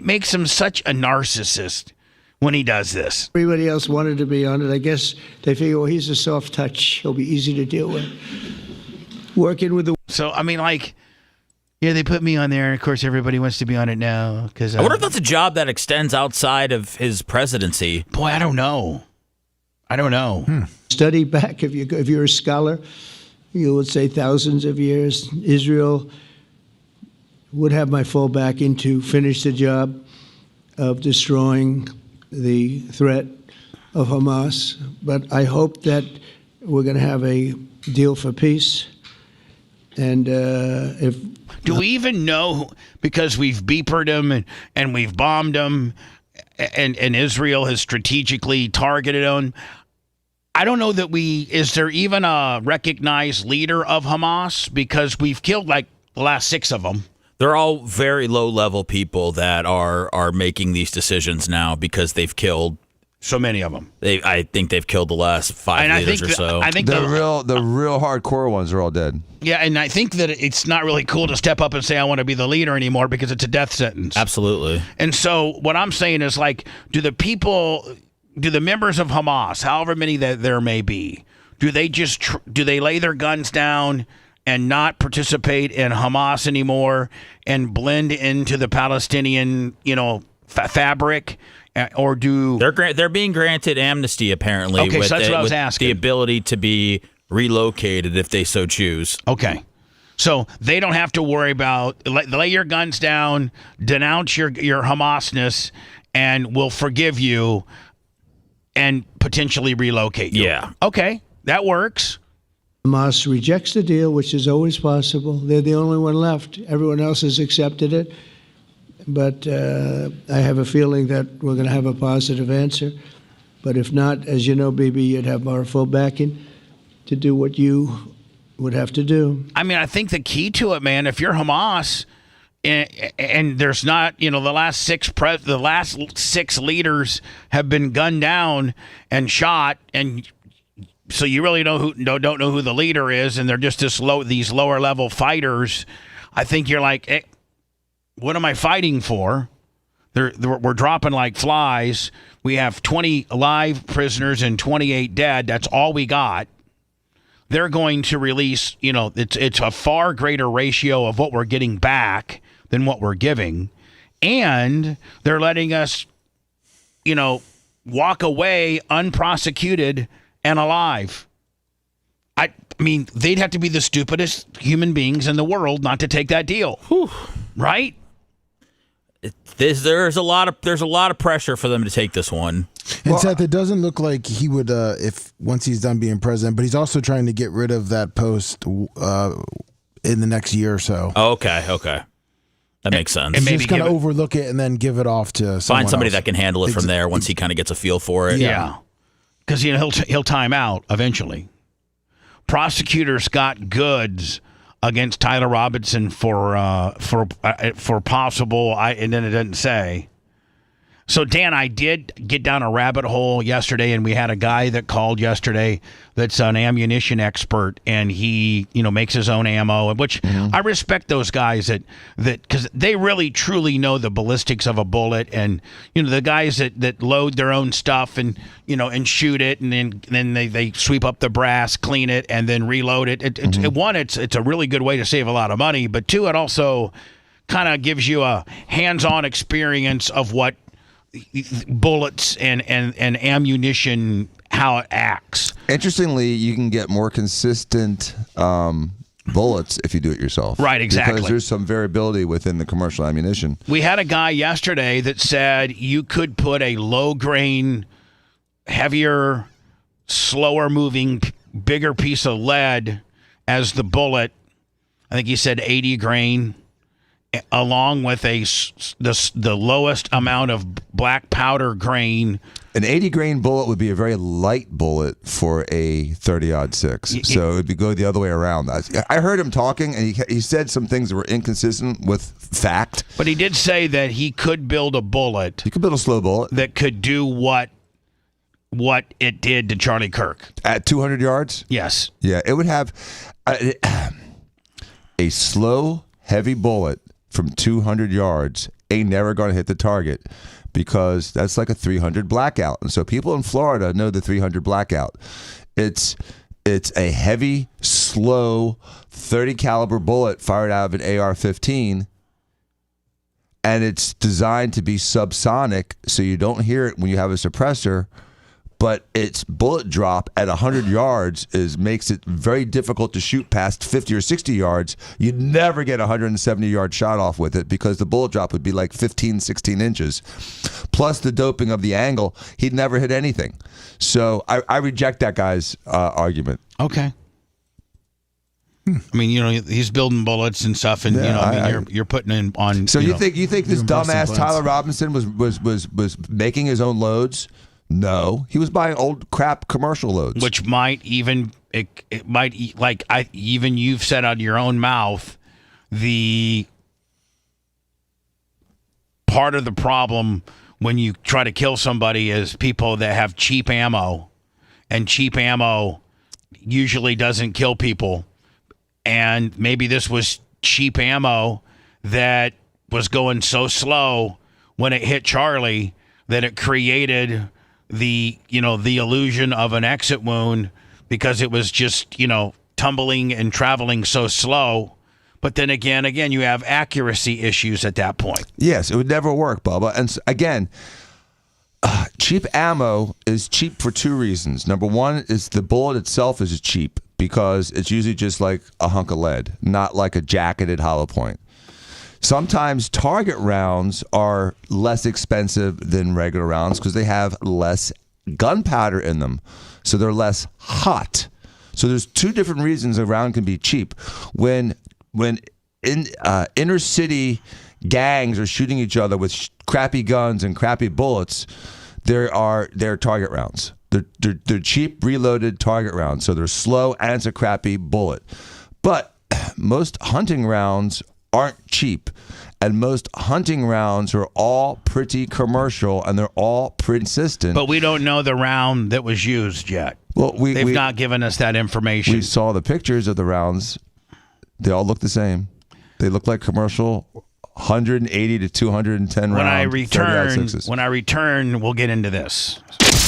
makes him such a narcissist when he does this. Everybody else wanted to be on it. I guess they figure, well, he's a soft touch. He'll be easy to deal with. Working with the. So yeah, they put me on there, and of course everybody wants to be on it now. Because I wonder if that's a job that extends outside of his presidency. Boy, I don't know. Study back, if you're a scholar, you would say thousands of years. Israel would have my full backing to finish the job of destroying the threat of Hamas. But I hope that we're going to have a deal for peace. And do we even know, because we've beepered them and we've bombed them and Israel has strategically targeted them? I don't know that is there even a recognized leader of Hamas? Because we've killed the last 6 of them. They're all very low-level people that are making these decisions now because they've killed so many of them. I think they've killed the last 5 leaders or so. I think the real hardcore ones are all dead. Yeah, and I think that it's not really cool to step up and say I want to be the leader anymore because it's a death sentence. Absolutely. And so what I'm saying is do the members of Hamas, however many that there may be, do they lay their guns down and not participate in Hamas anymore and blend into the Palestinian, fabric? Or they're being granted amnesty apparently? Okay, so that's what I was asking. The ability to be relocated if they so choose. Okay, so they don't have to worry about lay your guns down, denounce your Hamasness, and we'll forgive you and potentially relocate you. Yeah. Okay, that works. Hamas rejects the deal, which is always possible. They're the only one left. Everyone else has accepted it. But I have a feeling that we're going to have a positive answer. But if not, as you know, Bibi, you'd have our full backing to do what you would have to do. I mean, I think the key to it, man, if you're Hamas and there's not, the last 6 leaders have been gunned down and shot, and so you really don't know who the leader is, and they're just these lower level fighters. I think you're like, hey, what am I fighting for? We're dropping like flies. We have 20 live prisoners and 28 dead. That's all we got. They're going to release, it's a far greater ratio of what we're getting back than what we're giving. And they're letting us, walk away unprosecuted and alive. I mean, they'd have to be the stupidest human beings in the world not to take that deal. Whew. Right? There's a lot of pressure for them to take this one. And Seth, it doesn't look like he would if once he's done being president, but he's also trying to get rid of that post in the next year or so. Okay. That makes sense. And maybe just kind of overlook it and then give it off to find somebody else that can handle it from there once he kind of gets a feel for it. Yeah. Because he'll time out eventually. Prosecutors got goods against Tyler Robinson for possible, and then it didn't say. So, Dan, I did get down a rabbit hole yesterday, and we had a guy that called yesterday that's an ammunition expert, and he, makes his own ammo, which I respect those guys that because they really, truly know the ballistics of a bullet, and, the guys that load their own stuff and, and shoot it, and then they sweep up the brass, clean it, and then reload it. One, it's a really good way to save a lot of money, but two, it also kind of gives you a hands-on experience of what bullets and ammunition, how it acts. Interestingly, you can get more consistent bullets if you do it yourself. Right, exactly. Because there's some variability within the commercial ammunition. We had a guy yesterday that said you could put a low-grain, heavier, slower-moving, bigger piece of lead as the bullet. I think he said 80 grain. Along with the lowest amount of black powder grain. An 80 grain bullet would be a very light bullet for a 30-06. So it would go the other way around. I heard him talking, and he said some things that were inconsistent with fact. But he did say that he could build a bullet. He could build a slow bullet that could do what it did to Charlie Kirk at 200 yards. Yes. Yeah, it would have a slow, heavy bullet from 200 yards ain't never going to hit the target because that's like a 300 blackout. And so people in Florida know the 300 blackout. It's a heavy, slow 30 caliber bullet fired out of an AR-15, and it's designed to be subsonic so you don't hear it when you have a suppressor. But its bullet drop at 100 yards makes it very difficult to shoot past 50 or 60 yards. You'd never get a 170-yard shot off with it because the bullet drop would be like 15, 16 inches. Plus the doping of the angle, he'd never hit anything. So I reject that guy's argument. Okay. I mean, he's building bullets and stuff, and you're putting in on. So you think this dumbass Tyler Robinson was making his own loads? No, he was buying old crap commercial loads, which might even even you've said out of your own mouth, the part of the problem when you try to kill somebody is people that have cheap ammo, and cheap ammo usually doesn't kill people, and maybe this was cheap ammo that was going so slow when it hit Charlie that it created the illusion of an exit wound because it was just, tumbling and traveling so slow. But then again, you have accuracy issues at that point. Yes, it would never work, Bubba. And again, cheap ammo is cheap for two reasons. Number one is the bullet itself is cheap because it's usually just like a hunk of lead, not like a jacketed hollow point. Sometimes target rounds are less expensive than regular rounds because they have less gunpowder in them, so they're less hot. So there's two different reasons a round can be cheap. When inner city gangs are shooting each other with crappy guns and crappy bullets, they're target rounds. They're cheap, reloaded target rounds, so they're slow and it's a crappy bullet. But most hunting rounds aren't cheap, And most hunting rounds are all pretty commercial, and they're all pretty consistent. But we don't know the round that was used yet. Well, they've not given us that information. We saw the pictures of the rounds. They all look the same. They look like commercial 180 to 210 When rounds. When I return, we'll get into this.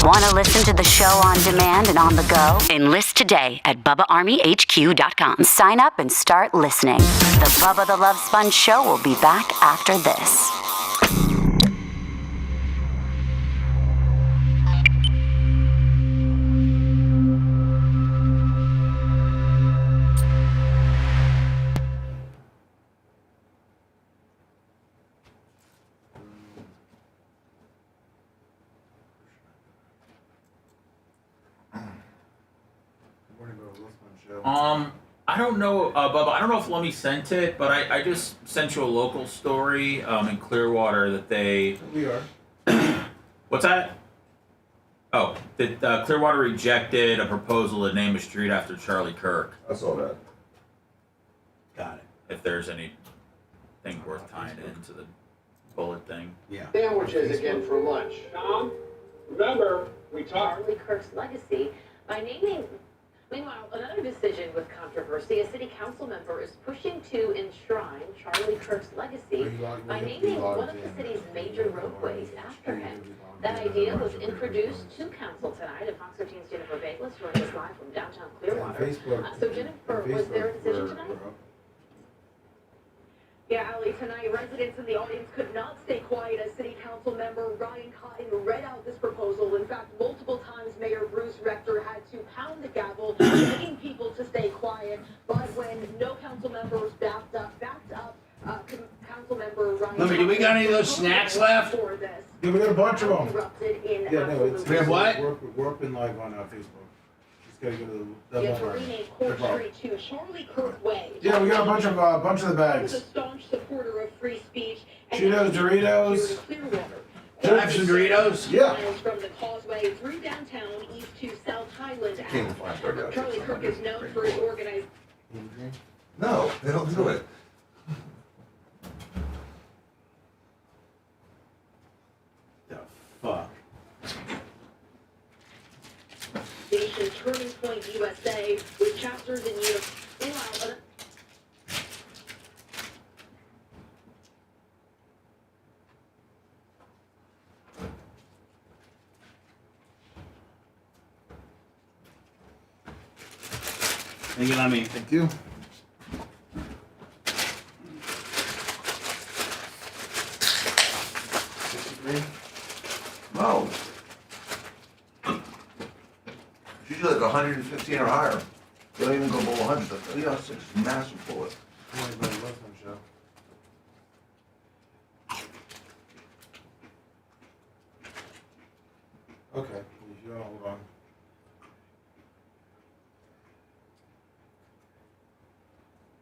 Want to listen to the show on demand and on the go? Enlist today at BubbaArmyHQ.com. Sign up and start listening. The Bubba the Love Sponge Show will be back after this. I don't know, Bubba. I don't know if Lummy sent it, but I just sent you a local story in Clearwater that they. We are. What's that? Oh, that Clearwater rejected a proposal to name a street after Charlie Kirk. I saw that. Got it. If there's anything worth tying into the bullet thing. Yeah. Sandwiches again for lunch. Tom, remember, we talked. Charlie Kirk's legacy by naming. Meanwhile, another decision with controversy. A city council member is pushing to enshrine Charlie Kirk's legacy by naming one of the city's major roadways after him. That idea was introduced to council tonight, and Fox 13's Jennifer Baglis joined us live from downtown Clearwater. So Jennifer, was there a decision tonight? Yeah, Ali, tonight residents in the audience could not stay quiet as City Council member Ryan Cotton read out this proposal. In fact, multiple times Mayor Bruce Rector had to pound the gavel, begging people to stay quiet. But when no council members backed up Council member Ryan Lummy, do we got any of those snacks left? Yeah, we got a bunch of them. Yeah, no, it's we have what? We're up in live on Facebook. Just gotta go to the Yeah, to rename Court Street to Charlie Kirk Way. Yeah, we got a bunch of the bags. He's a staunch supporter of free speech. Cheetos, Doritos. Can I have some Doritos? Yeah. From the Causeway through downtown east to South Highland. Charlie Kirk is known for his organized. No, they don't do it. The fuck? Nation Turning Point USA with chapters in Europe. Meanwhile, Thank you, Lummy. Thank you. No. It's usually like 115 or higher. They don't even go below 100. The 306 is massive bullet. Okay, if you want to hold on.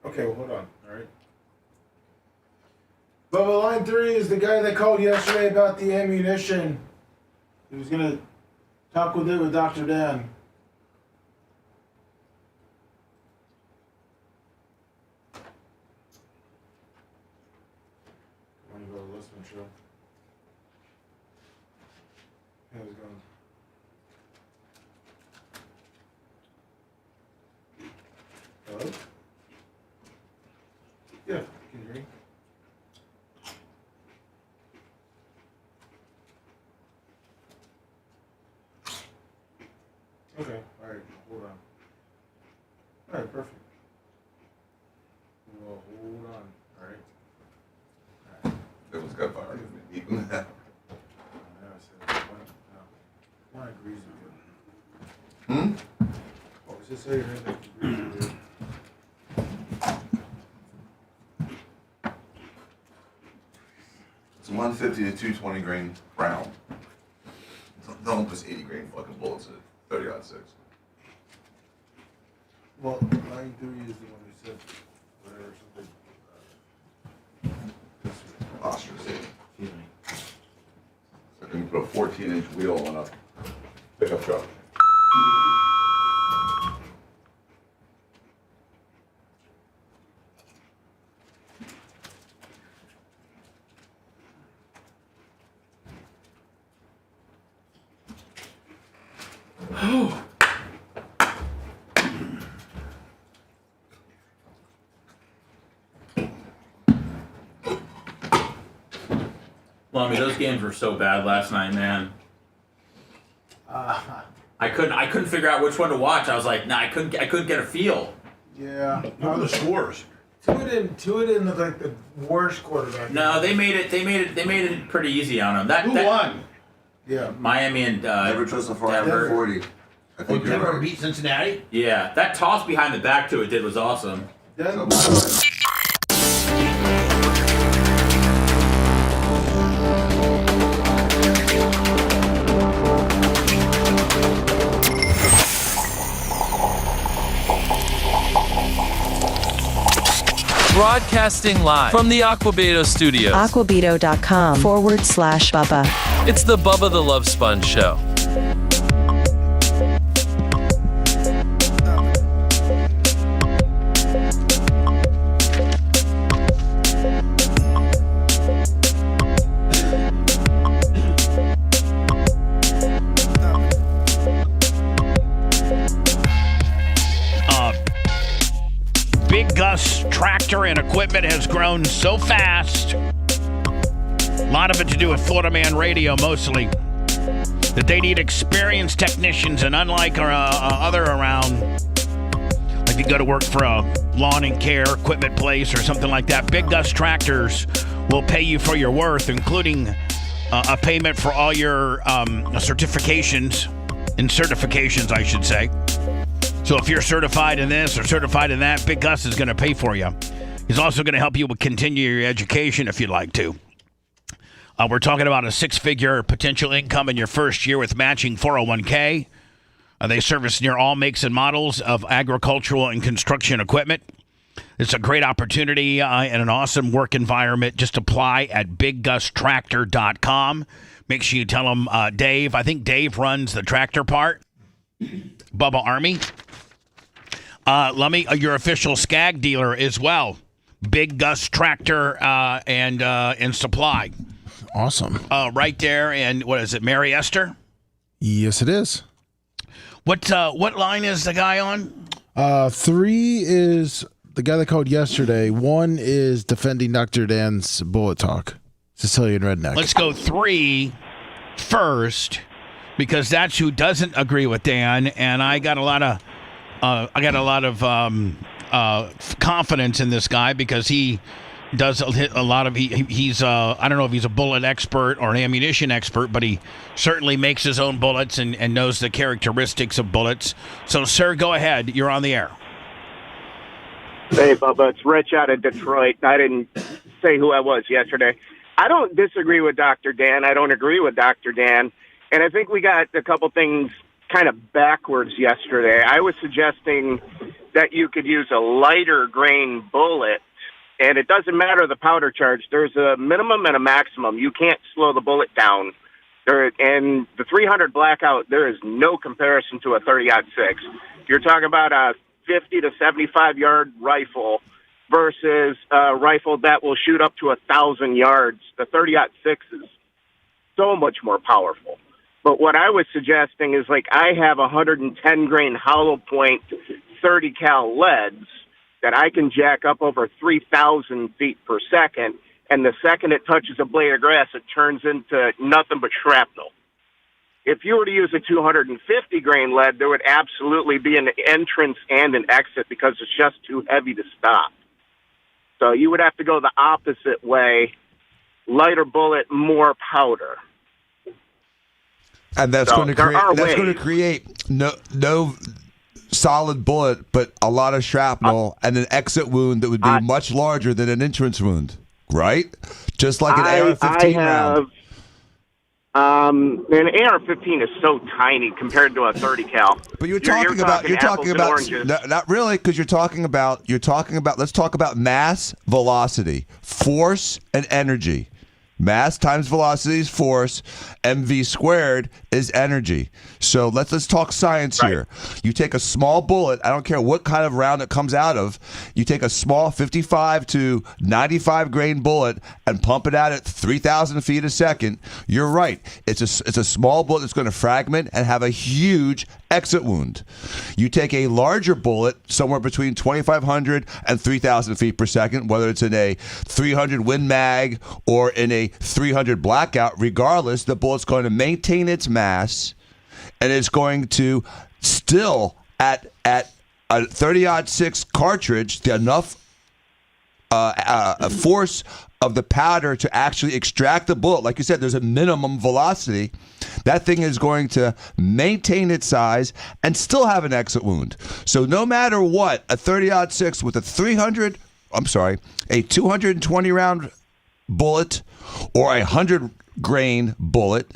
Okay, well, hold on, all right? Bubba, line 3 is the guy that called yesterday about the ammunition. He was going to talk with it with Dr. Dan. Want to go to listen, show? How's it going? Hello? Yeah, can you hear me? Okay, alright, hold on. Alright, perfect. Well, hold on, alright? It was gunfire. Even that. One agrees with you. What was this say? Your name agrees with you. It's 150 to 220 grain round. Don't put 80 grain fucking bullets at 30-06. Well, line 3 is the one who said whatever, something. Ostracization. So you can put a 14-inch wheel on a pickup truck. Well, I mean, those games were so bad last night, man. I couldn't figure out which one to watch. I was like, I couldn't get a feel. Yeah. What were the scores? Tua didn't look like the worst quarterback. No, they made it pretty easy on him. Who won? Yeah. Miami and Never trust the Denver. 40. I think Denver beat Cincinnati? Yeah, that toss behind the back to it did was awesome. Broadcasting live from the Aquabeto studios. Aquabeto.com/Bubba. It's the Bubba the Love Sponge Show. Big Gus tractor and equipment has grown so fast. A lot of it to do with Florida Man Radio mostly. That they need experienced technicians, and unlike other around, like you go to work for a lawn and care equipment place or something like that, Big Gus tractors will pay you for your worth, including a payment for all your certifications, I should say. So if you're certified in this or certified in that, Big Gus is going to pay for you. He's also going to help you continue your education if you'd like to. We're talking about a 6-figure potential income in your first year with matching 401k. They service near all makes and models of agricultural and construction equipment. It's a great opportunity and an awesome work environment. Just apply at BigGusTractor.com. Make sure you tell them Dave. I think Dave runs the tractor part. Bubba Army. Your official Skag dealer as well. Big Gus Tractor and Supply. Awesome. Right there, and what is it, Mary Esther? Yes, it is. What line is the guy on? 3 is the guy that called yesterday. 1 is defending Dr. Dan's bullet talk. Sicilian redneck. Let's go 3 first, because that's who doesn't agree with Dan, and I got a lot of confidence in this guy because he does a lot of he's I don't know if he's a bullet expert or an ammunition expert, but he certainly makes his own bullets and knows the characteristics of bullets. So, sir, go ahead. You're on the air. Hey, Bubba, it's Rich out of Detroit. I didn't say who I was yesterday. I don't disagree with Dr. Dan. I don't agree with Dr. Dan. And I think we got a couple things kind of backwards yesterday. I was suggesting that you could use a lighter grain bullet, and it doesn't matter the powder charge. There's a minimum and a maximum. You can't slow the bullet down. And the 300 Blackout, there is no comparison to a 30-06. You're talking about a 50 to 75-yard rifle versus a rifle that will shoot up to 1,000 yards. The 30-06 is so much more powerful. But what I was suggesting is, like, I have 110 grain hollow point 30 cal leads that I can jack up over 3,000 feet per second, and the second it touches a blade of grass, it turns into nothing but shrapnel. If you were to use a 250 grain lead, there would absolutely be an entrance and an exit because it's just too heavy to stop. So you would have to go the opposite way, lighter bullet, more powder. And that's going to create no solid bullet, but a lot of shrapnel and an exit wound that would be much larger than an entrance wound, right? Just like an AR-15 round. An AR-15 is so tiny compared to a 30 cal. But you're talking about not really, because you're talking about let's talk about mass, velocity, force, and energy. Mass times velocity is force. MV squared is energy. So let's talk science here. You take a small bullet. I don't care what kind of round it comes out of. You take a small 55 to 95 grain bullet and pump it out at 3,000 feet a second. You're right. It's a small bullet that's going to fragment and have a huge exit wound. You take a larger bullet, somewhere between 2,500 and 3,000 feet per second, whether it's in a 300 Win Mag or in a 300 Blackout, regardless, the bullet's going to maintain its mass, and it's going to still, at a 30-06 cartridge, enough force of the powder to actually extract the bullet. Like you said, there's a minimum velocity. That thing is going to maintain its size and still have an exit wound. So no matter what, a 30-06 with a 220 round bullet or a 100-grain bullet,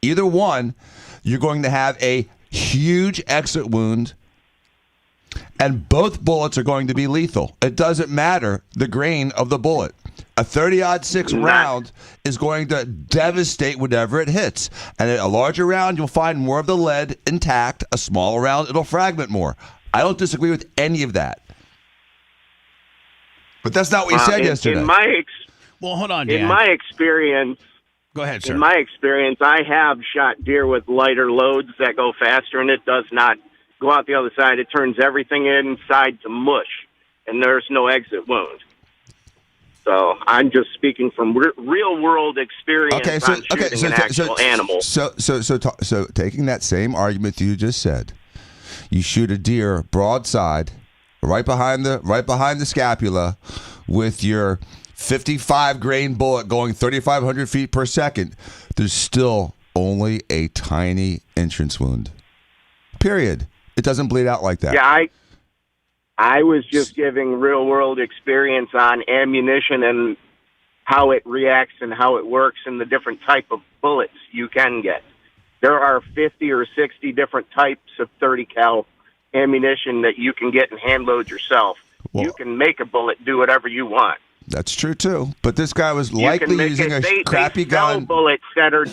either one, you're going to have a huge exit wound, and both bullets are going to be lethal. It doesn't matter the grain of the bullet. A 30-06 round is going to devastate whatever it hits. And a larger round, you'll find more of the lead intact. A smaller round, it'll fragment more. I don't disagree with any of that. But that's not what you said yesterday. Well, hold on, Dan. In my experience, go ahead, sir. In my experience, I have shot deer with lighter loads that go faster, and it does not go out the other side. It turns everything inside to mush, and there's no exit wound. So I'm just speaking from real-world experience on shooting an actual animal. So taking that same argument you just said, you shoot a deer broadside, right behind the scapula, with your 55-grain bullet going 3,500 feet per second. There's still only a tiny entrance wound. Period. It doesn't bleed out like that. Yeah, I was just giving real-world experience on ammunition and how it reacts and how it works and the different type of bullets you can get. There are 50 or 60 different types of 30 cal ammunition that you can get and hand load yourself. Well, you can make a bullet do whatever you want. That's true too. But this guy was likely using a crappy gun. Bullets that are.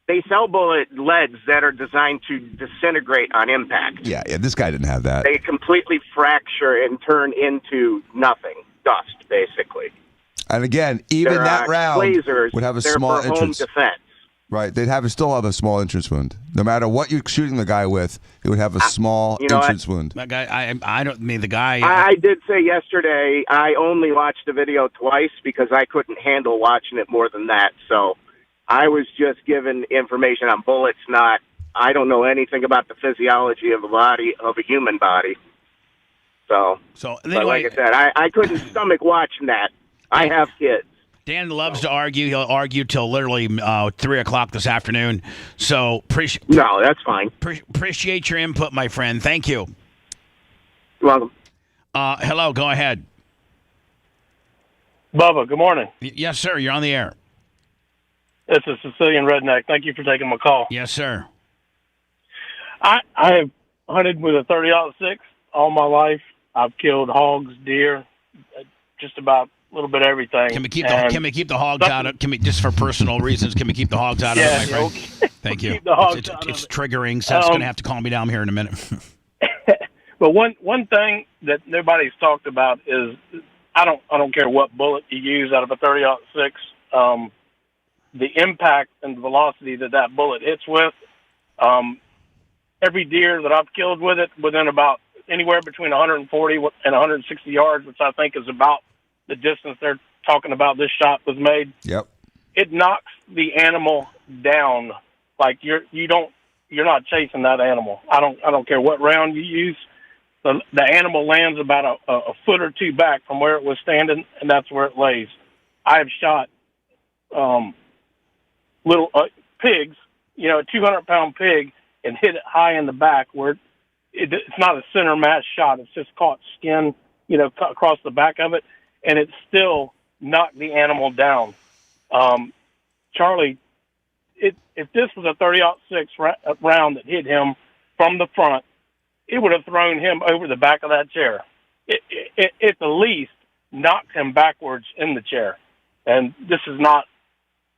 They sell bullet leads that are designed to disintegrate on impact. Yeah, this guy didn't have that. They completely fracture and turn into nothing, dust, basically. And again, even that round lasers, would have a small entrance. Home defense. Right, they'd still have a small entrance wound. No matter what you're shooting the guy with, it would have a small entrance wound. That guy, I don't mean the guy. I did say yesterday I only watched the video twice because I couldn't handle watching it more than that. So I was just given information on bullets. I don't know anything about the physiology of a human body. So anyway, but like I said, I couldn't stomach watching that. I have kids. Dan loves to argue. He'll argue till literally 3 o'clock this afternoon. So no, that's fine. Appreciate your input, my friend. Thank you. You're welcome. Hello, go ahead. Bubba, good morning. Yes, sir. You're on the air. It's a Sicilian redneck. Thank you for taking my call. Yes, sir. I have hunted with a 30-06 all my life. I've killed hogs, deer, just about a little bit of everything. Can we keep the hogs out of? Just for personal reasons? Can we keep the hogs out of it, my friend? Okay. Thank you. Keep the hogs it's triggering. Seth's going to have to calm me down here in a minute. But one thing that nobody's talked about is I don't care what bullet you use out of a 30-06. The impact and the velocity that bullet hits with. Every deer that I've killed with it within about anywhere between 140 and 160 yards, which I think is about the distance they're talking about this shot was made. Yep. It knocks the animal down like you're not chasing that animal. I don't care what round you use. The animal lands about a foot or two back from where it was standing, and that's where it lays. I have shot little pigs, a 200-pound pig, and hit it high in the back where it's not a center mass shot. It's just caught skin, across the back of it, and it still knocked the animal down. Charlie, if this was a 30-06 round that hit him from the front, it would have thrown him over the back of that chair. It at the least knocked him backwards in the chair. And this is not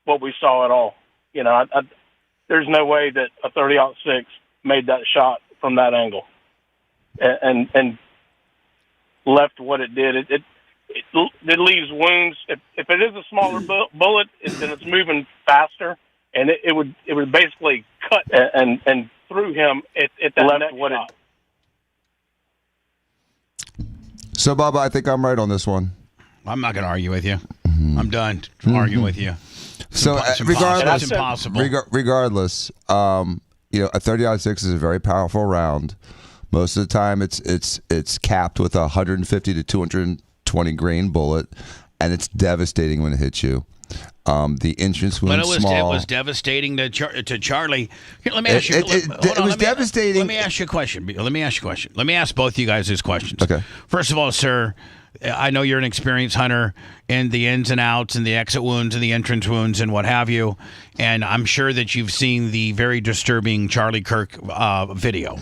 what we saw at all. There's no way that a 30-06 made that shot from that angle and left what it did. It leaves wounds. If it is a smaller bullet, then it's moving faster, and it would basically cut and through him at that next shot. So, Bubba, I think I'm right on this one. I'm not going to argue with you. I'm done arguing with you. Regardless, it's impossible. Regardless, a 30-06 is a very powerful round. Most of the time, it's capped with a 150 to 220 grain bullet, and it's devastating when it hits you. The entrance wound small. It was devastating to Charlie. Here, let me ask you. It was devastating. Let me ask you a question. Let me ask both of you guys these questions. Okay. First of all, sir, I know you're an experienced hunter in the ins and outs and the exit wounds and the entrance wounds and what have you, and I'm sure that you've seen the very disturbing Charlie Kirk video.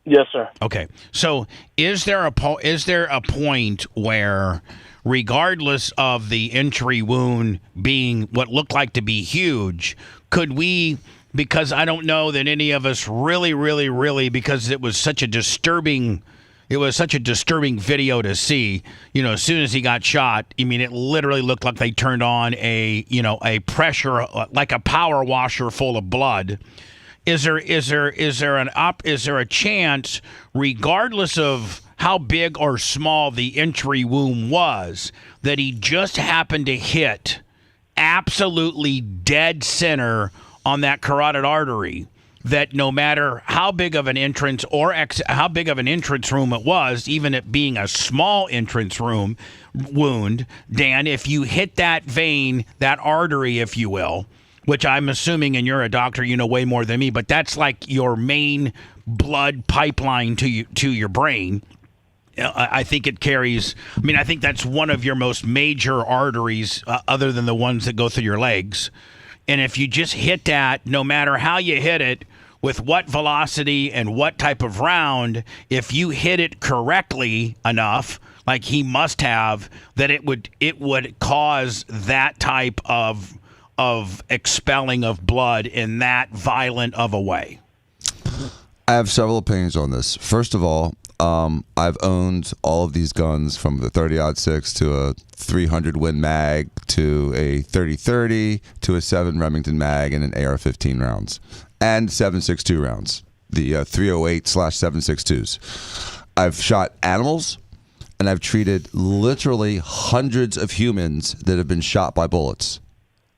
Yes, sir. Okay. So is there a point where, regardless of the entry wound being what looked like to be huge, could we, because I don't know that any of us really, because it was such a disturbing video to see, as soon as he got shot, I mean, it literally looked like they turned on a pressure, like a power washer full of blood. Is there a chance, regardless of how big or small the entry wound was, that he just happened to hit absolutely dead center on that carotid artery, that no matter how big of an entrance or how big of an entrance room it was, even it being a small entrance room wound, Dan, if you hit that vein, that artery, if you will, which I'm assuming, and you're a doctor, you know way more than me, but that's like your main blood pipeline to your brain. I think it carries, I think that's one of your most major arteries, other than the ones that go through your legs. And if you just hit that, no matter how you hit it, with what velocity and what type of round, if you hit it correctly enough, like he must have, that it would cause that type of expelling of blood in that violent of a way. I have several opinions on this. First of all, I've owned all of these guns, from the 30-06 to a 300 Win mag to a 30-30 to a 7 Remington mag and an AR-15 rounds and 7.62 rounds, the 308/7.62s. I've shot animals, and I've treated literally hundreds of humans that have been shot by bullets.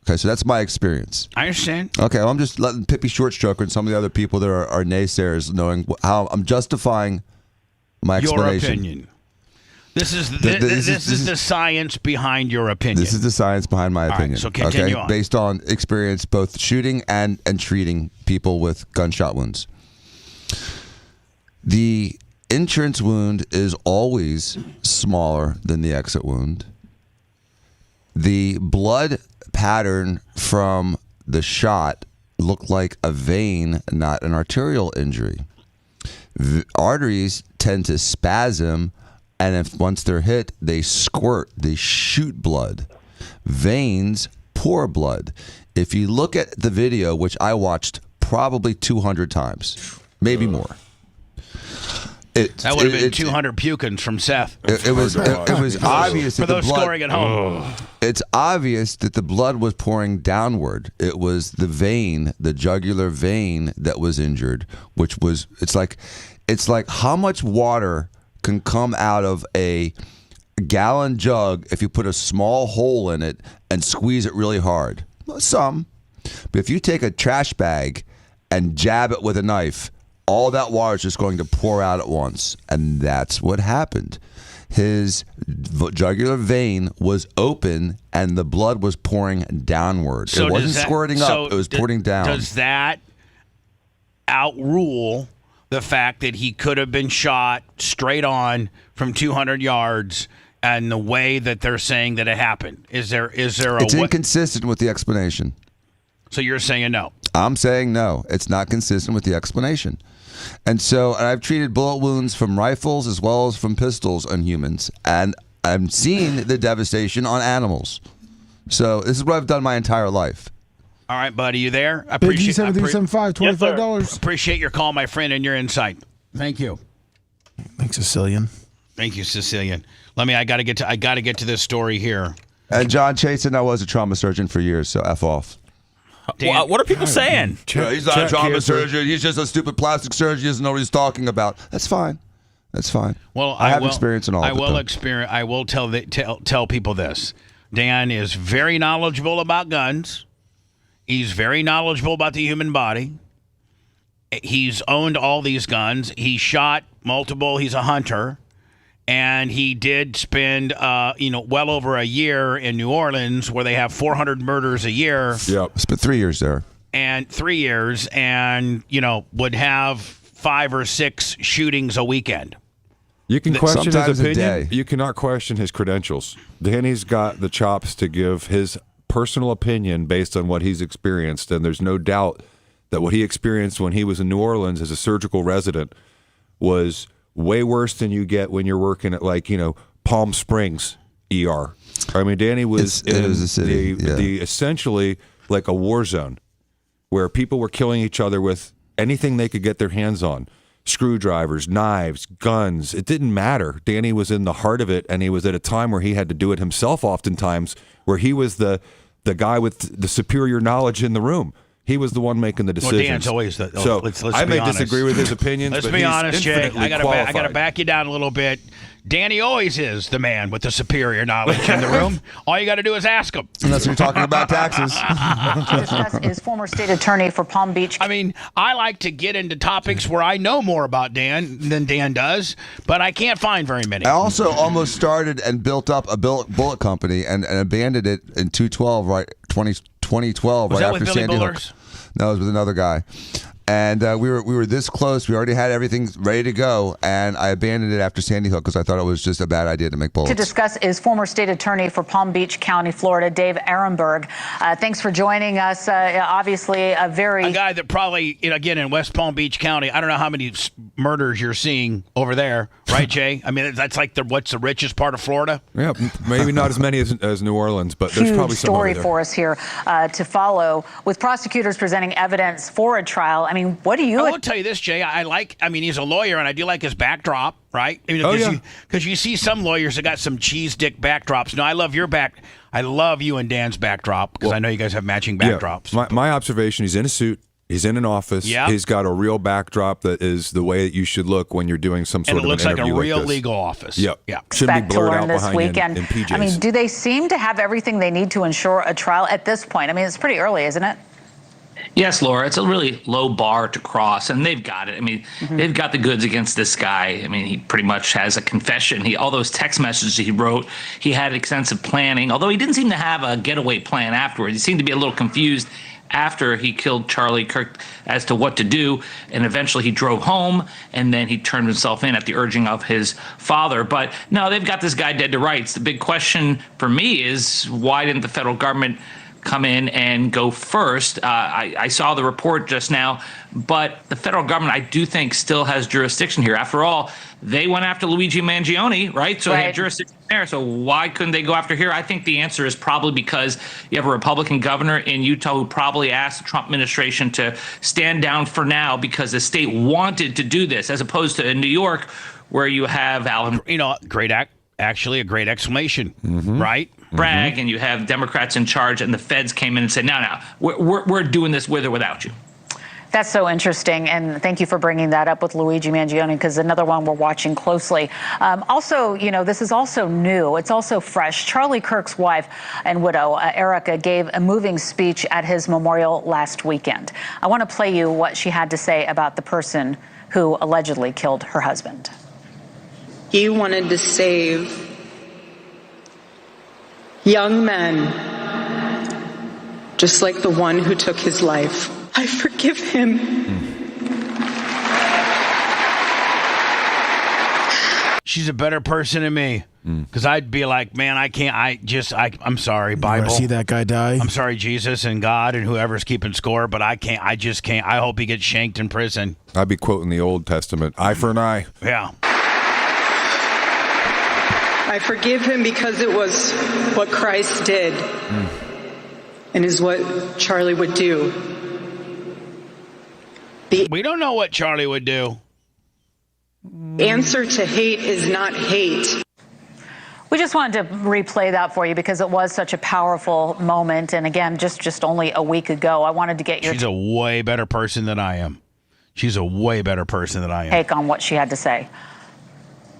Okay, so that's my experience. I understand. Okay, well, I'm just letting Pippi Shortstroker and some of the other people that are naysayers knowing how I'm justifying my explanation. Your opinion. This is the science behind your opinion. This is the science behind my opinion. Right, so continue on. Based on experience, both shooting and treating people with gunshot wounds. The entrance wound is always smaller than the exit wound. The blood pattern from the shot looked like a vein, not an arterial injury. Arteries tend to spasm, and once they're hit, they squirt, they shoot blood. Veins pour blood. If you look at the video, which I watched probably 200 times, maybe more. That would have been 200 pukins from Seth. It was obvious for that those the blood, scoring at home. It's obvious that the blood was pouring downward. It was the vein, the jugular vein, that was injured, which was it's like how much water can come out of a gallon jug if you put a small hole in it and squeeze it really hard. Well, some, but if you take a trash bag and jab it with a knife, all that water is just going to pour out at once. And that's what happened. His jugular vein was open and the blood was pouring downward. So it wasn't squirting up, it was pouring down. Does that outrule the fact that he could have been shot straight on from 200 yards and the way that they're saying that it happened? Is there It's inconsistent with the explanation. So you're saying no? I'm saying no. It's not consistent with the explanation. And I've treated bullet wounds from rifles as well as from pistols on humans, and I'm seeing the devastation on animals. So this is what I've done my entire life. All right, buddy, you there? I Big G7375, $25. Appreciate your call, my friend, and your insight. Thank you. Thanks, Sicilian. Thank you, Sicilian. I got to get to this story here. And John Chasen, I was a trauma surgeon for years, so F off. Dan, what are people saying? He's not a trauma surgeon. He's just a stupid plastic surgeon. He doesn't know what he's talking about. That's fine. That's fine. Well, I have experience in all of it. I will tell people this. Dan is very knowledgeable about guns. He's very knowledgeable about the human body. He's owned all these guns. He shot multiple. He's a hunter. And he did spend, well over a year in New Orleans where they have 400 murders a year. Yep. Spent 3 years there. And 3 years and, would have 5 or 6 shootings a weekend. You can question his opinion. day. You cannot question his credentials. Danny's got the chops to give his personal opinion based on what he's experienced. And there's no doubt that what he experienced when he was in New Orleans as a surgical resident was way worse than you get when you're working at Palm Springs ER. I mean, Danny was the essentially like a war zone where people were killing each other with anything they could get their hands on. Screwdrivers, knives, guns. It didn't matter. Danny was in the heart of it, and he was at a time where he had to do it himself oftentimes, where he was the guy with the superior knowledge in the room. He was the one making the decisions. Well, Dan's always the. So let's I be may honest. disagree with his opinions. Let's but be he's honest, Jay. I got to back you down a little bit. Danny always is the man with the superior knowledge in the room. All you got to do is ask him. Unless you're talking about taxes. To discuss is former state attorney for Palm Beach. I mean, I like to get into topics where I know more about Dan than Dan does, but I can't find very many. I also almost started and built up a bullet company and abandoned it in 2012, right? 2012, Was right that after with Billy Sandy Hook. Bullers? No, it was with another guy. And we were this close. We already had everything ready to go, and I abandoned it after Sandy Hook because I thought it was just a bad idea to make bullets. To discuss is former state attorney for Palm Beach County, Florida, Dave Ehrenberg. Thanks for joining us. Obviously, a guy that probably, again, in West Palm Beach County, I don't know how many murders you're seeing over there, right, Jay? I mean, that's like what's the richest part of Florida? Yeah, maybe not as many as New Orleans, but there's probably some story over there. for us here to follow. With prosecutors presenting evidence for a trial, I mean, what do you? I will tell you this, Jay. He's a lawyer, and I do like his backdrop, right? Because you see some lawyers that got some cheese dick backdrops. No, I love you and Dan's backdrop because I know you guys have matching backdrops. Yeah, my observation: he's in a suit. He's in an office. Yep. He's got a real backdrop that is the way that you should look when you're doing some sort of an interview like this. And it looks like a real legal office. Yep. Yeah. Shouldn't be Expect to blurred learn out this behind weekend. in PJs. I mean, do they seem to have everything they need to ensure a trial at this point? I mean, it's pretty early, isn't it? Yes, Laura, it's a really low bar to cross, and they've got it. I mean, they've got the goods against this guy. I mean, he pretty much has a confession. All those text messages he wrote, he had extensive planning, although he didn't seem to have a getaway plan afterwards. He seemed to be a little confused after he killed Charlie Kirk as to what to do, and eventually he drove home, and then he turned himself in at the urging of his father. But no, they've got this guy dead to rights. The big question for me is, why didn't the federal government come in and go first? I saw the report just now, but the federal government, I do think, still has jurisdiction here. After all, they went after Luigi Mangione, right? So they have jurisdiction there. So why couldn't they go after here? I think the answer is probably because you have a Republican governor in Utah who probably asked the Trump administration to stand down for now because the state wanted to do this, as opposed to in New York where you have Alan. Actually, a great exclamation, right? Bragg, and you have Democrats in charge, and the feds came in and said, no, we're doing this with or without you. That's so interesting, and thank you for bringing that up with Luigi Mangione, because another one we're watching closely. Also, this is also new. It's also fresh. Charlie Kirk's wife and widow, Erica, gave a moving speech at his memorial last weekend. I want to play you what she had to say about the person who allegedly killed her husband. He wanted to save young men, just like the one who took his life. I forgive him. She's a better person than me. Because I'd be like, man, I'm sorry, Bible. See that guy die? I'm sorry, Jesus and God and whoever's keeping score, but I just can't. I hope he gets shanked in prison. I'd be quoting the Old Testament, eye for an eye. Yeah. I forgive him because it was what Christ did and is what Charlie would do. We don't know what Charlie would do. Answer to hate is not hate. We just wanted to replay that for you because it was such a powerful moment. And again, just only a week ago, I wanted to get your She's a way better person than I am. She's a way better person than I am. take on what she had to say.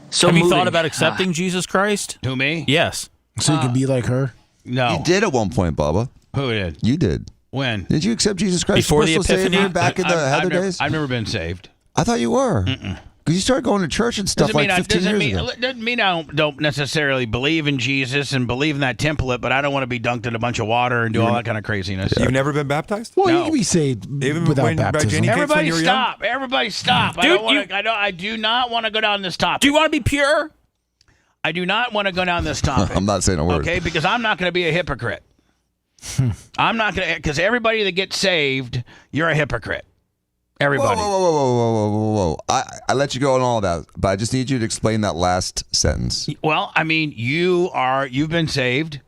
So have you thought about accepting Jesus Christ? Who, me? Yes. So you can be like her? No. You did at one point, Bubba. Who did? You did. When? Did you accept Jesus Christ? Before the personal Epiphany? Savior back in the Heather days? I've never been saved. I thought you were. Because you started going to church and stuff like 15 years ago. Doesn't mean I don't necessarily believe in Jesus and believe in that template, but I don't want to be dunked in a bunch of water and do all that kind of craziness. You've never been baptized? Well, No. you can be saved Even without when- by baptism. Jenny Cakes when Everybody you were stop. Everybody stop. Dude, I do not want to go down this topic. Do you want to be pure? I do not want to go down this topic. I'm not saying a word. Okay, because I'm not going to be a hypocrite. I'm not going to, because everybody that gets saved, you're a hypocrite. Everybody. Whoa. I let you go on all that, but I just need you to explain that last sentence. Well, I mean, you've been saved,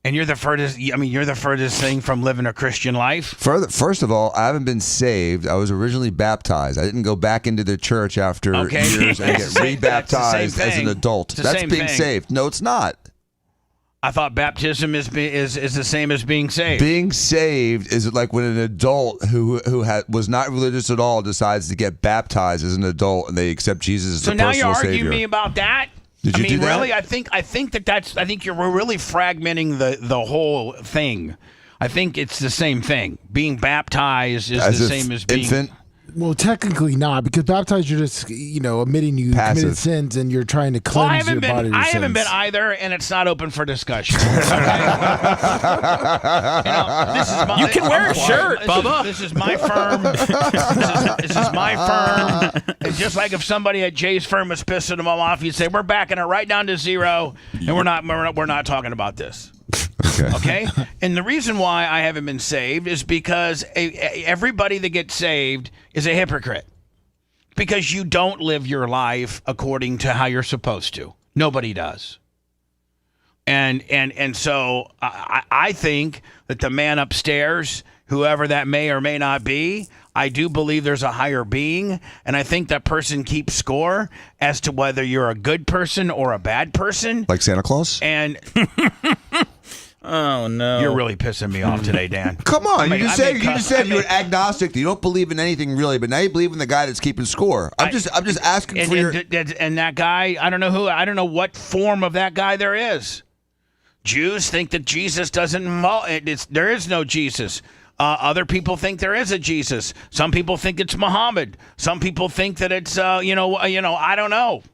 and you're the furthest thing from living a Christian life. First of all, I haven't been saved. I was originally baptized. I didn't go back into the church after years and get rebaptized as an adult. That's being saved. No, it's not. I thought baptism is the same as being saved. Being saved is like when an adult who was not religious at all decides to get baptized as an adult and they accept Jesus as a personal savior. So now you're arguing me about that? Did you do that? Really, I think you're really fragmenting the whole thing. I think it's the same thing. Being baptized is the same as being infant. Well, technically not, because baptized, you're just, admitting you committed sins and you're trying to cleanse your body of your I haven't sins. been either, and it's not open for discussion. Okay? You can wear a shirt, Bubba. This is my firm. This is my firm. And just like if somebody at Jay's firm was pissing them off, you'd say, we're backing it right down to zero, and we're not talking about this. Okay? And the reason why I haven't been saved is because everybody that gets saved is a hypocrite. Because you don't live your life according to how you're supposed to. Nobody does. And so I think that the man upstairs, whoever that may or may not be, I do believe there's a higher being, and I think that person keeps score as to whether you're a good person or a bad person. Like Santa Claus? And oh no, you're really pissing me off today, Dan. Come on, you just said you were agnostic. You don't believe in anything really, but now you believe in the guy that's keeping score. I'm just asking for your. And that guy, I don't know what form of that guy there is. Jews think that Jesus doesn't. There is no Jesus. Other people think there is a Jesus. Some people think it's Muhammad. Some people think that it's I don't know.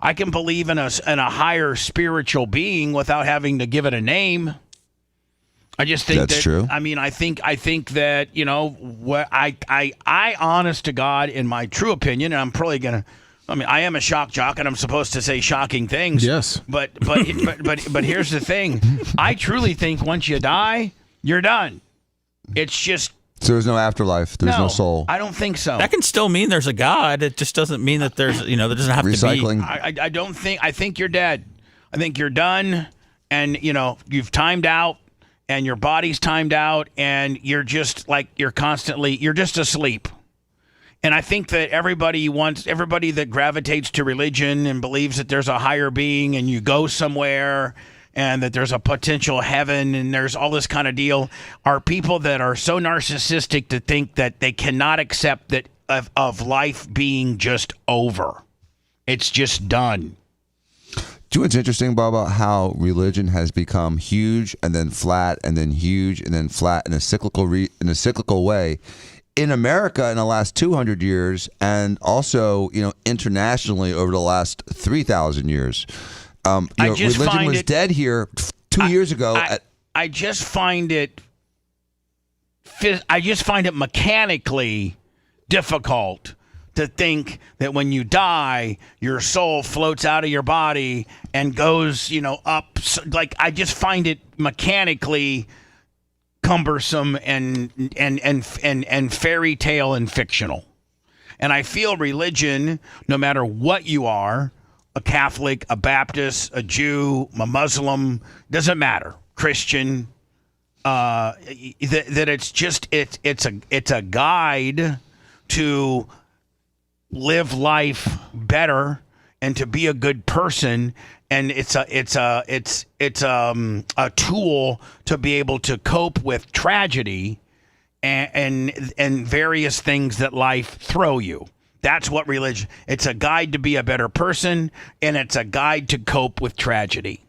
I can believe in a higher spiritual being without having to give it a name. I just think that's true. I mean, I think that what I honest to God, in my true opinion, and I'm probably gonna. I mean, I am a shock jock, and I'm supposed to say shocking things. Yes. But here's the thing. I truly think once you die, you're done. It's just. So there's no afterlife. There's no soul. I don't think so. That can still mean there's a God. It just doesn't mean that there's, there doesn't have Recycling. to be. I don't think. I think you're dead. I think you're done, and you've timed out, and your body's timed out, and you're just you're just asleep. And I think that everybody that gravitates to religion and believes that there's a higher being and you go somewhere and that there's a potential heaven and there's all this kind of deal are people that are so narcissistic to think that they cannot accept that of life being just over. It's just done. Do you know what's interesting, Bubba? How religion has become huge and then flat and then huge and then flat in a cyclical way in America in the last 200 years and also internationally over the last 3,000 years. Religion was dead here 2 years ago. I just find it mechanically difficult to think that when you die, your soul floats out of your body and goes, up. I just find it mechanically cumbersome and fairy tale and fictional. And I feel religion, no matter what you are, a Catholic, a Baptist, a Jew, a Muslim, doesn't matter, Christian, that it's a guide to live life better and to be a good person, and it's a tool to be able to cope with tragedy and various things that life throw you. That's what religion. It's a guide to be a better person, and it's a guide to cope with tragedy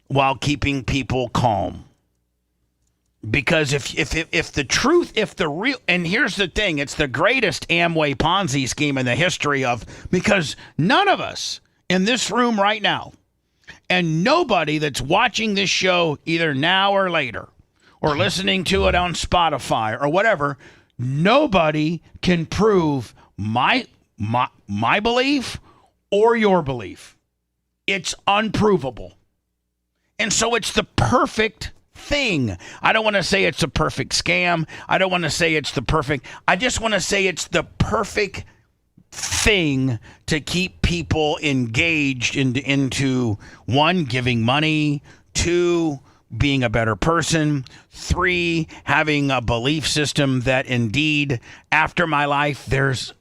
while keeping people calm. Because if the real, and here's the thing, it's the greatest Amway Ponzi scheme in the history of, because none of us in this room right now, and nobody that's watching this show either now or later, or listening to it on Spotify or whatever, nobody can prove my belief or your belief. It's unprovable. And so it's the perfect thing. I don't want to say it's a perfect scam. I don't want to say it's the perfect. I just want to say it's the perfect thing to keep people engaged into one, giving money, two, being a better person, three, having a belief system that indeed after my life, there's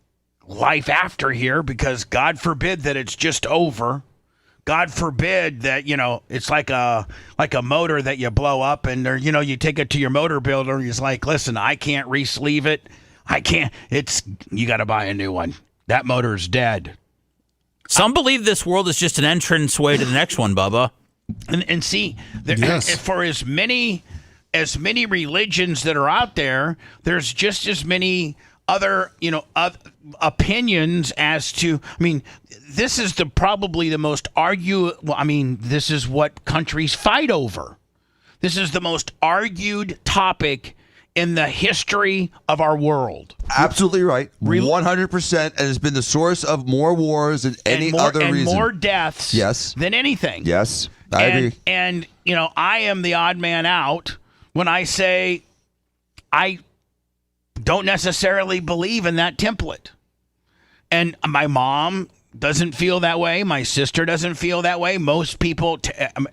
life after here, because God forbid that it's just over. God forbid that, it's like a motor that you blow up and, you take it to your motor builder and he's like, listen, I can't re-sleeve it. You got to buy a new one. That motor's dead. Some believe this world is just an entrance way to the next one, Bubba. And see, Yes. for as many religions that are out there, there's just as many other, opinions as to, this is probably the most this is what countries fight over. This is the most argued topic in the history of our world. Absolutely right. 100%. And it's been the source of more wars than any other reason. And more deaths than anything. Yes, I agree. And, I am the odd man out when I say I don't necessarily believe in that template. And my mom doesn't feel that way. My sister doesn't feel that way. Most people,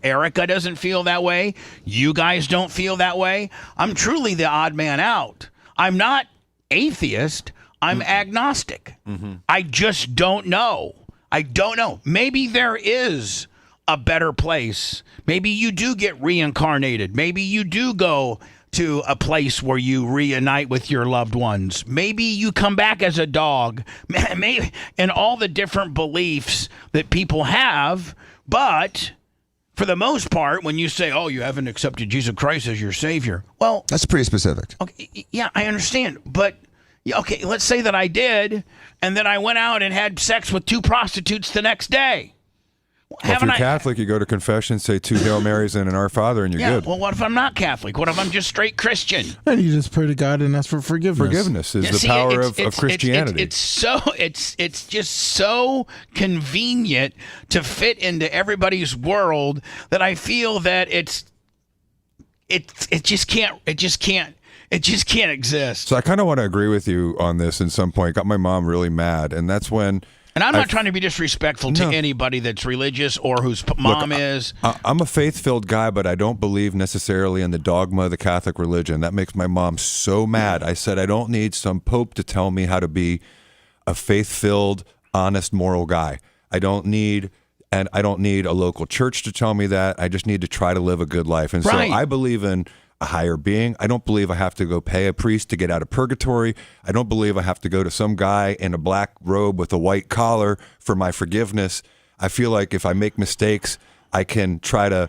Erica doesn't feel that way. You guys don't feel that way. I'm truly the odd man out. I'm not atheist. I'm agnostic. Mm-hmm. I just don't know. I don't know. Maybe there is a better place. Maybe you do get reincarnated. Maybe you do go to a place where you reunite with your loved ones. Maybe you come back as a dog. Maybe, and all the different beliefs that people have. But for the most part, when you say, oh, you haven't accepted Jesus Christ as your Savior, well, that's pretty specific. Okay, yeah, I understand. But, okay, let's say that I did, and then I went out and had sex with 2 prostitutes the next day. Well, if you're Catholic, you go to confession, say 2 Hail Marys and an Our Father, and you're good. Well, what if I'm not Catholic? What if I'm just straight Christian? And you just pray to God and ask for forgiveness. Forgiveness is the power of Christianity. It's just so convenient to fit into everybody's world that I feel that it just can't exist. So I kind of want to agree with you on this in some point. Got my mom really mad, and that's when. And I'm not trying to be disrespectful to anybody that's religious or whose mom is. I'm a faith-filled guy, but I don't believe necessarily in the dogma of the Catholic religion. That makes my mom so mad. I said I don't need some pope to tell me how to be a faith-filled, honest, moral guy. I don't need a local church to tell me that. I just need to try to live a good life. And so I believe in a higher being. I don't believe I have to go pay a priest to get out of purgatory. I don't believe I have to go to some guy in a black robe with a white collar for my forgiveness. I feel like if I make mistakes, I can try to,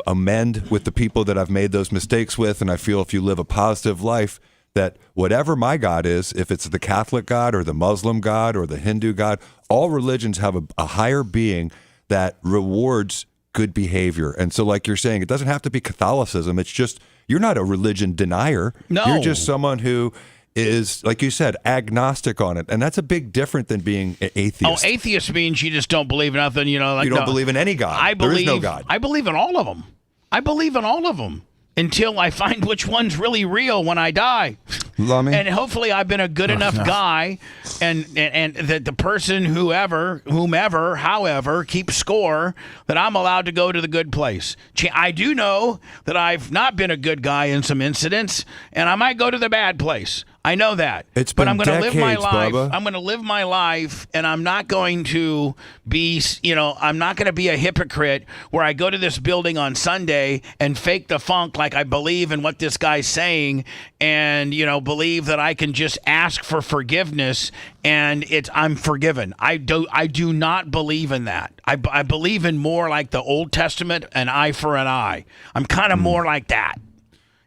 amend with the people that I've made those mistakes with. And I feel if you live a positive life, that whatever my God is, if it's the Catholic God or the Muslim God or the Hindu God, all religions have a higher being that rewards good behavior. And so like you're saying, it doesn't have to be Catholicism. It's just, you're not a religion denier. No. You're just someone who is, like you said, agnostic on it. And that's a big different than being atheist. Oh, atheist means you just don't believe in nothing, you don't believe in any God. There is no God. I believe in all of them. Until I find which one's really real when I die. Lummy. And hopefully I've been a good enough guy and that the person whomever, however, keeps score, that I'm allowed to go to the good place. I do know that I've not been a good guy in some incidents, and I might go to the bad place. I know that. It's but been I'm going to live my decades, life. Bubba. I'm going to live my life, and I'm not going to be, I'm not going to be a hypocrite where I go to this building on Sunday and fake the funk like I believe in what this guy's saying, and believe that I can just ask for forgiveness and I'm forgiven. I do not believe in that. I believe in more like the Old Testament, an eye for an eye. I'm kind of more like that.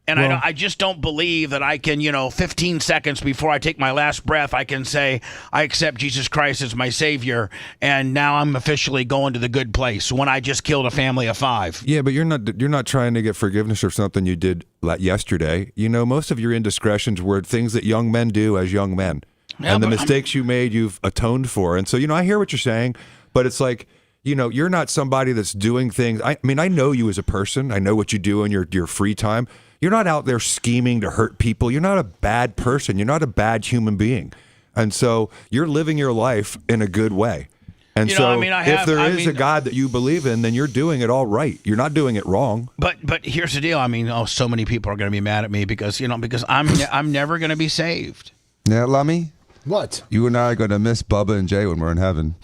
And I just don't believe that I can, 15 seconds before I take my last breath, I can say, I accept Jesus Christ as my Savior, and now I'm officially going to the good place when I just killed a family of 5. Yeah, but you're not trying to get forgiveness for something you did yesterday. Most of your indiscretions were things that young men do as young men. Yeah, and the mistakes you made, you've atoned for. And so, I hear what you're saying, but it's like, you're not somebody that's doing things. I know you as a person. I know what you do in your free time. You're not out there scheming to hurt people. You're not a bad person. You're not a bad human being. And so you're living your life in a good way. And if there is a God that you believe in, then you're doing it all right. You're not doing it wrong. But here's the deal. So many people are going to be mad at me because I'm never going to be saved. Yeah, Lummy? What? You and I are going to miss Bubba and Jay when we're in heaven.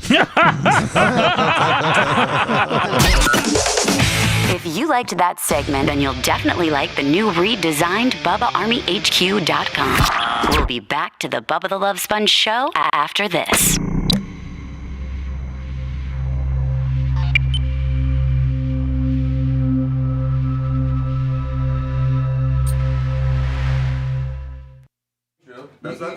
If you liked that segment, then you'll definitely like the new redesigned BubbaArmyHQ.com. We'll be back to the Bubba the Love Sponge show after this.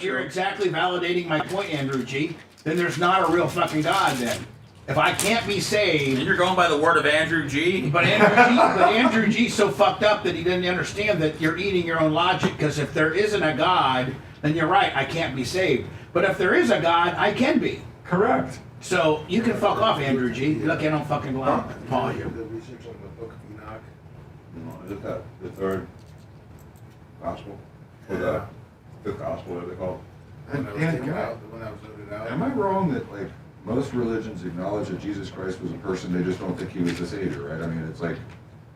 You're exactly validating my point, Andrew G. Then there's not a real fucking God then. If I can't be saved... And you're going by the word of Andrew G? But Andrew G's so fucked up that he didn't understand that you're eating your own logic, because if there isn't a God, then you're right, I can't be saved. But if there is a God, I can be. Correct. So you can fuck off, Andrew G. You're lucky I don't fucking paw you. The research on the Book of Enoch. Is it that the third gospel? Or the fifth gospel, whatever they call it? The one that was taken out, the one that was voted out. Am I wrong that most religions acknowledge that Jesus Christ was a person, they just don't think he was the Savior, right? I mean, it's like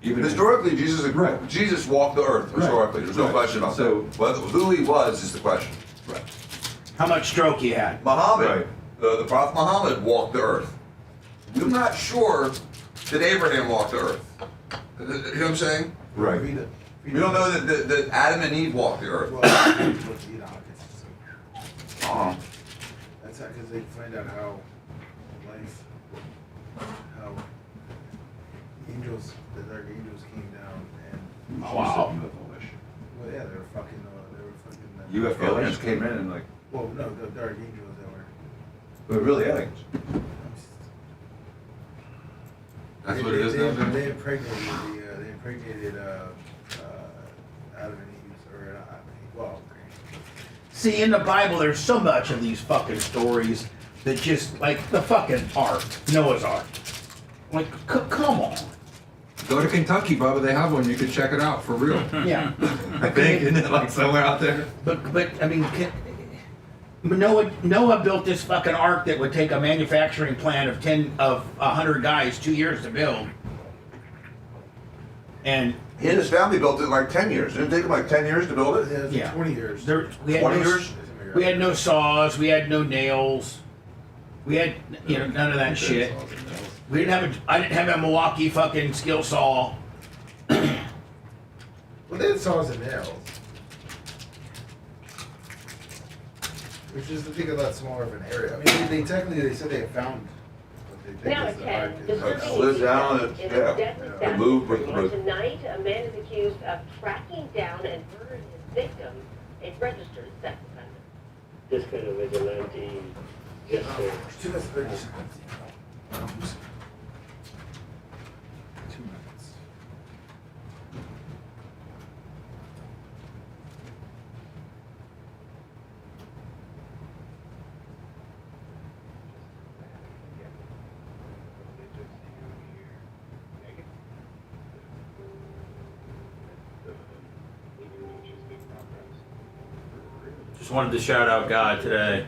even historically, Jesus walked the earth. Historically, there's no question about that. Who he was is the question. Right. How much stroke he had? Muhammad, the Prophet Muhammad walked the earth. We're not sure that Abraham walked the earth. You know what I'm saying? Right. We don't know that Adam and Eve walked the earth. That's because they find out how the dark angels came down and wow. Well, yeah, they were fucking. UFOs came in and Well, no, the dark angels that were. But really, aliens. That's what it is now. They impregnated Adam and Eve, See, in the Bible, there's so much of these fucking stories that just, like the fucking Ark, Noah's Ark. Like, come on. Go to Kentucky, Bubba. They have one. You can check it out for real. Yeah. I think, isn't it somewhere out there? But I mean, Noah built this fucking ark that would take a manufacturing plant of 100 guys 2 years to build. And he and his family built it in 10 years. Didn't it take him 10 years to build it? Yeah, 20 years. 20 years? We had no saws. We had no nails. We had none of that shit. I didn't have a Milwaukee fucking skill saw. Well, they had saws and nails. Which is to think a lot smaller of an area. I mean, they said they had found what they think Now is at the 10, ark. Slid down and deadly moved with and tonight, a man is accused of tracking down and murdering his victim, a registered sex offender. This kind of vigilante, just for... 2 minutes, 30 seconds. 2 minutes. Just wanted to shout out God today.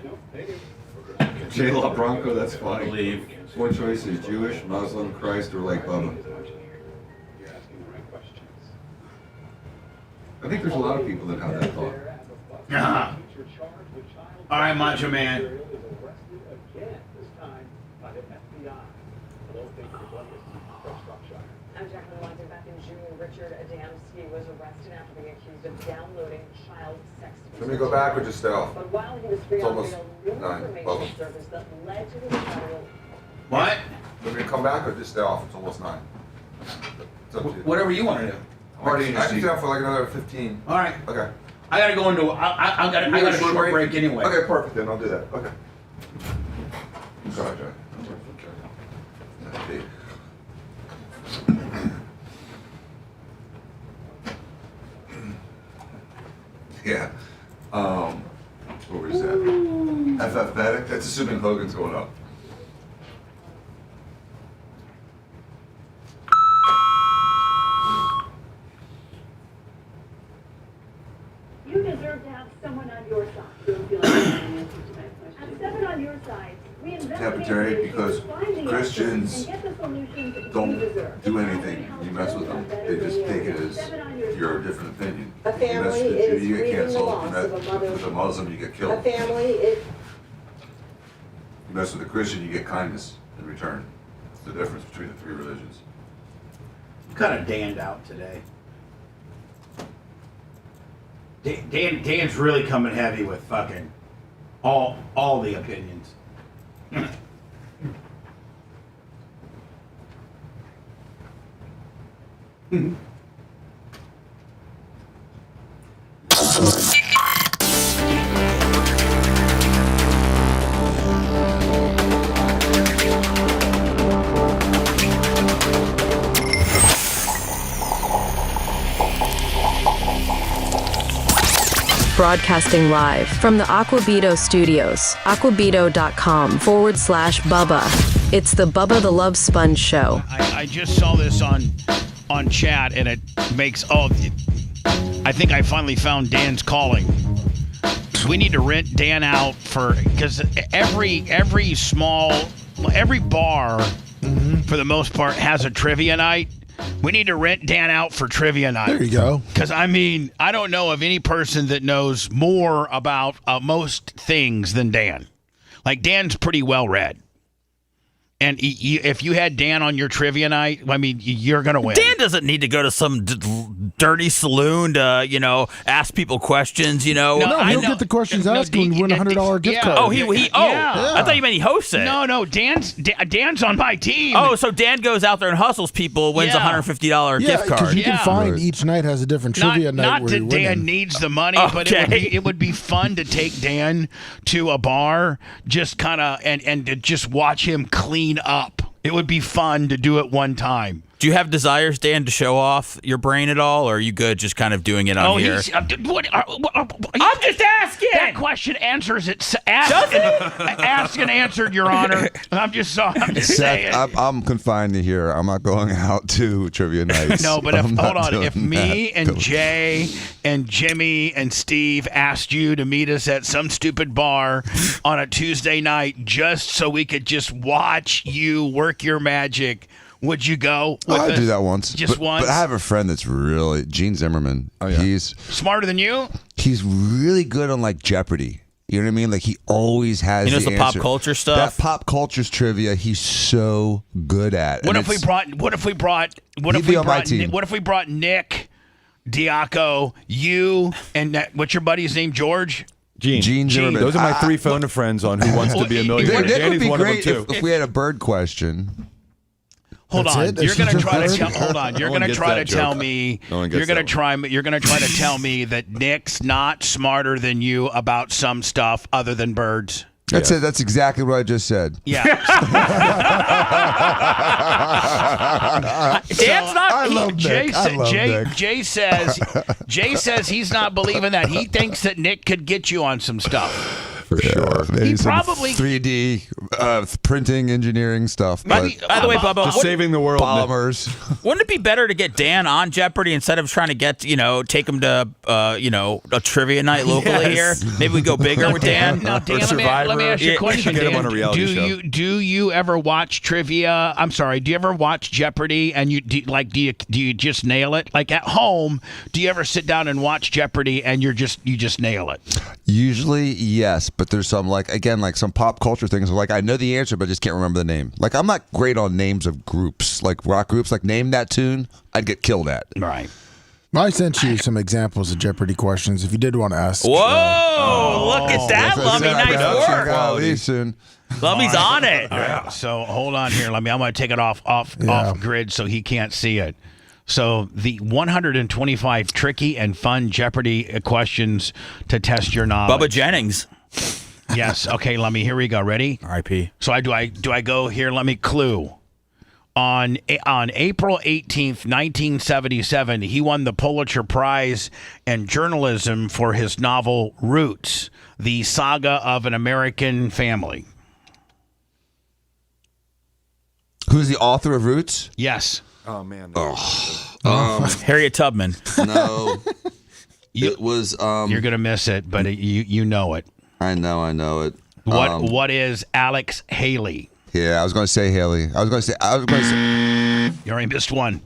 J-Law Bronco, that's I funny. believe. One choice is Jewish, Muslim, Christ, or like Bubba. I think there's a lot of people that have that thought. All right, Macho Man. Israel is arrested again, this time by the FBI. Hello, thank you for joining us from Shropshire. I'm Jacqueline Watson. Back in June, Richard Adamski was arrested after being accused of downloading child sex videos. Let me go back or just stay off? But while he was free, It's on almost new 9. information surfaced that led to the federal. What? Let me come back or just stay off? It's almost 9. It's up to you. Whatever you want to do. I can stay off for like another 15. All right. Okay. I gotta go into. I got a short break anyway. Okay, perfect. Then I'll do that. Okay. Sorry, Jack. Okay. Yeah. What was that? FFetic? That's assuming Hogan's going up. You deserve to have someone on your side. Have someone on your side. We Temporary because Christians don't do anything. You mess with them. They just take it as your different opinion. A You mess family with the Jew, is you get grieving the canceled. loss You of mess a mother. with a Muslim, you get A killed. family is. You mess with a Christian, you get kindness in return. That's the difference between the three religions. Kind of Dan'd out today. Dan's really coming heavy with fucking all the opinions. Broadcasting live from the Aquabito studios, aquabito.com/Bubba. It's the Bubba the Love Sponge Show. I just saw this on chat, and it makes I think I finally found Dan's calling. We need to rent Dan out because every bar, for the most part, has a trivia night. We need to rent Dan out for trivia night. There you go. Because, I mean, I don't know of any person that knows more about most things than Dan. Like, Dan's pretty well read. And if you had Dan on your trivia night, I mean, you're going to win. Dan doesn't need to go to some dirty saloon to, ask people questions, No, he'll get the questions asked and win a $100 gift card. Oh, I thought you meant he hosts it. No, Dan's on my team. Oh, so Dan goes out there and hustles people, wins a $150 gift card. Because you can find each night has a different trivia night. Not where that you're Dan winning. needs the money, but it would be fun to take Dan to a bar, just kind of and to just watch him clean up. It would be fun to do it one time. Do you have desires, Dan, to show off your brain at all, or are you good just kind of doing it on here? I'm just asking. That question answers it. Asked and answered, Your Honor. I'm just saying. Seth, I'm confined to here. I'm not going out to trivia nights. No, but hold on. If me that. and Jay and Jimmy and Steve asked you to meet us at some stupid bar on a Tuesday night just so we could just watch you work your magic, would you go? I'd do that once. Just once? But I have a friend that's really Gene Zimmerman. Oh, yeah. He's smarter than you? He's really good on like Jeopardy. You know what I mean? Like he always has. He knows the pop answer. culture stuff. That pop culture's trivia, he's so good at. What if we brought Nick, Diaco, you, and what's your buddy's name? George? Gene Zimmerman. Those are my three phone a friends on Who Wants to Be a Millionaire. That would Danny's be one great of them too. if we had a bird question. Hold on. You're going to try to tell. Hold on. You're No one going to gets try to that tell joke. me. No one You're gets going to that try. You're going to try to tell me that Nick's not smarter than you about some stuff other than birds. That's it. That's exactly what I just said. Yeah. Dan's not. I love Nick. Jay says he's not believing that. He thinks that Nick could get you on some stuff. for sure. Maybe He some probably- 3D printing engineering stuff. By the way, Bubba, Just saving the world. Bombers. wouldn't it be better to get Dan on Jeopardy instead of trying to get, take him to, a trivia night locally Yes. here? Maybe we go bigger with Dan. Now, Dan, Or let me ask you a Survivor. question, Get him Dan. on a reality show. Do you ever watch trivia? I'm sorry. Do you ever watch Jeopardy and do you just nail it? Like at home, do you ever sit down and watch Jeopardy and you just nail it? Usually, yes, but there's some some pop culture things. Like I know the answer, but I just can't remember the name. Like I'm not great on names of groups, like rock groups. Like name that tune, I'd get killed at. Right. I sent you some examples of Jeopardy questions if you did want to ask. Whoa! Look at that, Lummy. Nice work. Soon. Lummy's on it. All right, so hold on here. I'm going to take it off grid so he can't see it. So the 125 tricky and fun Jeopardy questions to test your knowledge. Bubba Jennings. Yes. Okay, Lummy. Here we go. Ready? R.I.P. So do I go here? Let me clue. On April 18th, 1977, he won the Pulitzer Prize in journalism for his novel Roots, the saga of an American family. Who's the author of Roots? Yes. Oh man. Harriet Tubman. No. It was. You're gonna miss it, but you know it. I know it. What is Alex Haley? Yeah, I was going to say Haley. I was going to say. You already missed one.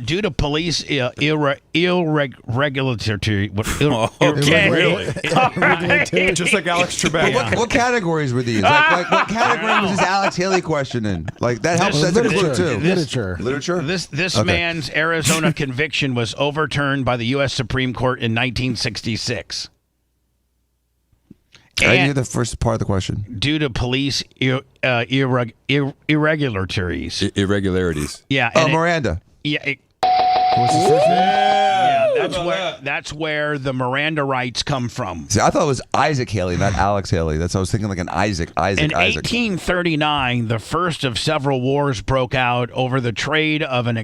Due to police irregularity. Okay. Just like Alex Trebek. What categories were these? Like what category was this Alex Haley question in? Like that helps. That's a clue too. Literature. This man's Arizona conviction was overturned by the U.S. Supreme Court in 1966. I didn't hear the first part of the question. Due to police irregularities. Irregularities. Yeah. Oh, Miranda. What's his first name? Yeah, that's where the Miranda rights come from. See, I thought it was Isaac Haley, not Alex Haley. I was thinking like an Isaac. In 1839, the first of several wars broke out over the trade of an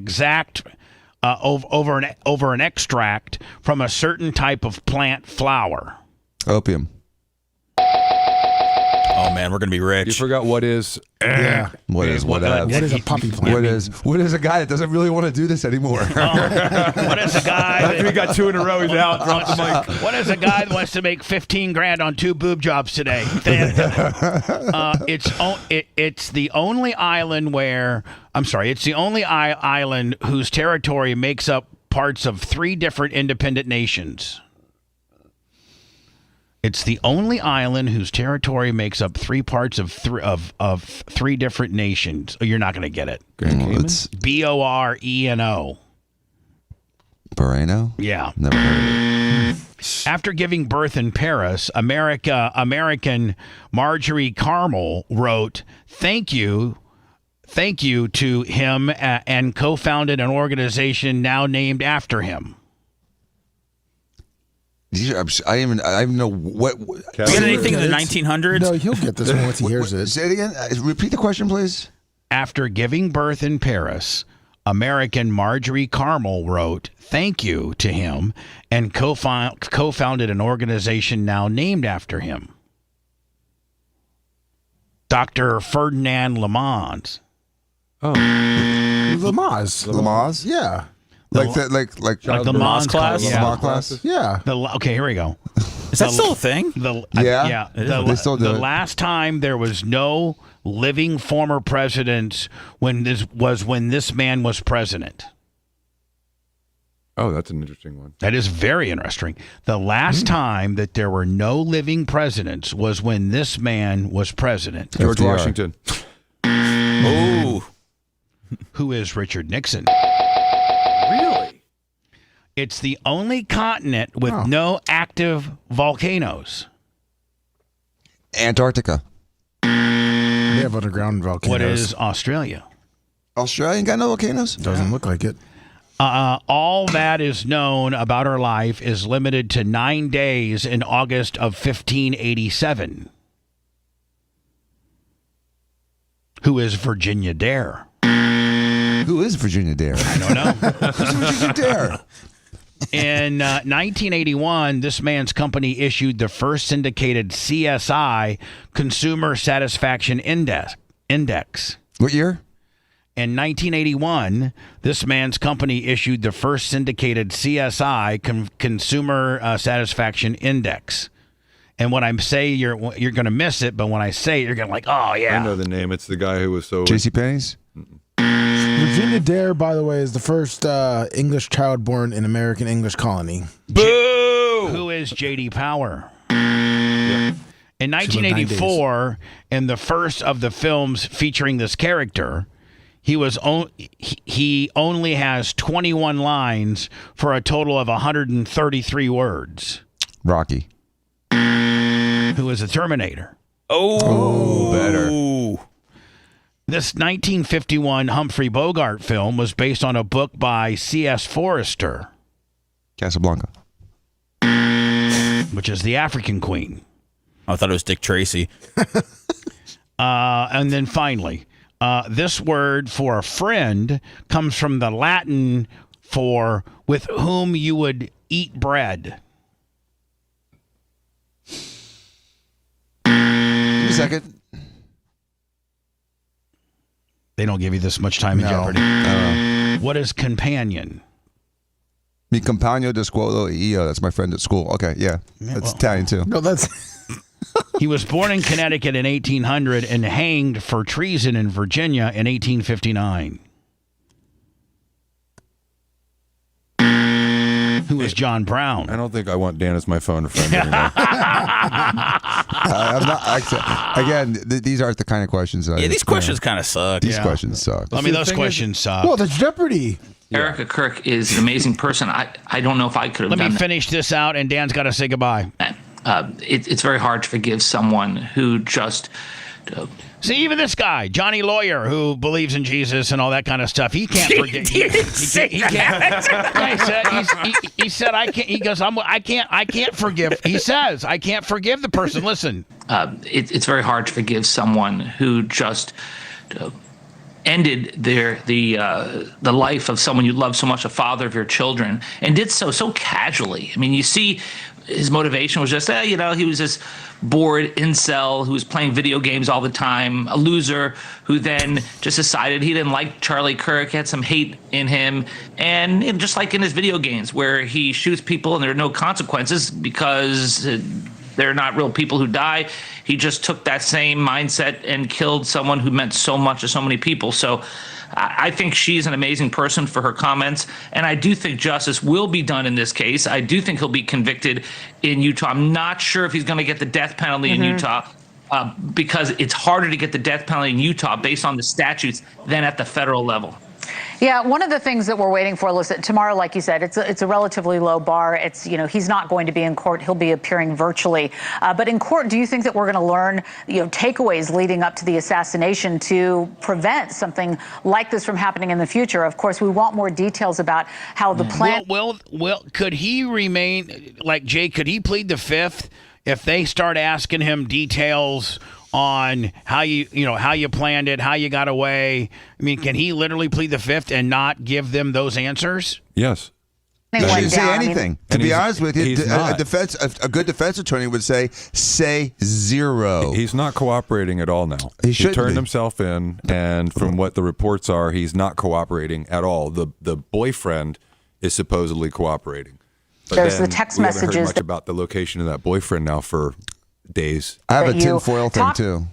over an extract from a certain type of plant flower. Opium. Oh man, we're gonna be rich. You forgot what is? Yeah. What is a puppy plant? What is a guy that doesn't really want to do this anymore? What is a guy? After we got two in a row, he's out. Drop the mic. What is a guy that wants to make $15,000 on 2 boob jobs today? It's the only island where it's the only island whose territory makes up parts of 3 different independent nations. It's the only island whose territory makes up 3 parts of 3 different nations. Oh, you're not going to get it. It's Boreno. Boreno? Yeah. Never heard of it. After giving birth in Paris, American Marjorie Carmel wrote, "Thank you to him," and co-founded an organization now named after him. I even know what. You got anything in the 1900s? No, he'll get this one once he hears it. Say it again. Repeat the question, please. After giving birth in Paris, American Marjorie Carmel wrote, "Thank you" to him, and co-founded an organization now named after him. Dr. Ferdinand Lamaz. Oh, Lamaze. Yeah. Like the Mons class? Yeah. Mons class? Yeah. Okay, here we go. Is that still a thing? Yeah. They still do the it. last time there was no living former president when this man was president. Oh, that's an interesting one. That is very interesting. The last time that there were no living presidents was when this man was president. George FDR. Washington. Oh. Who is Richard Nixon? Really? It's the only continent with no active volcanoes. Antarctica. They have underground volcanoes. What is Australia? Australia ain't got no volcanoes? Doesn't look like it. All that is known about her life is limited to 9 days in August of 1587. Who is Virginia Dare? Who is Virginia Dare? I don't know. Who's Virginia Dare? In 1981, this man's company issued the first syndicated CSI Consumer Satisfaction Index. What year? In 1981, this man's company issued the first syndicated CSI Consumer Satisfaction Index. And when I say you're going to miss it, but when I say it, you're going to like, oh, yeah. I know the name. It's the guy who was so... JCPenney's? Virginia Dare, by the way, is the first English child born in American English colony. Boo! Who is J.D. Power? Yeah. In 1984, in the first of the films featuring this character, he only has 21 lines for a total of 133 words. Rocky. Who is a Terminator? Oh, better. This 1951 Humphrey Bogart film was based on a book by C.S. Forrester. Casablanca. Which is The African Queen. I thought it was Dick Tracy. And then finally, this word for a friend comes from the Latin for with whom you would eat bread. Give me a second. They don't give you this much time in Jeopardy. What is companion? Mi compagno di scuola io. That's my friend at school. Okay, yeah. That's Italian too. No, that's... He was born in Connecticut in 1800 and hanged for treason in Virginia in 1859. Who is John Brown? I don't think I want Dan as my phone friend anymore. I'm not. Again, these aren't the kind of questions. These questions kind of suck. These questions suck. I mean, those questions suck. Well, that's Jeopardy. Erica Kirk is an amazing person. I don't know if I could have done that. Let me finish this out, and Dan's got to say goodbye. It's very hard to forgive someone who just... See, even this guy, Johnny Lawyer, who believes in Jesus and all that kind of stuff, he can't forgive. He said, I can't. He goes, I can't forgive. He says, I can't forgive the person. Listen, it's very hard to forgive someone who just ended the life of someone you love so much, a father of your children, and did so casually. I mean, you see, his motivation was just, he was this bored incel who was playing video games all the time, a loser who then just decided he didn't like Charlie Kirk, had some hate in him, and just like in his video games where he shoots people and there are no consequences because they're not real people who die, he just took that same mindset and killed someone who meant so much to so many people. So I think she's an amazing person for her comments, and I do think justice will be done in this case. I do think he'll be convicted in Utah. I'm not sure if he's going to get the death penalty in Utah because it's harder to get the death penalty in Utah based on the statutes than at the federal level. Yeah, one of the things that we're waiting for, listen, tomorrow, like you said, it's a relatively low bar. It's, he's not going to be in court. He'll be appearing virtually. But in court, do you think that we're going to learn, takeaways leading up to the assassination to prevent something like this from happening in the future? Of course, we want more details about how the plan... Well, could he remain, like Jay, could he plead the fifth if they start asking him details on how you planned it, how you got away? I mean, can he literally plead the fifth and not give them those answers? Yes. He shouldn't say anything. To be honest with you, a good defense attorney would say zero. He's not cooperating at all now. He turned himself in, and from what the reports are, he's not cooperating at all. The boyfriend is supposedly cooperating. But there's the text messages. We haven't heard much about the location of that boyfriend now for days. I have a tinfoil thing too.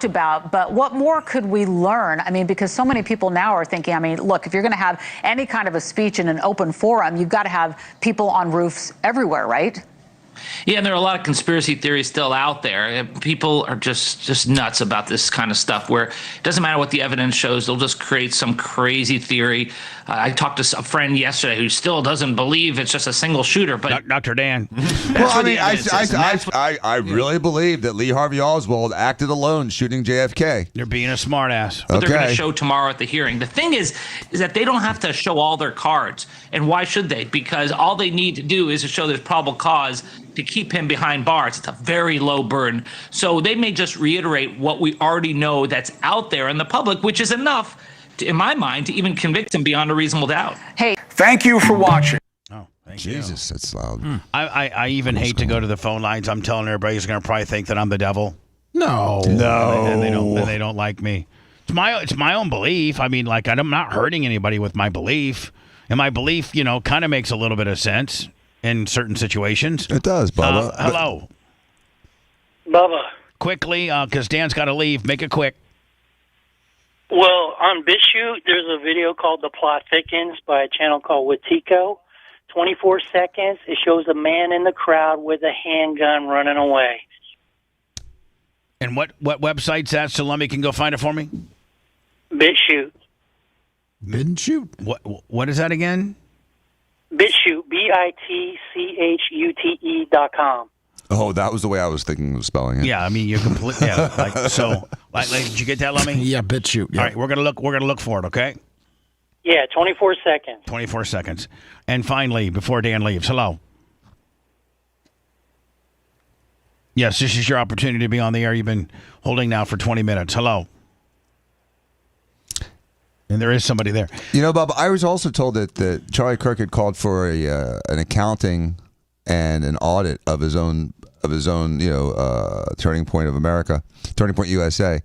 About, but what more could we learn? I mean, because so many people now are thinking, look, if you're going to have any kind of a speech in an open forum, you've got to have people on roofs everywhere, right? Yeah, and there are a lot of conspiracy theories still out there. People are just nuts about this kind of stuff where it doesn't matter what the evidence shows. They'll just create some crazy theory. I talked to a friend yesterday who still doesn't believe it's just a single shooter. But Dr. Dan. Well, I really believe that Lee Harvey Oswald acted alone shooting JFK. They're being a smartass. But they're going to show tomorrow at the hearing. The thing is that they don't have to show all their cards. And why should they? Because all they need to do is to show there's probable cause to keep him behind bars. It's a very low burden. So they may just reiterate what we already know that's out there in the public, which is enough, in my mind, to even convict him beyond a reasonable doubt. Hey, thank you for watching. Oh, thank Jesus, that's loud. I even hate to go to the phone lines. I'm telling everybody who's going to probably think that I'm the devil. No. And they don't like me. It's my own belief. I mean, like, I'm not hurting anybody with my belief. And my belief, kind of makes a little bit of sense in certain situations. It does, Bubba. Hello. Bubba. Quickly, because Dan's got to leave. Make it quick. Well, on BitChute, there's a video called The Plot Thickens by a channel called Watico. 24 seconds. It shows a man in the crowd with a handgun running away. And what website's that? So Lummy can go find it for me? BitChute. BitChute? What is that again? BitChute. BITCHUTE.com. Oh, that was the way I was thinking of spelling it. Yeah, I mean, you're completely. Yeah, did you get that, Lummy? Yeah, BitChute. Yeah. All right, we're gonna look for it. Okay. Yeah, 24 seconds. 24 seconds. And finally, before Dan leaves, hello. Yes, this is your opportunity to be on the air. You've been holding now for 20 minutes. Hello. And there is somebody there. Bob, I was also told that Charlie Kirk had called for an accounting and an audit of his own Turning Point USA,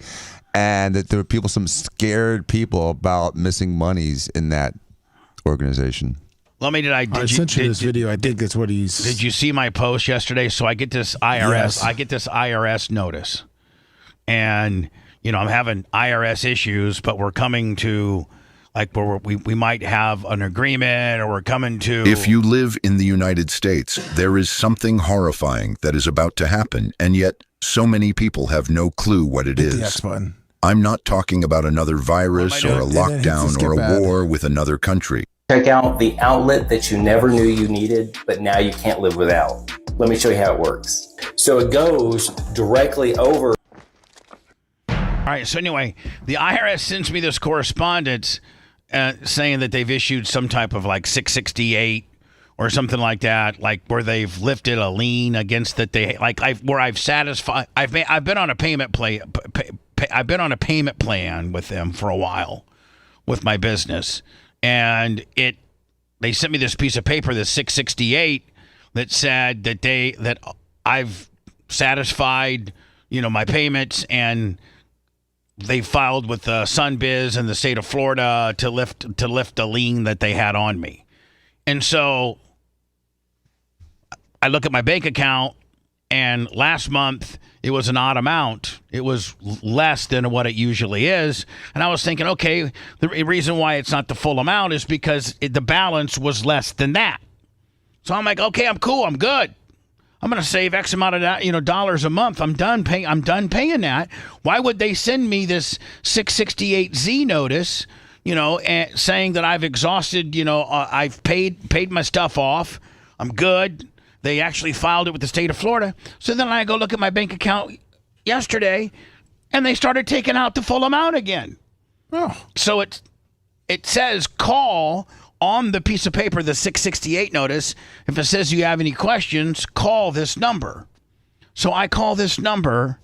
and that there were some scared people about missing monies in that organization. I sent you this video. I think that's what he's. Did you see my post yesterday? So I get this IRS. Yes. I get this IRS notice, and I'm having IRS issues, but we're coming to where we might have an agreement, or we're coming to. If you live in the United States, there is something horrifying that is about to happen, and yet so many people have no clue what it is. The X button. I'm not talking about another virus or a lockdown or a war with another country. Check out the outlet that you never knew you needed, but now you can't live without. Let me show you how it works. So it goes directly over. All right. So anyway, the IRS sends me this correspondence saying that they've issued some type of 668 or something like that, where they've lifted a lien against that I've satisfied. I've been on a payment I've been on a payment plan with them for a while with my business. And they sent me this piece of paper, this 668, that said that I've satisfied, my payments, and they filed with Sunbiz in the state of Florida to lift a lien that they had on me. And so I look at my bank account, and last month it was an odd amount. It was less than what it usually is. And I was thinking, okay, the reason why it's not the full amount is because the balance was less than that. So I'm like, okay, I'm cool. I'm good. I'm going to save X amount of dollars a month. I'm done paying that. Why would they send me this 668Z notice, and saying that I've exhausted, I've paid my stuff off. I'm good. They actually filed it with the state of Florida. So then I go look at my bank account yesterday, and they started taking out the full amount again. Oh. So it says call on the piece of paper, the 668 notice. If it says you have any questions, call this number. So I call this number,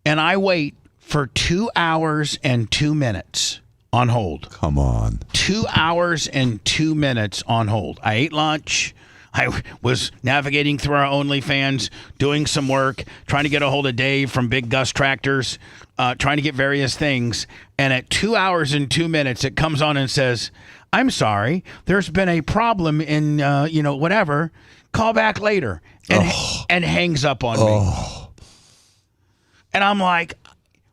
and I wait for 2 hours and 2 minutes on hold. Come on. 2 hours and 2 minutes on hold. I ate lunch. I was navigating through our OnlyFans, doing some work, trying to get a hold of Dave from Big Gus Tractors, trying to get various things. And at 2 hours and 2 minutes, it comes on and says, I'm sorry, there's been a problem in, whatever. Call back later. And hangs up on me. And I'm like,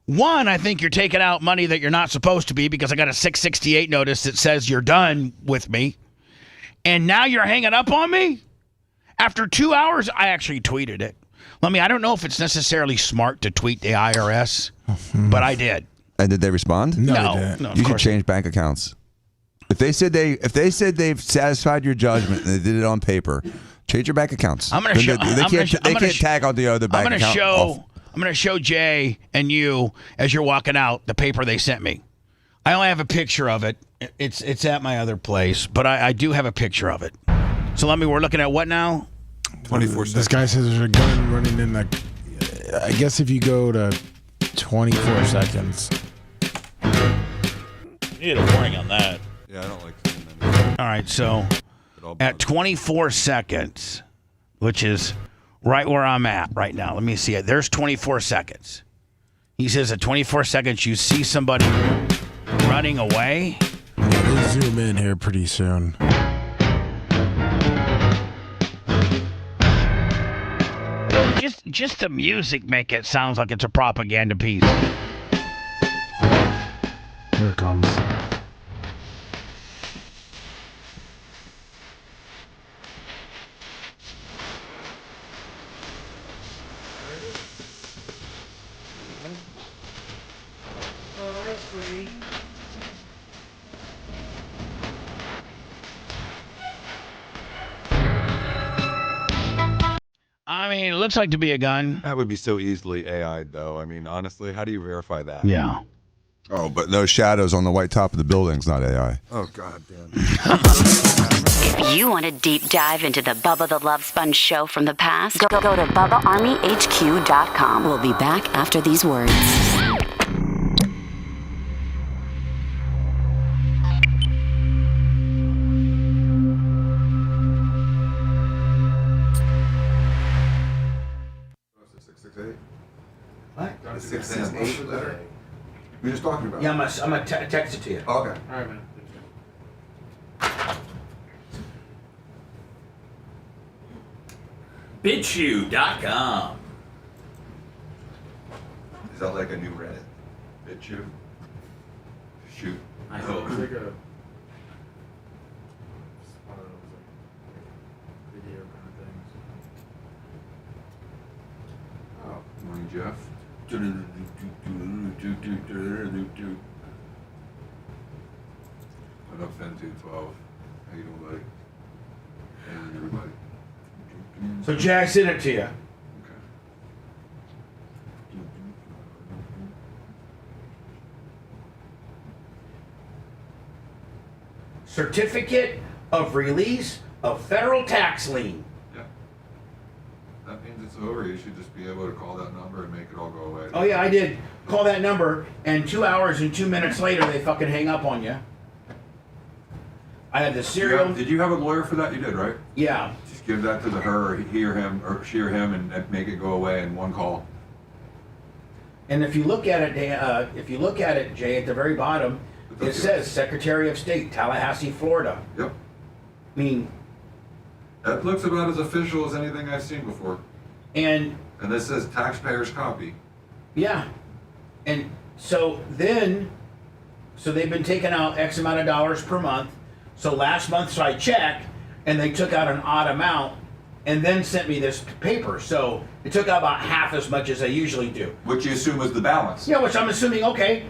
one, I think you're taking out money that you're not supposed to be, because I got a 668 notice that says you're done with me. And now you're hanging up on me? After 2 hours, I actually tweeted it. I don't know if it's necessarily smart to tweet the IRS, but I did. And did they respond? No. You should change bank accounts. If they said they've satisfied your judgment and they did it on paper, change your bank accounts. I'm going to show. They can't tag on the other bank account. I'm going to show Jay and you as you're walking out the paper they sent me. I only have a picture of it. It's at my other place, but I do have a picture of it. So we're looking at what now? 24 seconds. This guy says there's a gun running in I guess if you go to 24 seconds. You need a warning on that. Yeah, I don't like seeing that. All right, so at 24 seconds, which is right where I'm at right now. Let me see it. There's 24 seconds. He says at 24 seconds, you see somebody running away. Yeah, they zoom in here pretty soon. Just the music make it sounds like it's a propaganda piece. Here it comes. I mean, it looks like to be a gun. That would be so easily AI'd, though. I mean, honestly, how do you verify that? Yeah. Oh, but those shadows on the white top of the building's not AI. Oh, God damn. If you want a deep dive into the Bubba the Love Sponge show from the past, go to BubbaArmyHQ.com. We'll be back after these words. What? The 6 and 8 letter? We were just talking about. Yeah, I'm gonna text it to you. Okay. All right, man. BitChute.com. Is that like a new Reddit? BitChute? Shoot. I hope. It's like a, I don't know, it's like video kind of things. Oh, morning, Jeff. What up, Fen 212? How you doing, buddy? And everybody. So Jack sent it to you. Certificate of release of federal tax lien. Yeah. That means it's over. You should just be able to call that number and make it all go away. Oh yeah, I did call that number, and 2 hours and 2 minutes later, they fucking hang up on you. I had the serial. Did you have a lawyer for that? You did, right? Yeah. Just give that to her, or he or him, or she or him, and make it go away in one call. And if you look at it, Jay, at the very bottom, it says Secretary of State, Tallahassee, Florida. Yep. I mean, that looks about as official as anything I've seen before. And this says taxpayer's copy. Yeah. And so they've been taking out X amount of dollars per month. So last month, so I checked, and they took out an odd amount, and then sent me this paper. So it took out about half as much as they usually do. Which you assume was the balance. Yeah, which I'm assuming, okay,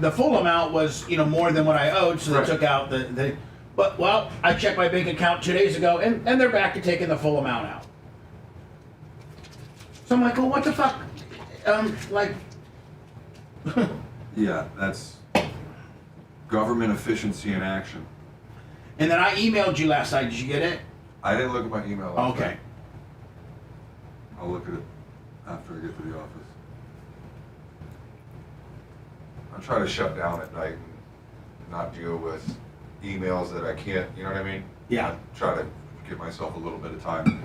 the full amount was, more than what I owed, so they took out the. But, well, I checked my bank account 2 days ago, and they're back to taking the full amount out. So I'm like, well, what the fuck? Yeah, that's government efficiency in action. And then I emailed you last night. Did you get it? I didn't look at my email last Okay. night. I'll look at it after I get to the office. I'm trying to shut down at night and not deal with emails that I can't, you know what I mean? Yeah. I try to give myself a little bit of time.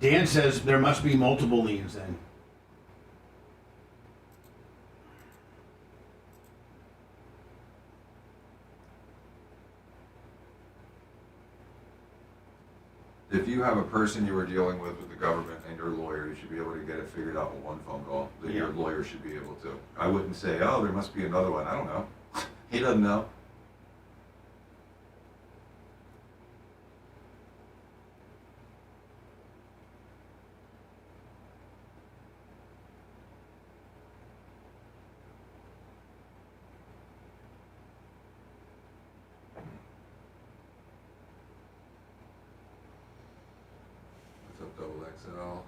Dan says there must be multiple liens then. If you have a person you are dealing with the government and your lawyer, you should be able to get it figured out with one phone call. That your lawyer should be able to. I wouldn't say, oh, there must be another one. I don't know. He doesn't know. What's up, Double XL?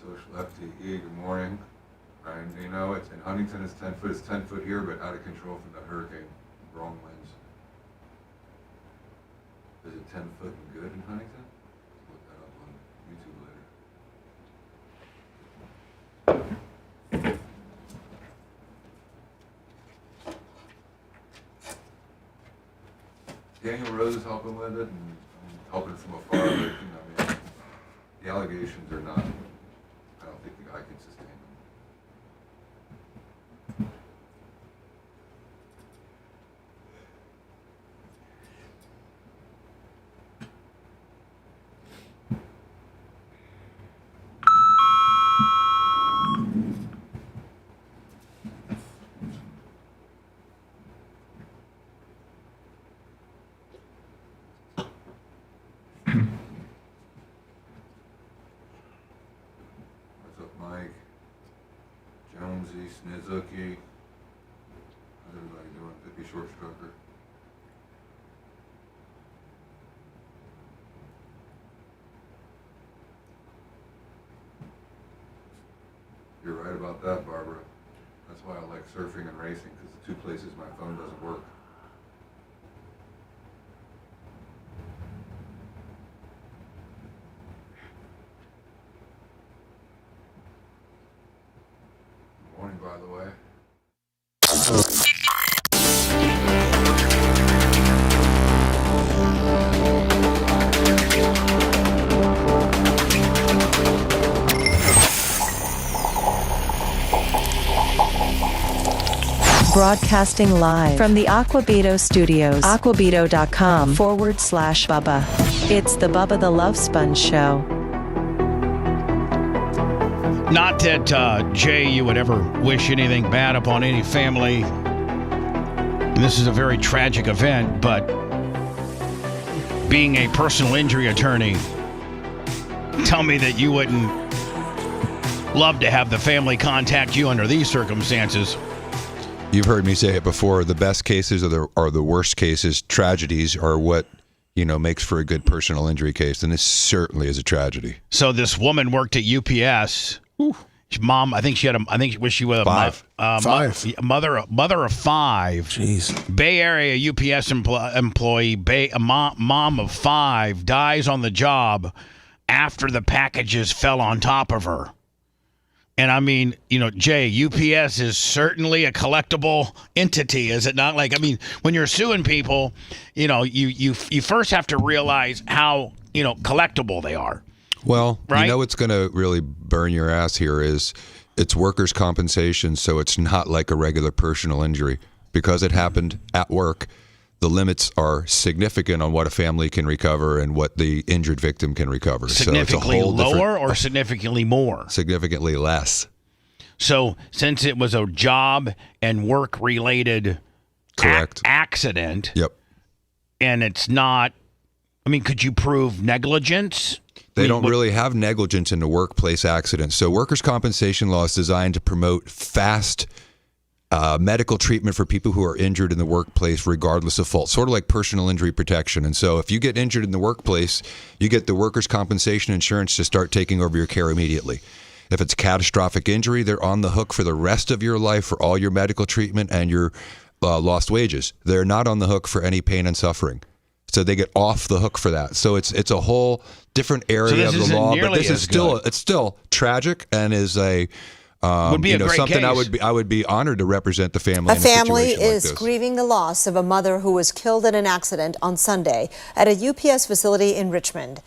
Social FTE, good morning. And it's in Huntington, it's 10 foot. It's 10 foot here, but out of control from the hurricane. Wrong winds. Is it 10 foot and good in Huntington? Look that up on YouTube Daniel Rose is helping with it and helping from afar, but, I mean, the allegations are not, I don't think the guy can sustain them. Mike, Jonesy, Snizuki, how's everybody doing? Pippi Short Stroker. You're right about that, Barbara. That's why I like surfing and racing, because the two places my phone doesn't work. Morning, by the way. Broadcasting live from the Aquabito Studios, aquabito.com/Bubba. It's the Bubba the Love Sponge Show. Not that, Jay, you would ever wish anything bad upon any family. This is a very tragic event, but being a personal injury attorney, tell me that you wouldn't love to have the family contact you under these circumstances. You've heard me say it before. The best cases are the worst cases. Tragedies are what, makes for a good personal injury case, and this certainly is a tragedy. So this woman worked at UPS. Mom, I think she was five. Mother of five. Jeez. Bay Area UPS employee, a mom of five, dies on the job after the packages fell on top of her. And I mean, Jay, UPS is certainly a collectible entity, is it not? When you're suing people, you first have to realize how, collectible they are. Well, right? What's going to really burn your ass here is it's workers' compensation, so it's not like a regular personal injury. Because it happened at work, the limits are significant on what a family can recover and what the injured victim can recover. Significantly so it's a whole lower or significantly more? Significantly less. So since it was a job and work-related accident, yep, and it's not, could you prove negligence? They don't really have negligence in the workplace accident. So workers' compensation law is designed to promote fast medical treatment for people who are injured in the workplace regardless of fault, sort of like personal injury protection. And so if you get injured in the workplace, you get the workers' compensation insurance to start taking over your care immediately. If it's catastrophic injury, they're on the hook for the rest of your life for all your medical treatment and your lost wages. They're not on the hook for any pain and suffering. So they get off the hook for that. So it's a whole different area of the law, but this is still tragic and is a would be a great something case. I would be honored to represent the family. A family in a situation is like this. grieving the loss of a mother who was killed in an accident on Sunday at a UPS facility in Richmond.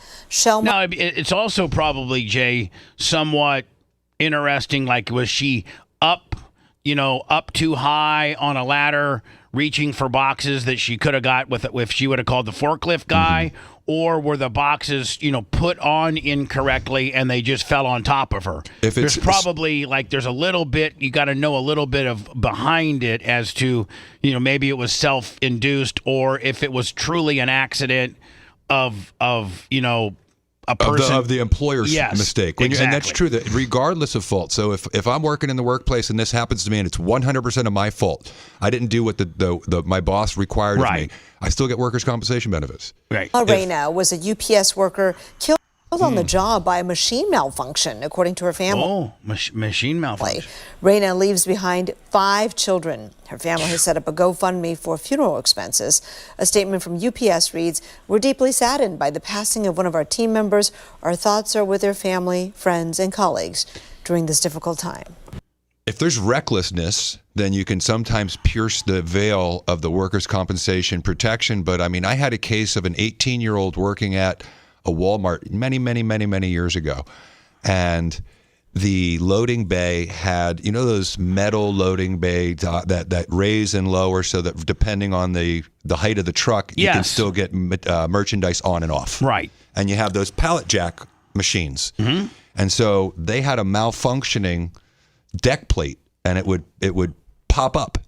No, it's also probably, Jay, somewhat interesting. Like, was she up too high on a ladder, reaching for boxes that she could have got if she would have called the forklift guy, or were the boxes, put on incorrectly and they just fell on top of her? There's probably there's a little bit, you got to know a little bit of behind it as to, maybe it was self-induced or if it was truly an accident of a person of the employer's mistake. Exactly. And that's true, that regardless of fault. So if I'm working in the workplace and this happens to me and it's 100% of my fault, I didn't do what my boss required of me, I still get workers' compensation benefits. Right. Reina was a UPS worker killed on the job by a machine malfunction, according to her family. Oh, machine malfunction. Reina leaves behind 5 children. Her family has set up a GoFundMe for funeral expenses. A statement from UPS reads, "We're deeply saddened by the passing of one of our team members. Our thoughts are with their family, friends, and colleagues during this difficult time." if there's recklessness, then you can sometimes pierce the veil of the workers' compensation protection. But I mean, I had a case of an 18-year-old working at a Walmart many years ago. And the loading bay had, those metal loading bay that raise and lower so that depending on the height of the truck, you can still get merchandise on and off. Right. And you have those pallet jack machines. Mm-hmm. And so they had a malfunctioning deck plate, and it would pop up,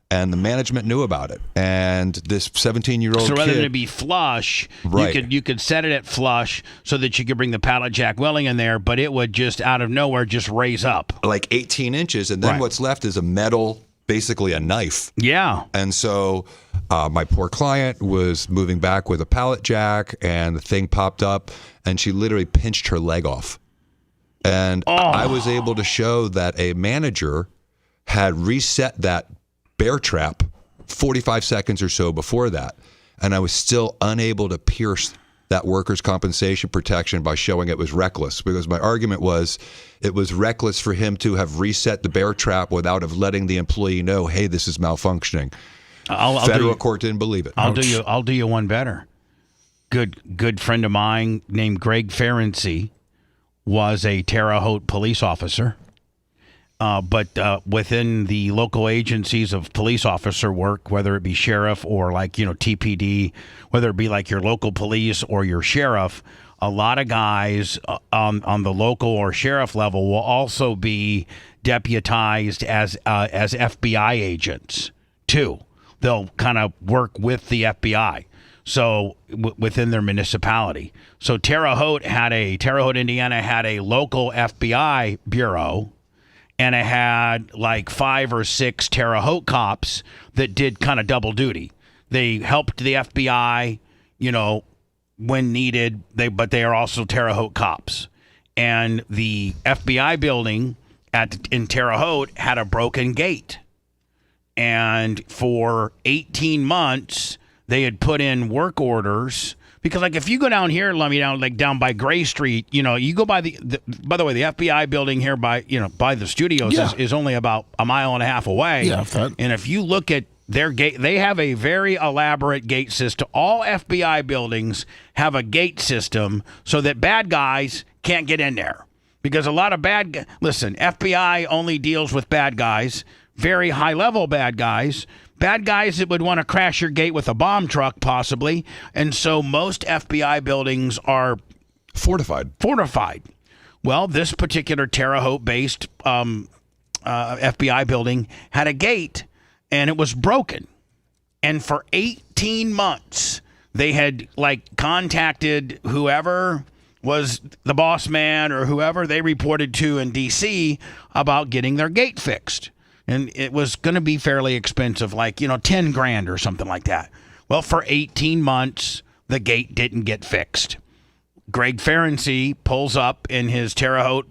and the management knew about it. And this 17-year-old so rather kid, than it be flush, right. you could set it at flush so that you could bring the pallet jack welling in there, but it would just out of nowhere just raise up like 18 inches, and then what's left is a metal, basically a knife. Yeah. And so my poor client was moving back with a pallet jack, and the thing popped up, and she literally pinched her leg off. And I was able to show that a manager had reset that bear trap 45 seconds or so before that. And I was still unable to pierce that workers' compensation protection by showing it was reckless, because my argument was it was reckless for him to have reset the bear trap without of letting the employee know, hey, this is malfunctioning. Federal court didn't believe it. I'll do you one better. Good friend of mine named Greg Ferenczi was a Terre Haute police officer, but within the local agencies of police officer work, whether it be sheriff or TPD, whether it be like your local police or your sheriff, a lot of guys on the local or sheriff level will also be deputized as FBI agents too. They'll kind of work with the FBI. So within their municipality. So Terre Haute, Indiana had a local FBI bureau, and it had like 5 or 6 Terre Haute cops that did kind of double duty. They helped the FBI, when needed, but they are also Terre Haute cops. And the FBI building in Terre Haute had a broken gate. And for 18 months, they had put in work orders because, if you go down here, down by Gray Street, you go by by the way, the FBI building here by the studios is only about a mile and a half away. Yeah, and if you look at their gate, they have a very elaborate gate system. All FBI buildings have a gate system so that bad guys can't get in there, because a lot of FBI only deals with bad guys, very high level bad guys. Bad guys that would want to crash your gate with a bomb truck, possibly. And so most FBI buildings are fortified. Well, this particular Terre Haute-based FBI building had a gate, and it was broken. And for 18 months, they had contacted whoever was the boss man or whoever they reported to in D.C. about getting their gate fixed. And it was going to be fairly expensive, $10,000 or something like that. Well, for 18 months, the gate didn't get fixed. Greg Ferenczi pulls up in his Terre Haute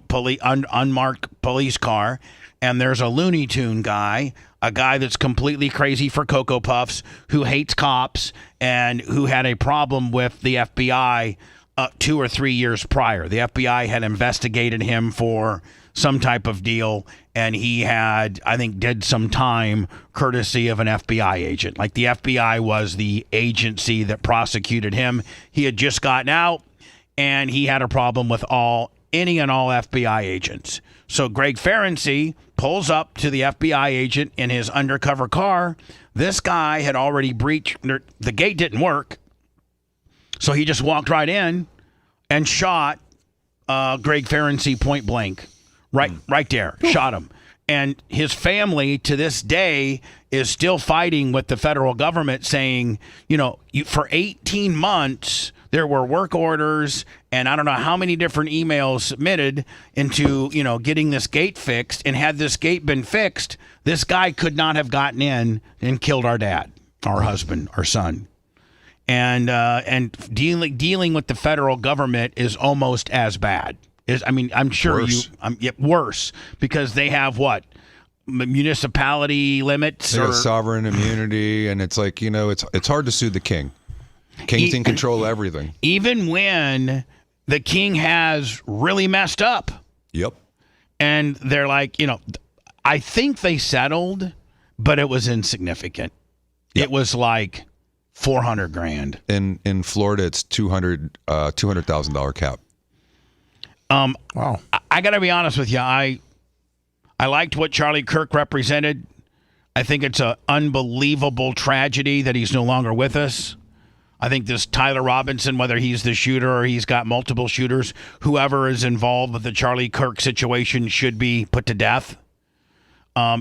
unmarked police car, and there's a Looney Tune guy, a guy that's completely crazy for Cocoa Puffs, who hates cops, and who had a problem with the FBI 2 or 3 years prior. The FBI had investigated him for some type of deal, and he had, I think, did some time courtesy of an FBI agent. Like, the FBI was the agency that prosecuted him. He had just gotten out, and he had a problem with any and all FBI agents. So Greg Ferenczi pulls up to the FBI agent in his undercover car. This guy had already breached, the gate didn't work, so he just walked right in and shot Greg Ferenczi point blank. Right there, shot him. And his family to this day is still fighting with the federal government, saying, for 18 months, there were work orders and I don't know how many different emails submitted into, getting this gate fixed. And had this gate been fixed, this guy could not have gotten in and killed our dad, our husband, our son. And dealing with the federal government is almost as bad. I'm sure worse. Worse, because they have what? Municipality limits? They have sovereign immunity, and it's it's hard to sue the king. King's in control of everything. Even when the king has really messed up. Yep. And they're like, I think they settled, but it was insignificant. It was like $400,000. In Florida, it's $200,000 cap. Wow. I got to be honest with you. I liked what Charlie Kirk represented. I think it's an unbelievable tragedy that he's no longer with us. I think this Tyler Robinson, whether he's the shooter or he's got multiple shooters, whoever is involved with the Charlie Kirk situation should be put to death.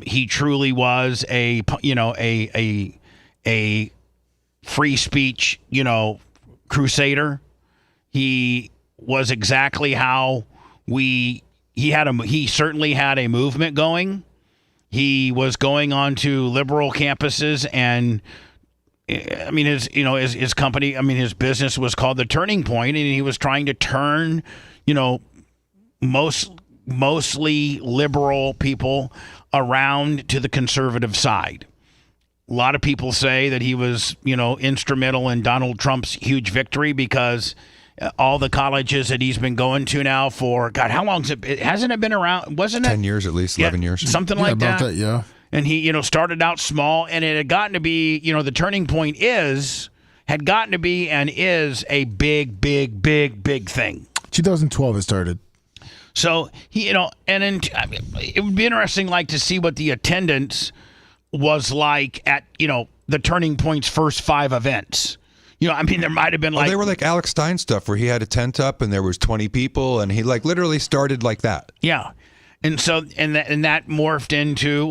He truly was a free speech, crusader. He was exactly how he certainly had a movement going. He was going on to liberal campuses, and his company, his business was called The Turning Point, and he was trying to turn, mostly liberal people around to the conservative side. A lot of people say that he was, instrumental in Donald Trump's huge victory because all the colleges that he's been going to now for, God, how long hasn't it been around? Wasn't it 10 years at least, 11 years? Something like about that. that, yeah. And he, started out small, and it had gotten to be, the Turning Point had gotten to be and is a big, big, big, big thing. 2012 it started. So it would be interesting, to see what the attendance was like at, the Turning Point's first 5 events. There might have been they were like Alex Stein stuff where he had a tent up and there was 20 people and he literally started like that. Yeah. And so, and that morphed into,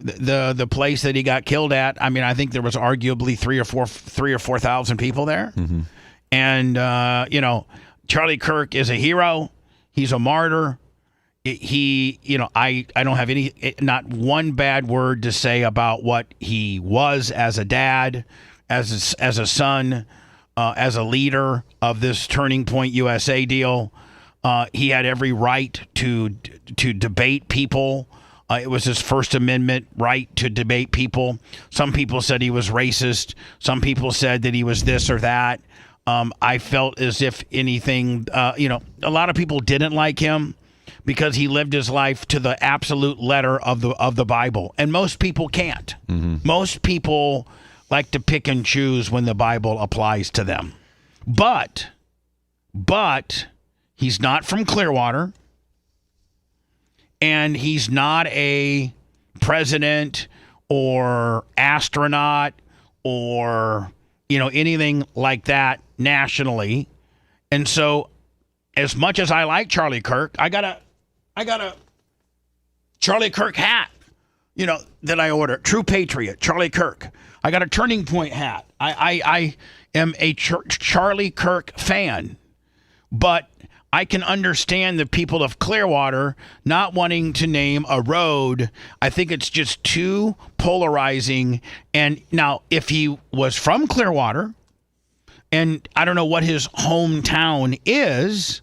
the place that he got killed at. I think there was arguably 3,000 or 4,000 people there. Mm-hmm. And, Charlie Kirk is a hero. He's a martyr. I don't have not one bad word to say about what he was as a dad, as a son, as a leader of this Turning Point USA deal. He had every right to debate people. It was his First Amendment right to debate people. Some people said he was racist. Some people said that he was this or that. I felt as if anything, a lot of people didn't like him because he lived his life to the absolute letter of the Bible, and most people can't. Mm-hmm. Most people like to pick and choose when the Bible applies to them. But he's not from Clearwater, and he's not a president or astronaut or anything like that nationally. And so, as much as I like Charlie Kirk, I got a Charlie Kirk hat, that I ordered. True Patriot, Charlie Kirk. I got a Turning Point hat. I am a Charlie Kirk fan, but I can understand the people of Clearwater not wanting to name a road. I think it's just too polarizing. And now, if he was from Clearwater, and I don't know what his hometown is,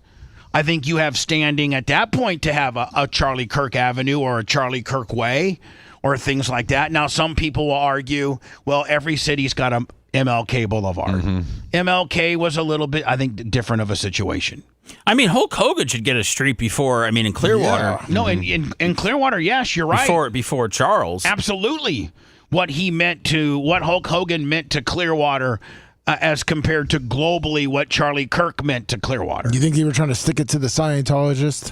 I think you have standing at that point to have a Charlie Kirk Avenue or a Charlie Kirk Way or things like that. Now, some people will argue, well, every city's got a MLK Boulevard. Mm-hmm. MLK was a little bit, I think, different of a situation. Hulk Hogan should get a street before, in Clearwater. Yeah. No, in Clearwater, yes, you're right. Before Charles. Absolutely. What Hulk Hogan meant to Clearwater as compared to globally what Charlie Kirk meant to Clearwater. You think they were trying to stick it to the Scientologist?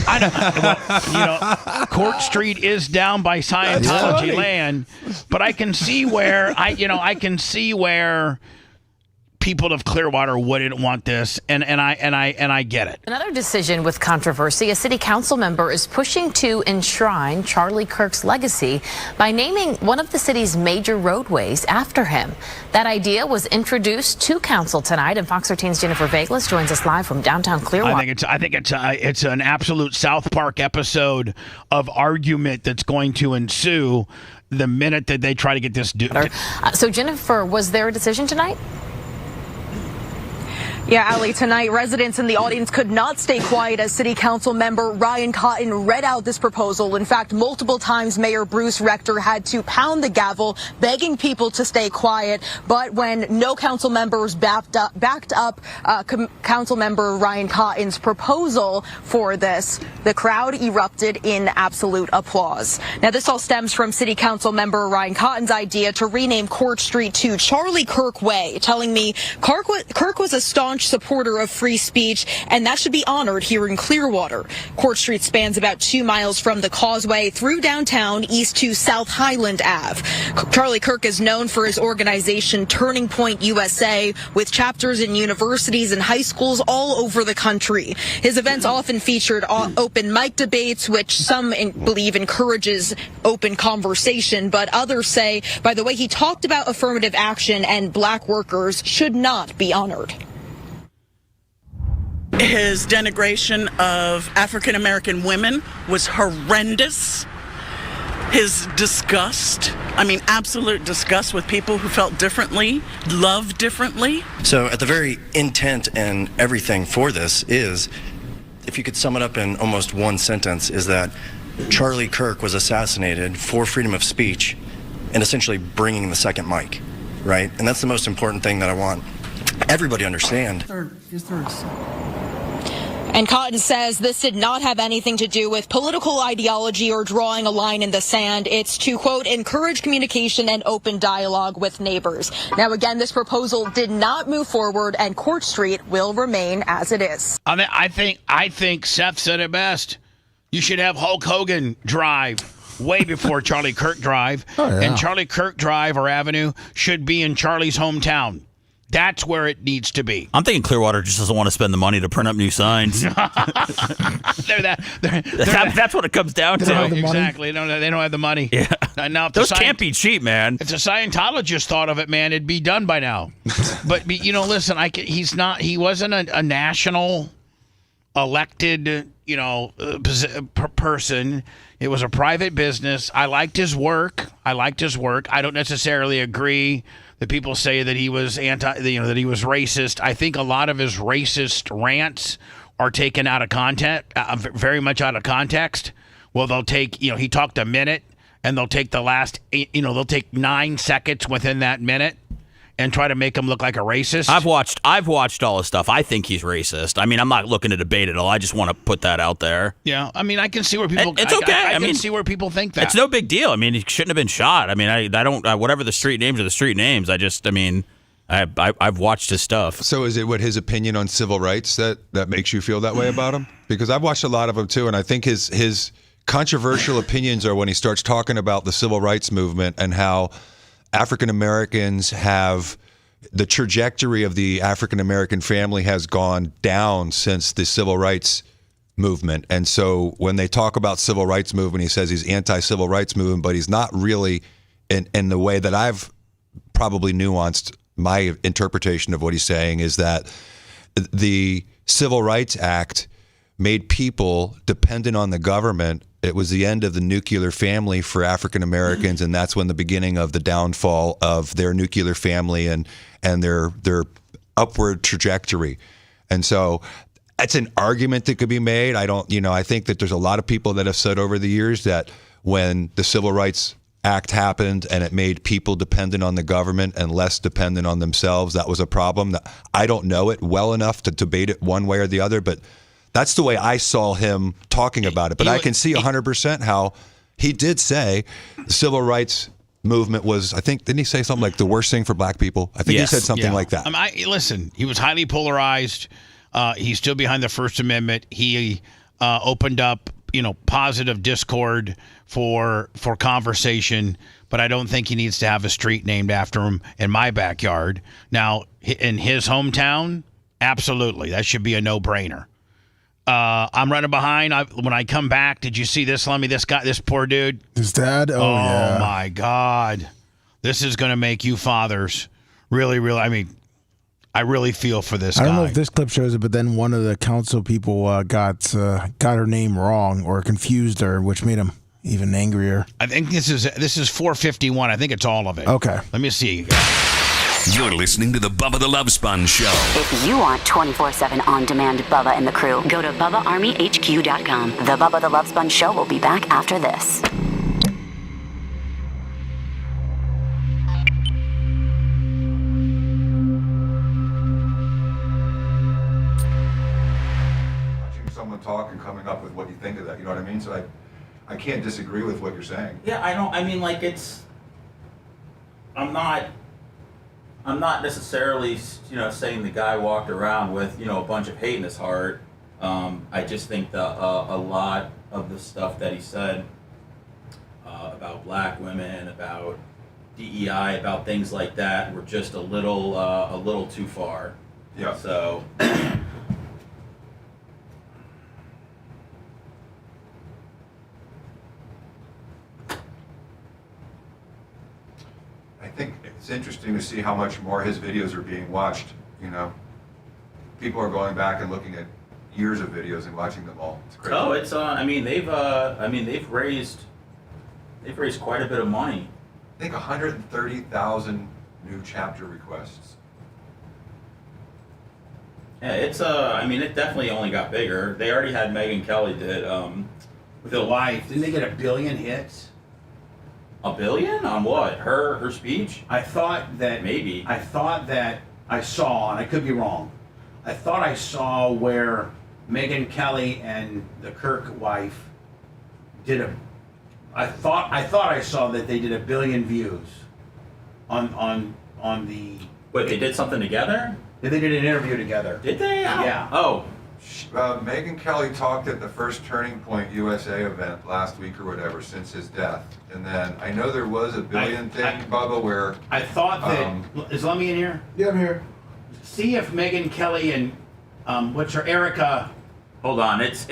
I don't, Court Street is down by Scientology land, but I can see where I can see where people of Clearwater wouldn't want this, and I get it. Another decision with controversy. A city council member is pushing to enshrine Charlie Kirk's legacy by naming one of the city's major roadways after him. That idea was introduced to council tonight, and Fox 13's Jennifer Vegas joins us live from downtown Clearwater. I think it's an absolute South Park episode of argument that's going to ensue the minute that they try to get this. So Jennifer, was there a decision tonight? Yeah, Allie, tonight residents in the audience could not stay quiet as City Council member Ryan Cotton read out this proposal. In fact, multiple times Mayor Bruce Rector had to pound the gavel, begging people to stay quiet. But when no council members backed up Council member Ryan Cotton's proposal for this, the crowd erupted in absolute applause. Now, this all stems from City Council member Ryan Cotton's idea to rename Court Street to Charlie Kirk Way, telling me Kirk was a staunch supporter of free speech, and that should be honored here in Clearwater. Court Street spans about 2 miles from the Causeway through downtown east to South Highland Ave. Charlie Kirk is known for his organization Turning Point USA, with chapters in universities and high schools all over the country. His events often featured open mic debates, which some believe encourages open conversation, but others say, by the way he talked about affirmative action and black workers, should not be honored. His denigration of African American women was horrendous. His disgust, absolute disgust with people who felt differently, loved differently. So at the very intent and everything for this is, if you could sum it up in almost one sentence, is that Charlie Kirk was assassinated for freedom of speech and essentially bringing the second mic, right? And that's the most important thing that I want everybody to understand. And Cotton says this did not have anything to do with political ideology or drawing a line in the sand. It's to, quote, encourage communication and open dialogue with neighbors. Now, again, this proposal did not move forward, and Court Street will remain as it is. I think Seth said it best. You should have Hulk Hogan drive way before Charlie Kirk drive. Oh, yeah. And Charlie Kirk Drive or Avenue should be in Charlie's hometown. That's where it needs to be. I'm thinking Clearwater just doesn't want to spend the money to print up new signs. That's what it comes down to. Exactly. They don't have the money. Yeah. Now, if those can't be cheap, man. If the Scientologists thought of it, man, it'd be done by now. But listen, he wasn't a national elected, person. It was a private business. I liked his work. I don't necessarily agree that people say that he was that he was racist. I think a lot of his racist rants are taken out of content, very much out of context. Well, they'll take, he talked a minute, and they'll take the last, they'll take 9 seconds within that minute and try to make him look like a racist. I've watched all his stuff. I think he's racist. I'm not looking to debate it all. I just want to put that out there. Yeah, I can see where people. It's okay. I can see where people think that it's no big deal. He shouldn't have been shot. I don't. Whatever the street names are the street names. I've watched his stuff. So is it his opinion on civil rights that makes you feel that way about him? Because I've watched a lot of them too, and I think his controversial opinions are when he starts talking about the civil rights movement and how African Americans have the trajectory of the African American family has gone down since the civil rights movement. And so when they talk about civil rights movement, he says he's anti-civil rights movement, but he's not really in the way that I've probably nuanced my interpretation of what he's saying is that the Civil Rights Act made people dependent on the government. It was the end of the nuclear family for African Americans, and that's when the beginning of the downfall of their nuclear family and their upward trajectory. And so that's an argument that could be made. I think that there's a lot of people that have said over the years that when the Civil Rights Act happened and it made people dependent on the government and less dependent on themselves, that was a problem. I don't know it well enough to debate it one way or the other, but that's the way I saw him talking about it. But I can see 100% how he did say the civil rights movement was, didn't he say something like the worst thing for black people? I think he said something like that. Listen, he was highly polarized. He's still behind the First Amendment. He opened up, positive discord for conversation, but I don't think he needs to have a street named after him in my backyard. Now, in his hometown, absolutely. That should be a no-brainer. I'm running behind. When I come back, did you see this, Lummy? This poor dude. His dad? Oh, yeah. My God. This is going to make you fathers really, really, I really feel for this guy. I don't know if this clip shows it, but then one of the council people got her name wrong or confused her, which made him even angrier. I think this is 451. I think it's all of it. Okay. Let me see. You're listening to the Bubba the Love Sponge Show. If you want 24/7 on-demand Bubba and the crew, go to BubbaArmyHQ.com. The Bubba the Love Sponge Show will be back after this. Watching someone talk and coming up with what you think of that, you know what I mean? So I can't disagree with what you're saying. Yeah, I don't. I mean, like I'm not necessarily, saying the guy walked around with, a bunch of hate in his heart. I just think that a lot of the stuff that he said about black women, about DEI, about things like that, were just a little too far. Yeah. So. I think it's interesting to see how much more his videos are being watched. People are going back and looking at years of videos and watching them all. It's crazy. Oh, it's they've raised quite a bit of money. I think 130,000 new chapter requests. Yeah, it definitely only got bigger. They already had Megyn Kelly did with the wife. Didn't they get 1 billion hits? 1 billion on what? Her speech? I thought that I saw, and I could be wrong. I thought I saw where Megyn Kelly and the Kirk wife did I thought I saw that they did 1 billion views on the. Wait, they did something together? Yeah, they did an interview together. Did they? Yeah. Oh. Megyn Kelly talked at the first Turning Point USA event last week or whatever since his death. And then I know there was a billion thing, Bubba, where... I thought that... Is Lummy in here? Yeah, I'm here. See if Megyn Kelly and what's her, Erica... Hold on, it's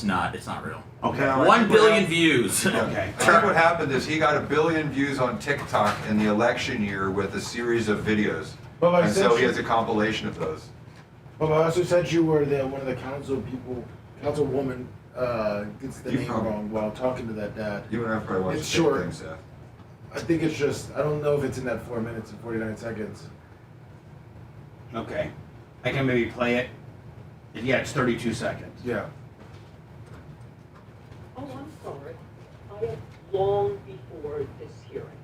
not real. Okay. 1 billion views. Okay. I think what happened is he got 1 billion views on TikTok in the election year with a series of videos. And so he has a compilation of those. But I also said you were one of the councilwoman gets the name wrong while talking to that dad. You and I probably watched the It's same short. thing, Seth. I think it's just, I don't know if it's in that 4 minutes and 49 seconds. Okay. I can maybe play it. Yeah, it's 32 seconds. Yeah. Oh, I'm sorry. I have long before this hearing,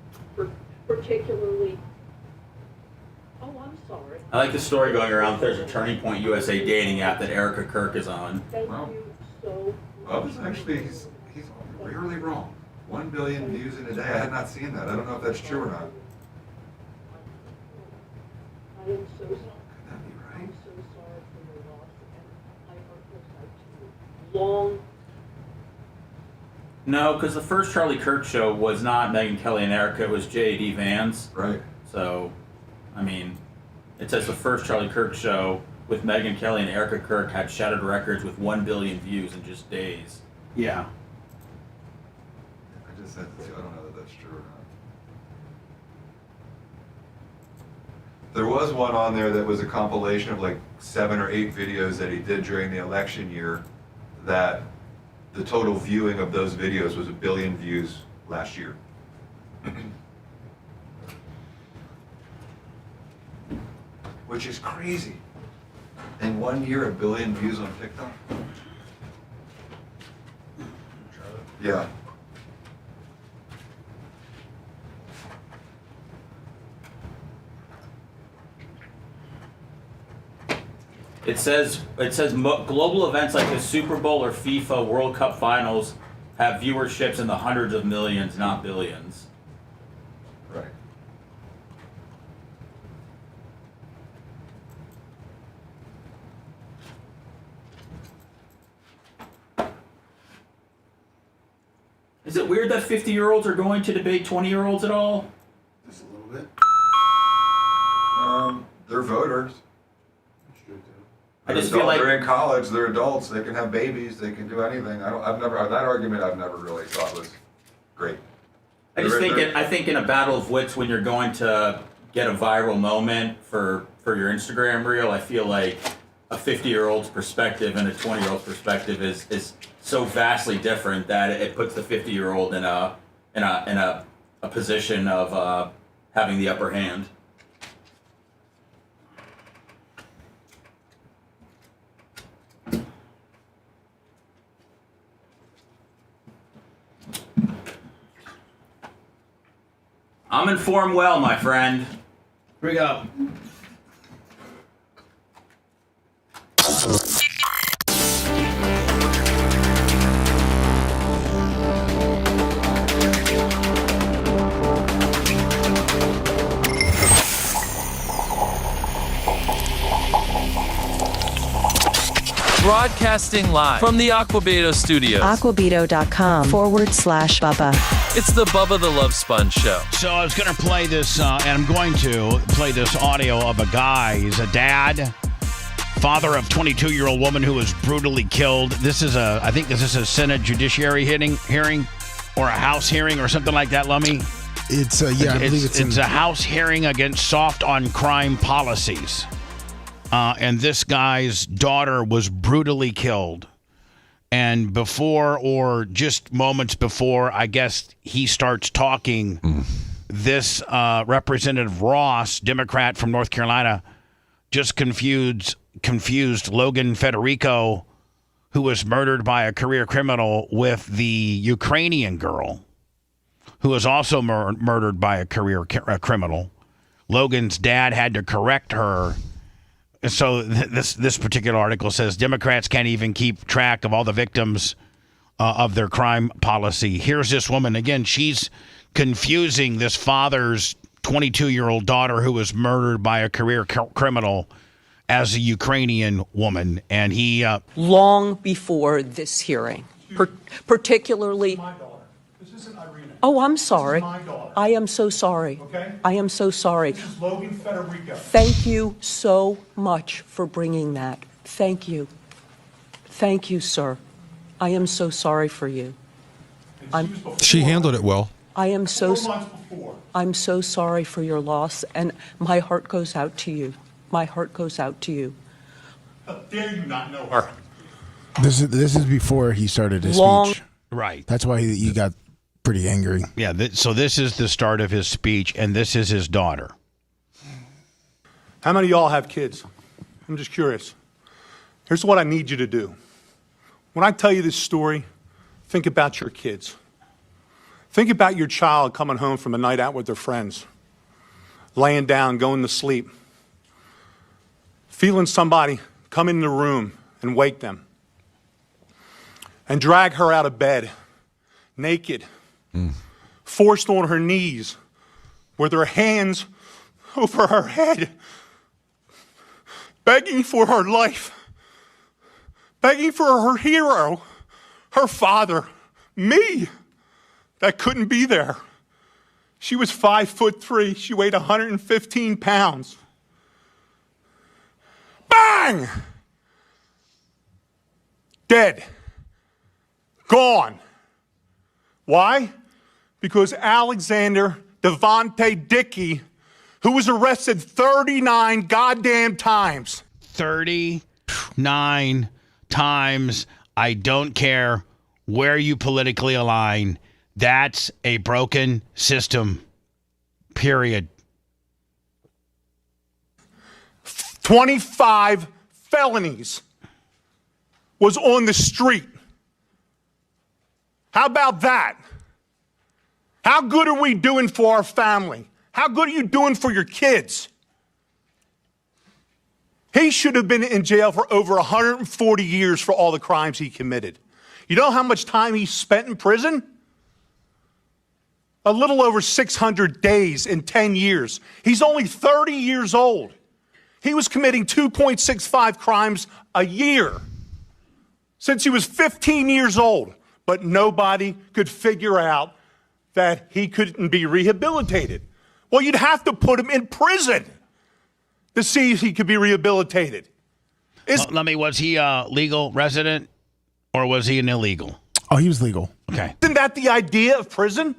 particularly. Oh, I'm sorry. I like the story going around. There's a Turning Point USA dating app that Erica Kirk is on. Thank you so much. Bubba's actually, he's rarely wrong. 1 billion views in a day. I had not seen that. I don't know if that's true or not. I am so sorry. Could that be right? I'm so sorry for your loss, and I heard this long. No, because the first Charlie Kirk show was not Megyn Kelly and Erica. It was J.D. Vance. Right. So, it says the first Charlie Kirk show with Megyn Kelly and Erica Kirk had shattered records with 1 billion views in just days. Yeah. I just said, I don't know that that's true or not. There was one on there that was a compilation of like 7 or 8 videos that he did during the election year that the total viewing of those videos was 1 billion views last year. Which is crazy. In 1 year, 1 billion views on TikTok? Yeah. It says global events like the Super Bowl or FIFA World Cup finals have viewerships in the hundreds of millions, not billions. Right. Is it weird that 50-year-olds are going to debate 20-year-olds at all? Just a little bit. They're voters. I just feel like they're in college. They're adults. They can have babies. They can do anything. That argument I've never really thought was great. I think in a battle of wits, when you're going to get a viral moment for your Instagram reel, I feel like a 50-year-old's perspective and a 20-year-old's perspective is so vastly different that it puts the 50-year-old in a position of having the upper hand. I'm informed well, my friend. Here we go. Broadcasting live from the Aquabeto studios. Aquabeto.com/Bubba. It's the Bubba the Love Sponge Show. So I was going to play this, and I'm going to play this audio of a guy. He's a dad, father of 22-year-old woman who was brutally killed. I think this is a Senate Judiciary hearing or a House hearing or something like that, Lummy. It's I believe it's a House hearing against soft on crime policies. And this guy's daughter was brutally killed. And before, or just moments before, I guess he starts talking, this Representative Ross, Democrat from North Carolina, just confused Logan Federico, who was murdered by a career criminal, with the Ukrainian girl, who was also murdered by a career criminal. Logan's dad had to correct her. So this particular article says Democrats can't even keep track of all the victims of their crime policy. Here's this woman. Again, she's confusing this father's 22-year-old daughter who was murdered by a career criminal as a Ukrainian woman. And he... long before this hearing, particularly... Oh, I'm sorry. I am so sorry. Okay? I am so sorry. This is Logan Federico. Thank you so much for bringing that. Thank you. Thank you, sir. I am so sorry for you. She handled it well. I'm so sorry for your loss, and my heart goes out to you. My heart goes out to you. How dare you not know her? This is before he started his speech. Right. That's why he got pretty angry. Yeah, so this is the start of his speech, and this is his daughter. How many of y'all have kids? I'm just curious. Here's what I need you to do. When I tell you this story, think about your kids. Think about your child coming home from a night out with their friends, laying down, going to sleep, feeling somebody come in the room and wake them, and drag her out of bed, naked, forced on her knees, with her hands over her head, begging for her life, begging for her hero, her father, me, that couldn't be there. She was 5'3". She weighed 115 pounds. Bang! Dead. Gone. Why? Because Alexander Devontae Dickey, who was arrested 39 goddamn times. 39 times. I don't care where you politically align. That's a broken system. Period. 25 felonies. Was on the street. How about that? How good are we doing for our family? How good are you doing for your kids? He should have been in jail for over 140 years for all the crimes he committed. You know how much time he spent in prison? A little over 600 days in 10 years. He's only 30 years old. He was committing 2.65 crimes a year since he was 15 years old. But nobody could figure out that he couldn't be rehabilitated. Well, you'd have to put him in prison to see if he could be rehabilitated. Was he a legal resident or was he an illegal? Oh, he was legal. Okay. Isn't that the idea of prison?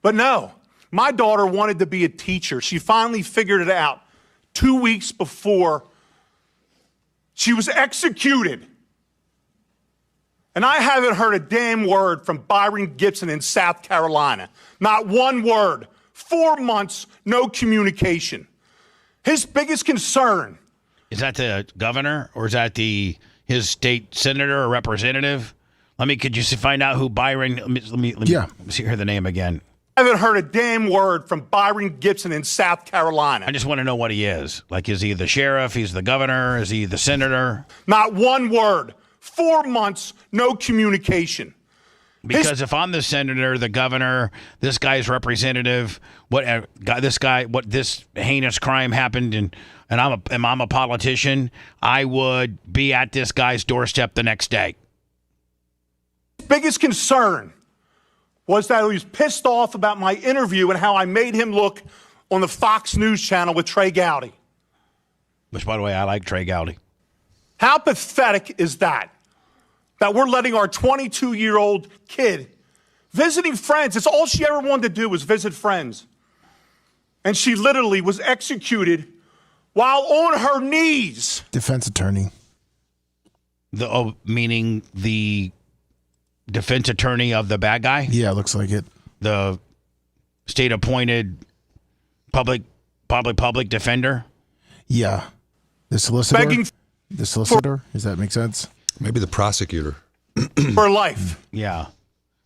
But no, my daughter wanted to be a teacher. She finally figured it out 2 weeks before she was executed. And I haven't heard a damn word from Byron Gibson in South Carolina. Not one word. 4 months, no communication. His biggest concern. Is that the governor or is that his state senator or representative? Could you find out who Byron? Let me hear the name again. I haven't heard a damn word from Byron Gibson in South Carolina. I just want to know what he is. Is he the sheriff? He's the governor? Is he the senator? Not one word. 4 months, no communication. Because if I'm the senator, the governor, this guy's representative, what this heinous crime happened, and I'm a politician, I would be at this guy's doorstep the next day. Biggest concern was that he was pissed off about my interview and how I made him look on the Fox News channel with Trey Gowdy. Which, by the way, I like Trey Gowdy. How pathetic is that? That we're letting our 22-year-old kid visiting friends. It's all she ever wanted to do was visit friends. And she literally was executed while on her knees. Defense attorney. Meaning the defense attorney of the bad guy? Yeah, it looks like it. The state-appointed public defender? Yeah. The solicitor? The solicitor? Does that make sense? Maybe the prosecutor. For life. Yeah.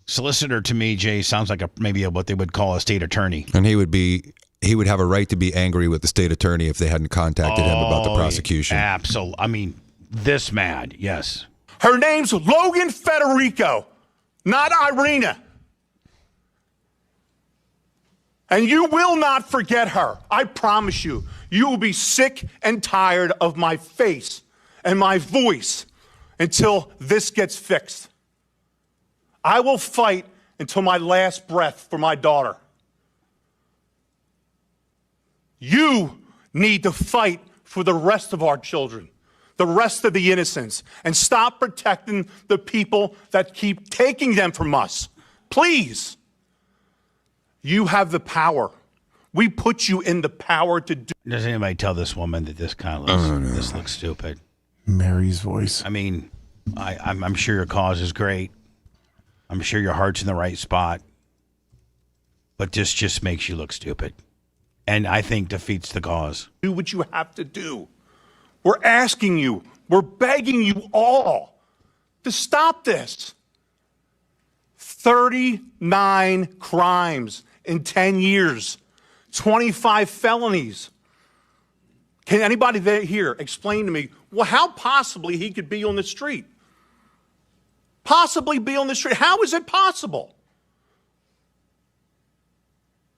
Solicitor to me, Jay, sounds like maybe what they would call a state attorney. And he would have a right to be angry with the state attorney if they hadn't contacted him about the prosecution. Absolutely. This mad, yes. Her name's Logan Federico, not Irina. And you will not forget her. I promise you. You will be sick and tired of my face and my voice until this gets fixed. I will fight until my last breath for my daughter. You need to fight for the rest of our children, the rest of the innocents, and stop protecting the people that keep taking them from us. Please. You have the power. We put you in the power to do. Does anybody tell this woman that this kind of this looks stupid? Mary's voice. I mean, I'm sure your cause is great. I'm sure your heart's in the right spot. But this just makes you look stupid. And I think defeats the cause. Do what you have to do. We're asking you, we're begging you all to stop this. 39 crimes in 10 years, 25 felonies. Can anybody here explain to me, well, how possibly he could be on the street? Possibly be on the street. How is it possible?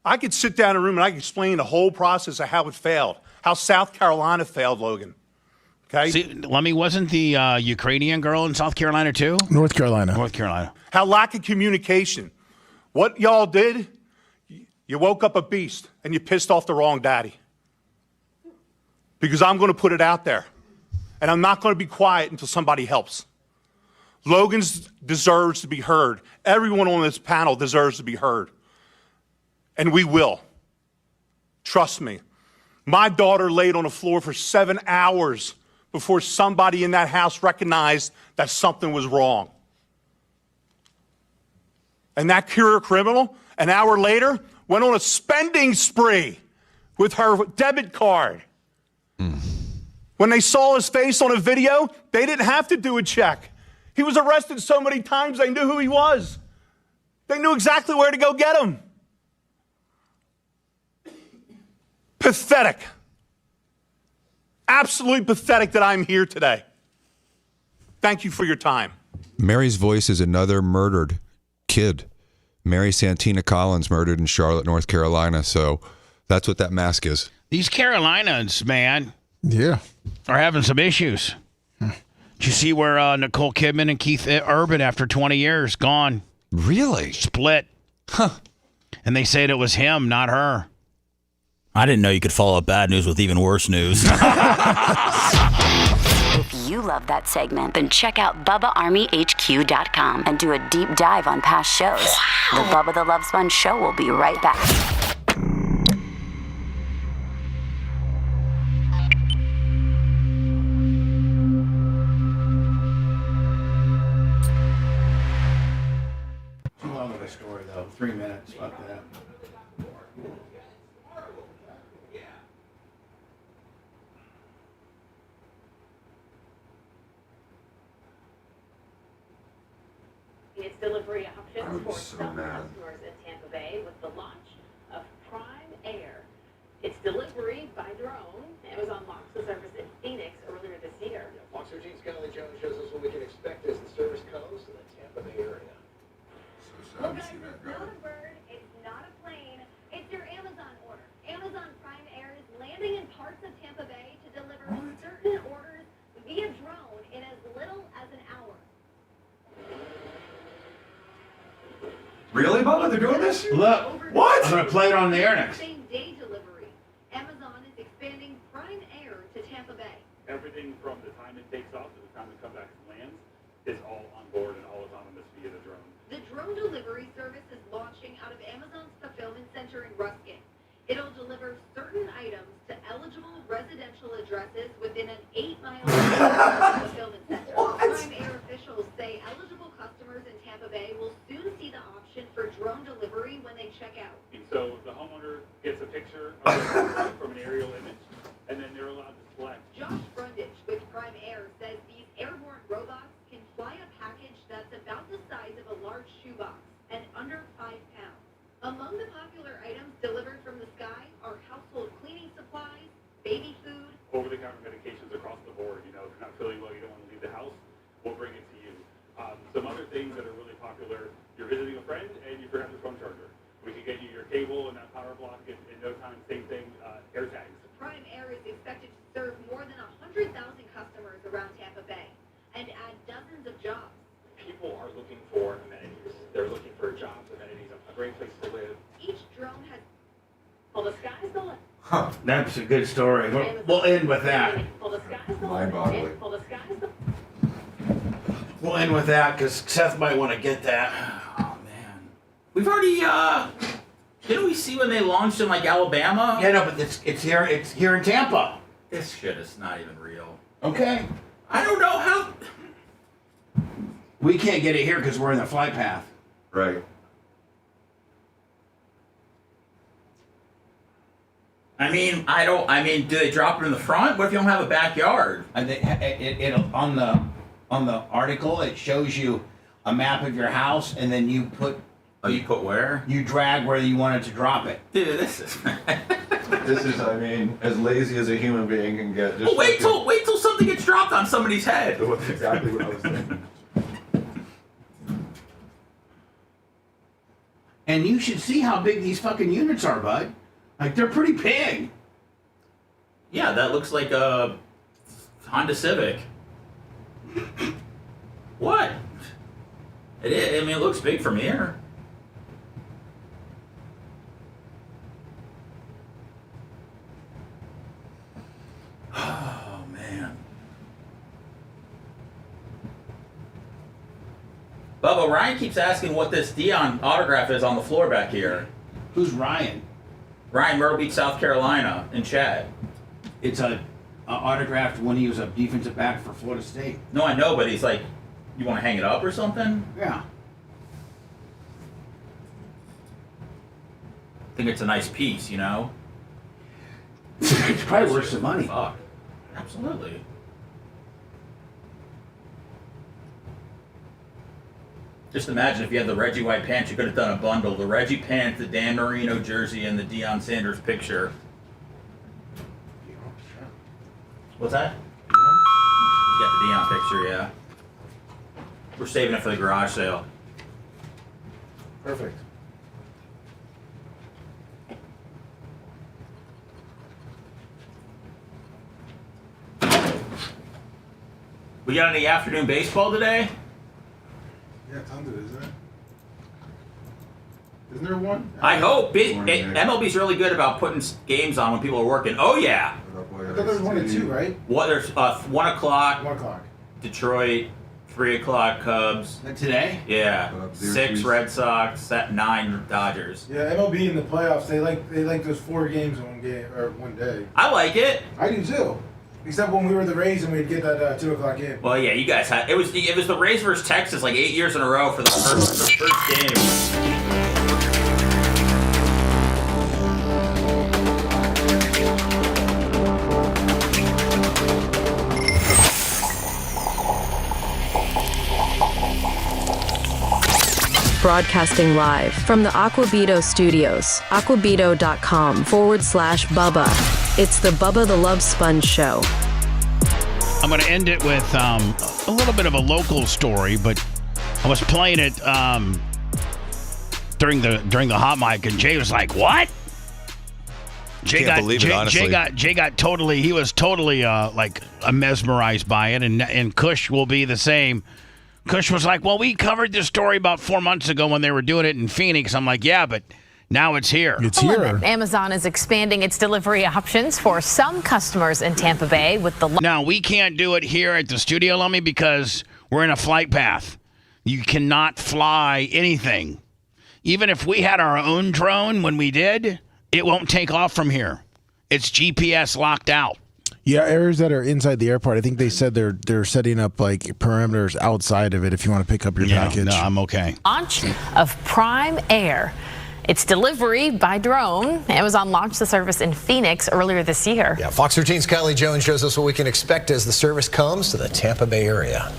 I could sit down in a room and I could explain the whole process of how it failed, how South Carolina failed, Logan. Okay. See, Lemmy, wasn't the Ukrainian girl in South Carolina too? North Carolina. North Carolina. How lack of communication. What y'all did, you woke up a beast and you pissed off the wrong daddy. Because I'm going to put it out there. And I'm not going to be quiet until somebody helps. Logan deserves to be heard. Everyone on this panel deserves to be heard. And we will. Trust me. My daughter laid on the floor for 7 hours before somebody in that house recognized that something was wrong. And that career criminal, an hour later, went on a spending spree with her debit card. When they saw his face on a video, they didn't have to do a check. He was arrested so many times, they knew who he was. They knew exactly where to go get him. Pathetic. Absolutely pathetic that I'm here today. Thank you for your time. Mary's voice is another murdered kid. Mary Santina Collins murdered in Charlotte, North Carolina. So that's what that mask is. These Carolinas, man. Yeah. Are having some issues. Did you see where Nicole Kidman and Keith Urban, after 20 years, gone? Really? Split. Huh. And they said it was him, not her. I didn't know you could follow up bad news with even worse news. If you love that segment, then check out BubbaArmyHQ.com and do a deep dive on past shows. The Bubba the Love Sponge Show will be right back. Fuck that. Its delivery options for so some mad. customers in Tampa Bay with the launch of Prime Air. Its delivery by drone. Amazon launched the service in Phoenix earlier this year. Fox 13's Kylie Jones shows us what we can expect as the service comes to the Tampa Bay area. Well, guys, it's not a bird, it's not a plane, it's your Amazon order. Amazon Prime Air is landing in parts of Tampa Bay to deliver certain orders via drone in as little as an hour. Really, Bubba? They're doing this? Look. What? I'm going to play it on the air next. Same-day delivery. Amazon is expanding Prime Air to Tampa Bay. Everything from the time it takes off to the time it comes back and lands is all on board and all autonomous via the drone. The drone delivery service is launching out of Amazon's fulfillment center in Ruskin. It'll deliver certain items to eligible residential addresses within an 8-mile fulfillment center. Prime Air officials say eligible customers in Tampa Bay will soon see the option for drone delivery when they check out. And so the homeowner gets a picture of the from an aerial image, and then they're allowed to select. Josh Brundage with Prime Air says these airborne robots can fly a package that's about the size of a large shoebox and under 5 pounds. Among the popular items delivered from the sky are household cleaning supplies, baby food, Over-the-counter medications across the board. You know, if you're not feeling well, you don't want to leave the house, we'll bring it to you. Some other things that are really popular, you're visiting a friend and you forgot your phone charger. We can get you your cable and that power block in no time. Same thing, air tags. Prime Air is expected to serve more than 100,000 customers around Tampa Bay and add dozens of jobs. People are looking for amenities. They're looking for jobs, amenities, a great place to live. Each drone has... Well, the sky's the limit. That's a good story. We'll end with that. Well, the sky's the Mind-boggling. limit. Well, the sky's the... We'll end with that because Seth might want to get that. We've already, didn't we see when they launched in like Alabama? Yeah, no, but it's here in Tampa. This shit is not even real. Okay. I don't know how. We can't get it here because we're in the flight path. Right. I mean, do they drop it in the front? What if you don't have a backyard? And on the article, it shows you a map of your house, and then you put. Oh, you put where? You drag where you wanted to drop it. Dude, this is. This is, I mean, as lazy as a human being can get. Just Well, wait till something gets dropped on somebody's head. That's exactly what I was thinking. And you should see how big these fucking units are, bud. Like, they're pretty big. Yeah, that looks like a Honda Civic. What? It is. I mean, it looks big from here. Oh, man. Bubba, Ryan keeps asking what this Dion autograph is on the floor back here. Who's Ryan? Ryan, Myrtle Beach, South Carolina, in chat. It's a autographed when he was a defensive back for Florida State. No, I know, but he's like, you want to hang it up or something? Yeah. I think it's a nice piece, you know? It's probably worth some money. Fuck. Absolutely. Just imagine if you had the Reggie White pants, you could have done a bundle. The Reggie pants, the Dan Marino jersey, and the Deion Sanders picture. What's that? You got the Deion picture, yeah. We're saving it for the garage sale. Perfect. We got any afternoon baseball today? Yeah, tons of it, isn't it? Isn't there one? I hope. MLB's really good about putting games on when people are working. Oh, yeah. I thought there was 1 and 2, right? What? There's 1 o'clock. 1 o'clock. Detroit, 3 o'clock Cubs. Today? Yeah. 6 Red Sox, 9 Dodgers. Yeah, MLB in the playoffs, they like those 4 games in one game or one day. I like it. I do too. Except when we were the Rays and we'd get that 2 o'clock game. Well, yeah, you guys had it was the Rays versus Texas like 8 years in a row for the first game. broadcasting live from the Aquabito studios. Aquabito.com/Bubba. It's the Bubba the Love Sponge Show. I'm going to end it with a little bit of a local story, but I was playing it during the hot mic, and Jay was like, "What?" Jay got totally. He was totally mesmerized by it, and Kush will be the same. Kush was like, "Well, we covered this story about 4 months ago when they were doing it in Phoenix." I'm like, "Yeah, but now it's here." It's here. Amazon is expanding its delivery options for some customers in Tampa Bay with the. Now we can't do it here at the studio, Lummy, because we're in a flight path. You cannot fly anything. Even if we had our own drone when we did, it won't take off from here. It's GPS locked out. Yeah, areas that are inside the airport, I think they said they're setting up like perimeters outside of it if you want to pick up your package. No, I'm okay. Launch of Prime Air. It's delivery by drone. Amazon launched the service in Phoenix earlier this year. Yeah, Fox 13's Kylie Jones shows us what we can expect as the service comes to the Tampa Bay area.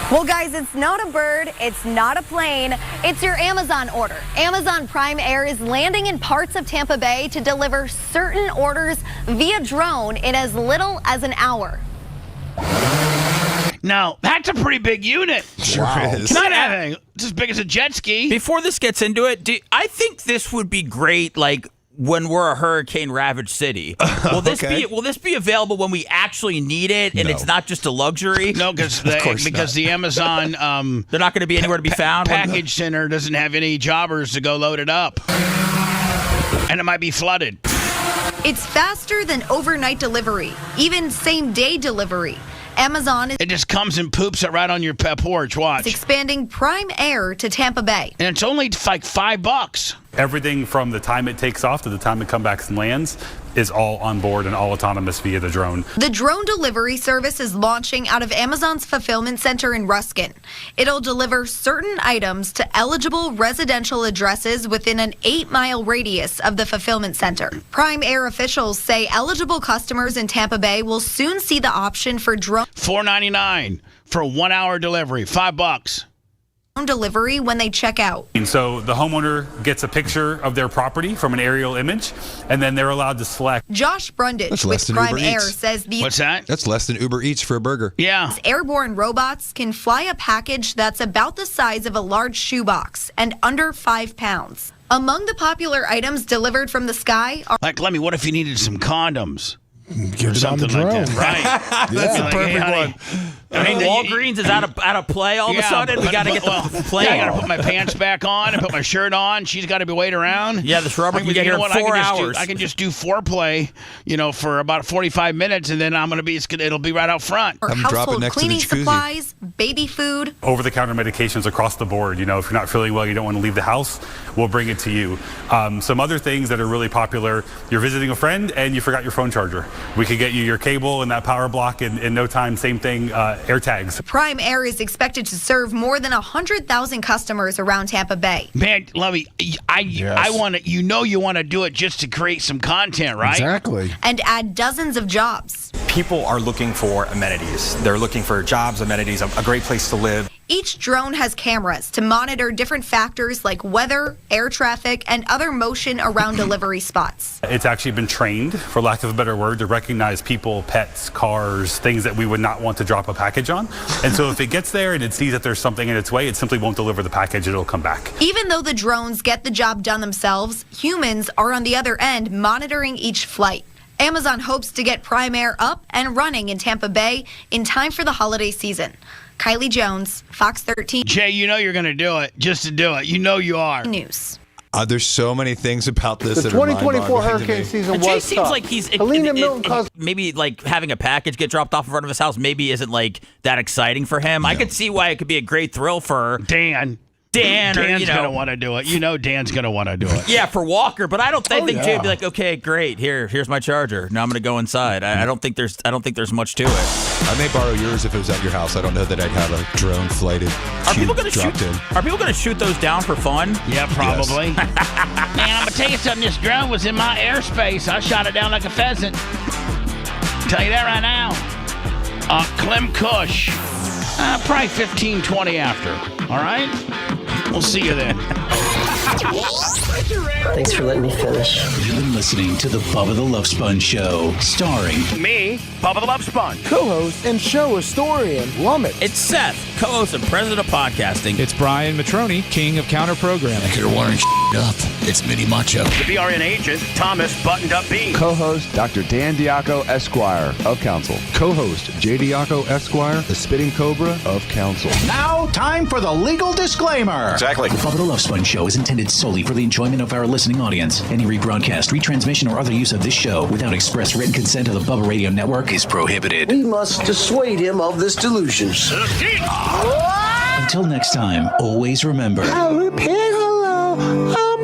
Well, guys, it's not a bird, it's not a plane, it's your Amazon order. Amazon Prime Air is landing in parts of Tampa Bay to deliver certain orders via drone in as little as an hour. Now, that's a pretty big unit. Sure is. Not having it's as big as a jet ski. Before this gets into it, I think this would be great, like, when we're a hurricane-ravaged city. Will this be available when we actually need it, and it's not just a luxury? No, because the Amazon they're not going to be anywhere to be found. Package center doesn't have any jobbers to go load it up, and it might be flooded. It's faster than overnight delivery, even same-day delivery. Amazon is It just comes and poops it right on your porch. Watch. expanding Prime Air to Tampa Bay. And it's only like $5. Everything from the time it takes off to the time it comes back and lands is all on board and all autonomous via the drone. The drone delivery service is launching out of Amazon's fulfillment center in Ruskin. It'll deliver certain items to eligible residential addresses within an 8-mile radius of the fulfillment center. Prime Air officials say eligible customers in Tampa Bay will soon see the option for drone $4.99 for a 1-hour delivery. $5. Delivery when they check out. And so the homeowner gets a picture of their property from an aerial image, and then they're allowed to select. Josh Brundage That's less with than Prime Uber Air Eats. says these What's that? That's less than Uber Eats for a burger. Yeah. airborne robots can fly a package that's about the size of a large shoebox and under 5 pounds. Among the popular items delivered from the sky are Like, Lemmy, what if you needed some condoms? Get it on the drone. Like that. Right. That's the Like, perfect hey, one. I mean, Walgreens is out of play all of a sudden. We got to get the plane. I got to put my pants back on and put my shirt on. She's got to be waiting around. Yeah, this rubber can get here in 4 hours. I can just do foreplay, for about 45 minutes, and then it'll be right out front. or household cleaning supplies, baby food. Over-the-counter medications across the board. If you're not feeling well, you don't want to leave the house, we'll bring it to you. Some other things that are really popular, you're visiting a friend and you forgot your phone charger. We could get you your cable and that power block in no time. Same thing, AirTags. Prime Air is expected to serve more than 100,000 customers around Tampa Bay. Man, Lovey, I want to. You want to do it just to create some content, right? Exactly. And add dozens of jobs. People are looking for amenities. They're looking for jobs, amenities, a great place to live. Each drone has cameras to monitor different factors like weather, air traffic, and other motion around delivery spots. It's actually been trained, for lack of a better word, to recognize people, pets, cars, things that we would not want to drop a package on. And so if it gets there and it sees that there's something in its way, it simply won't deliver the package. It'll come back. Even though the drones get the job done themselves, humans are on the other end monitoring each flight. Amazon hopes to get Prime Air up and running in Tampa Bay in time for the holiday season. Kylie Jones, Fox 13. Jay, you're going to do it just to do it. You are. News. There's so many things about this The that are 2024 mind-boggling to hurricane me. season Jay was seems tough. like he's Milton maybe like having a package get dropped off in front of his house maybe isn't like that exciting for him. I could see why it could be a great thrill for Dan. Dan, Dan's or, going to want to do it. Dan's going to want to do it. Yeah, for Walker, but I think Jay would be like, okay, great, here's my charger. Now I'm going to go inside. I don't think there's much to it. I may borrow yours if it was at your house. I don't know that I'd have a drone flighted. Are people going to shoot those down for fun? Yeah, probably. Man, I'm going to tell you something. This drone was in my airspace. I shot it down like a pheasant. Tell you that right now. Clem Kush. Probably 15, 20 after. All right? We'll see you then. Thanks for letting me finish. You've been listening to the Bubba the Love Sponge Show, starring Me, Bubba the Love Sponge. Co-host and show historian, Lummit. It's Seth, co-host and president of podcasting. It's Brian Matroni, king of counter programming. You're wiring up. It's Mini Macho. The BRN agent, Thomas Buttoned Up Bean. Co-host Dr. Dan Diaco, Esquire of Council. Co-host J. Diaco, Esquire, the Spitting Cobra of Council. Now, time for the legal disclaimer. Exactly. The Bubba the Love Sponge Show is intended solely for the enjoyment of our listening audience. Any rebroadcast, retransmission, or other use of this show without express written consent of the Bubba Radio Network is prohibited. We must dissuade him of this delusion. Until next time, always remember. I repeat hello.